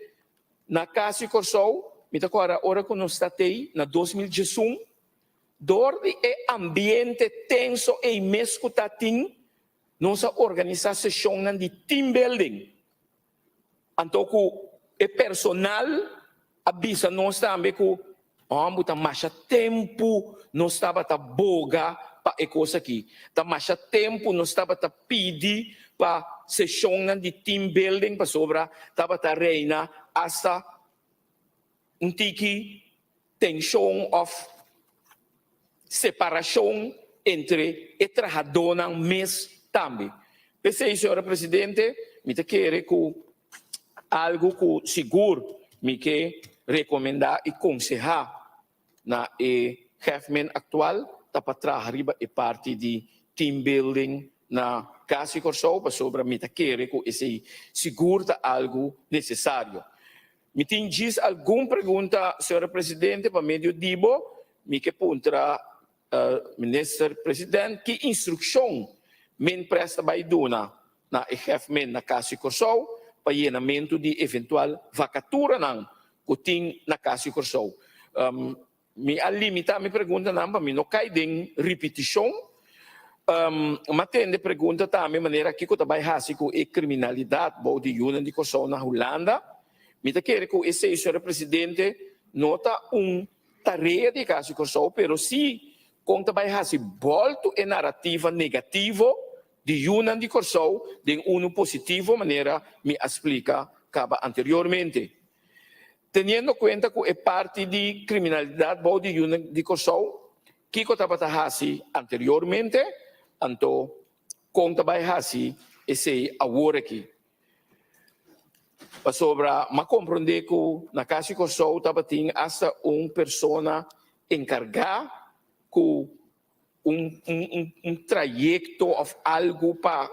na casa Corsol, me agora hora que nós statei na 2018, dorde ambiente tenso e mesmo tatin, nossa organização de team building. Então, o personal avisa nós também que muita mais tempo nós estava a boga para a coisa aqui. Tá mais tempo nós estava a pedir para sessão de team building para sobra estava a reina hasta tiki tensão of separação entre o trabalhador e mês também. Pensei, senhora Presidente, me quero que algo que seguro me que recomendar e aconselhar na government atual para trabalhar e parte de team building na casa Corsol para sobre me quero que esse seguro algo necessário. Me tem diz alguma pergunta, senhora Presidente, para meio dibo, me que puntra Minister Presidente, que instrução me presta by dona na government na casa Corsol para llenamento de eventual vacatura ng kuting na casa Corsol. Me alimita me pergunta não para mim não cai em repetição. Matende pergunta também maneira que o trabalho hasico e criminalidade bode União de Corsol na Holanda. Me te quer que esse senhor Presidente nota tarefa de casa Corsol, pero se com trabalho hasico volto e narrativa negativo de União de Corsol de positivo maneira me explica acaba anteriormente. Teniendo en cuenta que es parte de criminalidad de Unión de Corsol, que estaba anteriormente, entonces, con trabajo ese ahora aquí. Para sobra, me comprende que na casa Corsol estaba hasta una persona encargada con un trayecto o algo para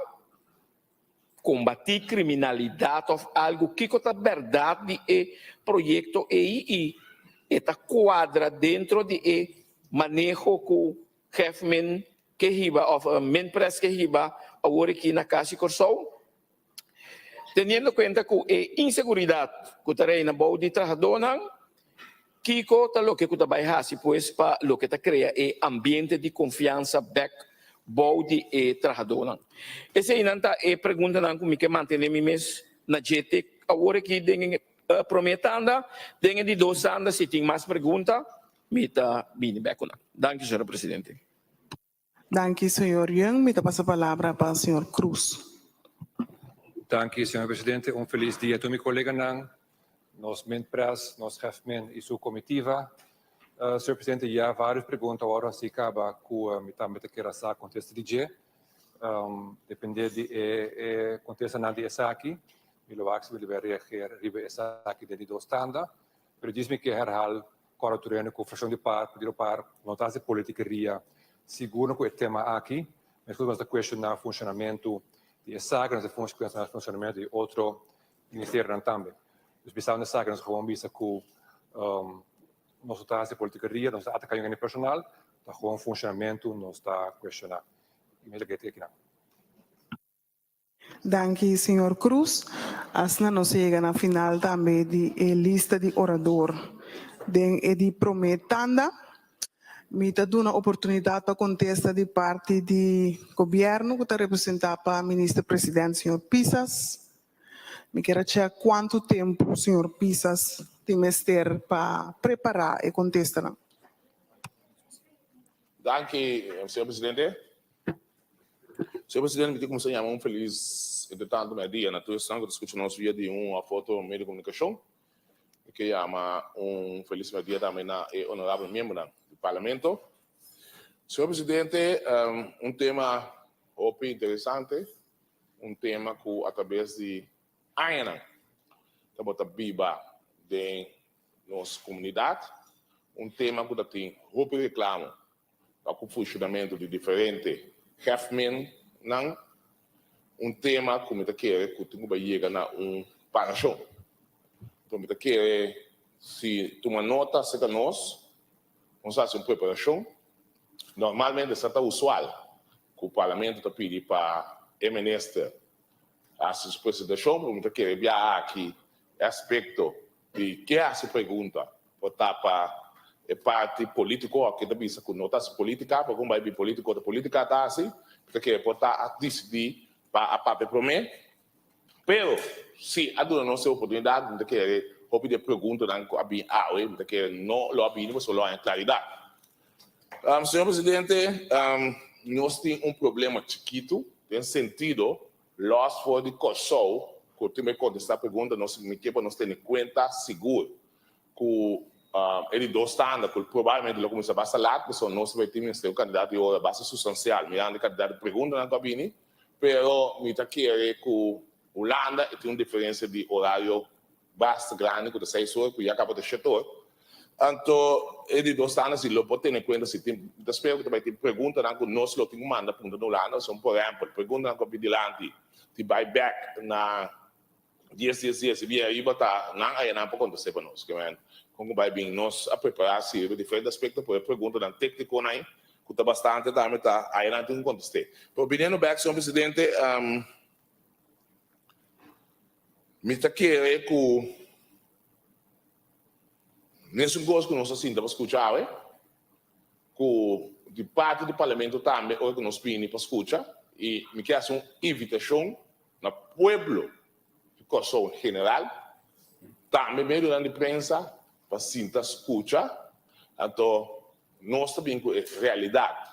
combater criminalidade ou algo que é verdade de projeto e está quadra dentro de manejo que o government que riba ou menpres que riba agora aqui na casa Corsol, tendo em conta que a inseguridade que está aí na boa de trabalhador, que está o que está baixando pois para o que está cria é ambiente de confiança back body e trabalhador. Essa é a pergunta que mantém mes na GT. Agora que tem prometanda, tem de 2 anos, se tem mais perguntas, me está vindo back. Danke, senhor Presidente. Danke, senhor Young. Me passa a palavra para o senhor Cruz. Danke, senhor Presidente. Feliz dia a todos meus colegas, nos membros, nos government e sua comitiva. Senhor Presidente, já várias perguntas agora se acaba com me também quer essa contexto de dia. Depende de contexto na de essa aqui, me lo acho de ver ribe essa aqui de 2 tanda. Pero diz-me que herhal corretoreno com fração de par, pedir par, vontade de política ria, seguro que o tema aqui, mas tudo mais a questionar funcionamento de essa, nós vamos questionar funcionamento de outro ministério também. Os bisavos nessa nós vamos ver que nossa taxa de política ria, nossa ataque em personal, está com funcionamento, não está questionando. Danke, senhor Cruz. Asna nos chega na final também de lista de orador. De prometanda, me está dando uma oportunidade para contestar de parte do governo que está representado para o ministro presidente, senhor Pisas. Me quero saber quanto tempo o senhor Pisas timester para preparar e contestar. Dank u, senhor presidente. Senhor presidente, me começar a chamar feliz, entretanto, meu dia, na tua estranha, discutimos via de uma foto meio de comunicação, que chama feliz meu dia também na honorável membro do parlamento. Senhor presidente, tema muito interessante, tema que através de anos, está viva de nossa comunidade, tema que tem muito reclamo para o funcionamento de diferentes chefes, não tema que me quer que tem que chegar na paração. Então me quer se toma nota se que nós fazemos uma preparação normalmente é usual que o parlamento está pedindo para o ministro a sua apresentação, mas me quer ver aqui aspecto de que se pergunta para a parte política que também se conota política, porque vai vir político da política tá assim, porque pode decidir para a parte promessa. Pero se a dona nossa oportunidade de querer pedir pergunta não abrir de que não lo abrir mas só em claridade. Senhor presidente, nós temos problema chiquito, tem sentido, nós for de Kosovo, que também contestar a pergunta, nós temos ter em conta seguro que ele dois standards, que provavelmente lo começa a passar lá, mas nós vai ter um candidato de hora base substancial, mirando candidato pergunta na cabine, pero me está querendo que Holanda tem uma diferença de horário bastante grande, com 6 horas, que já acaba de setor. Então, ele dois anos, ele pode ter em conta se tem, espero que também tem pergunta, que nós lo temos manda para a Holanda, são, por exemplo, pergunta que dilante, de buyback na 10 dias, se vier aí, botar, não aí não para acontecer para nós, que é, como vai bem, nós a preparar, se diferentes aspectos, por pergunta, na técnico, né, que está bastante, também está, aí não tem que contestar. Por opinião back, senhor presidente, me está querendo que nesse coisa que nós assim para escutar, que de parte do parlamento também hoje que nós pedimos para escutar e me quer uma invitação na pueblo de Kosovo em geral, também meio da imprensa para sentar escutar, então nós também com realidade,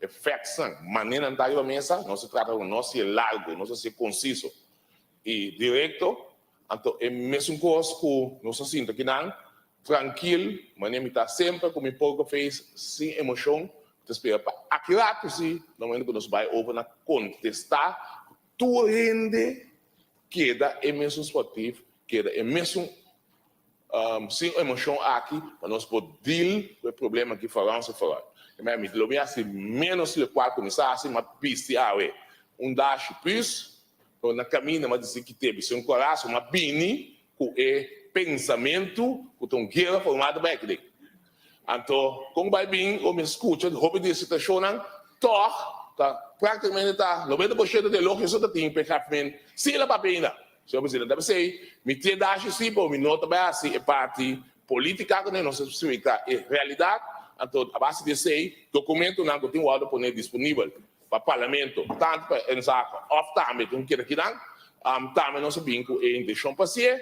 efeitos, maneira de estar na mesa, não se trata de nós ser largo, nós ser conciso e direto, então é mesmo coisa que nós assim aqui não tranquilo, mas ele está sempre com o pouco fez sem emoção, te espera para acurado se no momento que nós vai over na contestar, tu rende queda é mesmo esportivo, queda é mesmo sem emoção aqui, para nós poder deal com o problema que falamos e falar. Mas lo assim menos le qual começar assim uma pista dash plus, na caminho mas dizer que teve um coração, uma bini com pensamento que tem guerra formada bem aqui. Então, como vai bem, ou me escuta, roupa de situação, tá praticamente tá 90% de lo que isso tem perfeitamente. Se ela para bem, senhor presidente, deve ser, me ter dash sim, por me nota bem assim, é parte política que não se explica, é realidade. Então, a base de sei, documento não tem o áudio para disponível para o parlamento, tanto para em saco off time, tem que aqui não, também não se vinco em deixar passar.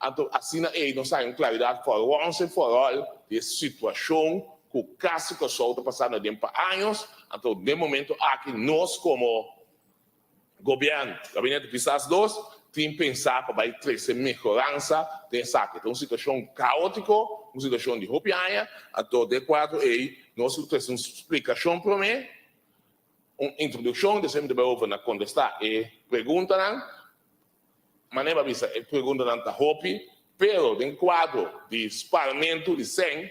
Então, assim, nós temos claridade for once and for all de situação que o caso que está passando há anos. Então, de momento, aqui nós, como governo, gabinete Pisas 2, temos que pensar para trazer melhorança dessa aqui. Então, uma situação caótica, uma situação de roupianha. Então, de quatro, nós temos uma explicação para mim, uma introdução, de sempre de na contestar e pergunta, maneira vista é pergunta não está hopi, pero em quadro de parlamento de 100,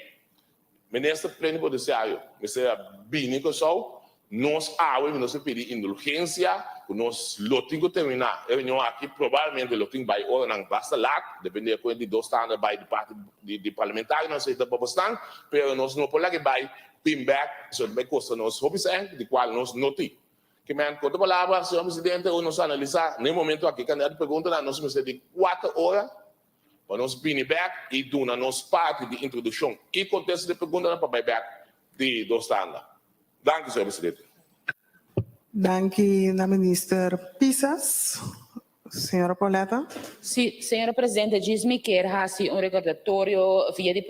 ministro plenipotenciário, ministro Bini Kosovo, nós nós pedimos indulgência, nós temos que terminar a reunião aqui, provavelmente lo temos vai hora não basta lá, depende de dois standards vai de parte de parlamentar, nós estamos propostando, pero nós não podemos vai pin back, isso vai custar nós hopi de qual nós não temos. Que me conta palavra, senhor presidente, ou nós analisar, no momento aqui, candidato pergunta, nós vamos ter 4 horas para nós pin back e do na nossa parte de introdução e contexto de pergunta para back de dois standards. Danke, senhor presidente. Danke, na minister Pisas. Signora Pauletta. Sì, signora Presidente, Gismi quer hasi un ricordatorio via di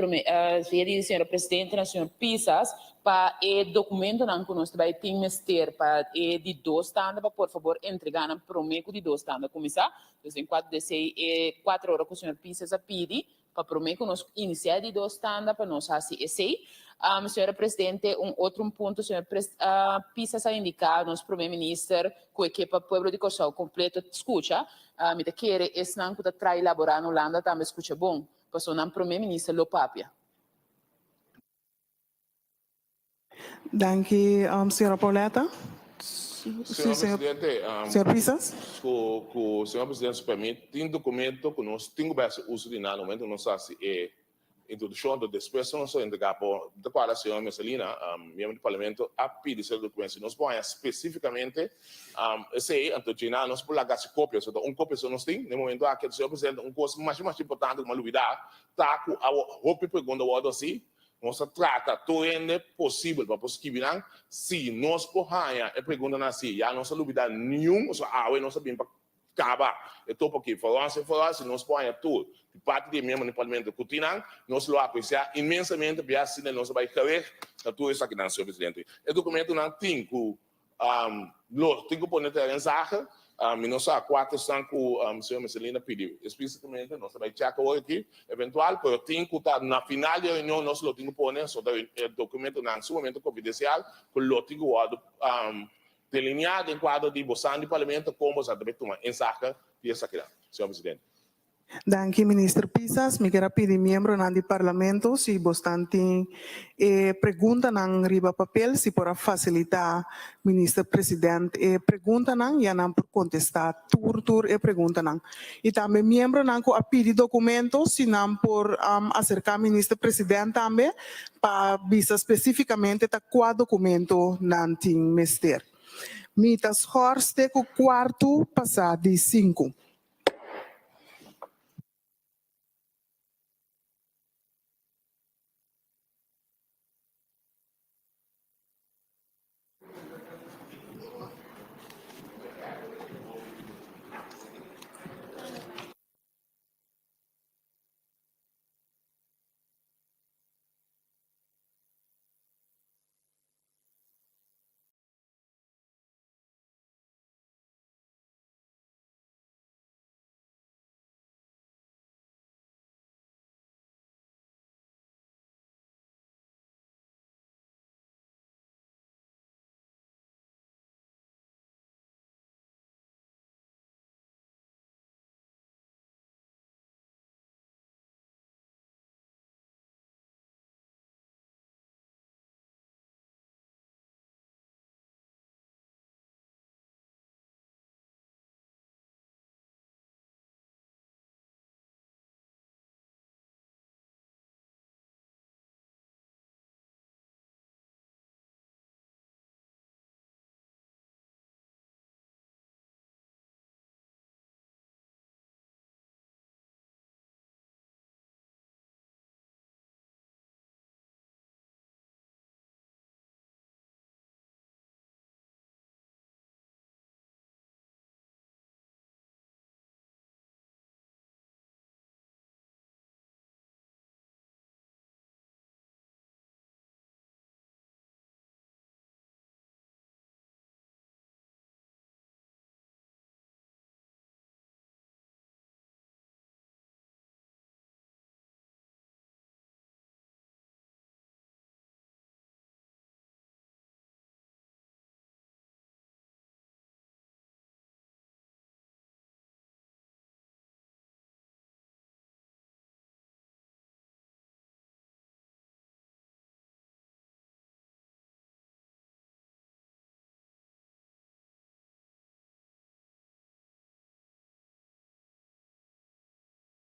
signora Presidente e signor Pisas para o documento não conosco vai ter mister para de dois standard para por favor entregar na promeco de dois standard começar então em 4 horas com o senhor Pisas a pedir para promeco nós iniciar de dois standard para nós assim esse senhora Presidente, outro ponto, senhor Pisas a indicar, nosso primeiro-ministro, com a equipe Pueblo de Corsão completo, escuta, me quer esse não que está elaborar na Holanda, também escuta bom, porque o primeiro-ministro lo papia. Danke, senhora Pauletta. Senhor senhor- Presidente, Senhor Pisas. com o senhor Presidente se permite, tem documento que nós temos que uso de nada, no momento não sabe se é introdução da despesa, não só entregar por da qual a senhora Messalina, membro do Parlamento, a pedir esse documento. Nós põe especificamente, esse então nós por lá gasta cópias, então cópia só nós tem, no momento aqui, o senhor Presidente, coisa mais importante, uma novidade, tá com a roupa pergunta o assim, nós trata todo é possível para possibilitar, se nós corramos e pergunta assim, já não se dúvida nenhum, só nós sabemos para acabar. Então, porque falar se nós põe tudo, de parte de membro do Parlamento Coutinho, nós lo apreciamos imensamente, porque assim nós vai querer tudo isso aqui, senhor Presidente. O documento não tem que pôr na mensagem, nós há 4 estão com o senhor Messalina pediu, especificamente, nós vai checar hoje aqui, eventual, mas tem que estar na final da reunião, nós lo temos que pôr, o documento não é sumamente confidencial, que lo temos que delineado em quadro de bolsa do Parlamento, como se deve tomar em saca e essa aqui, senhor Presidente. Danke, ministro Pisas. Me quero pedir membro do Parlamento, se bastante pergunta não riba papel, se para facilitar ministro Presidente pergunta não, e não por contestar tur e pergunta não. E também membro não a pedir documentos, se não por acercar ministro Presidente também, para visa especificamente qual documento não tem mister. Mitas Horste com quarto passar de 5.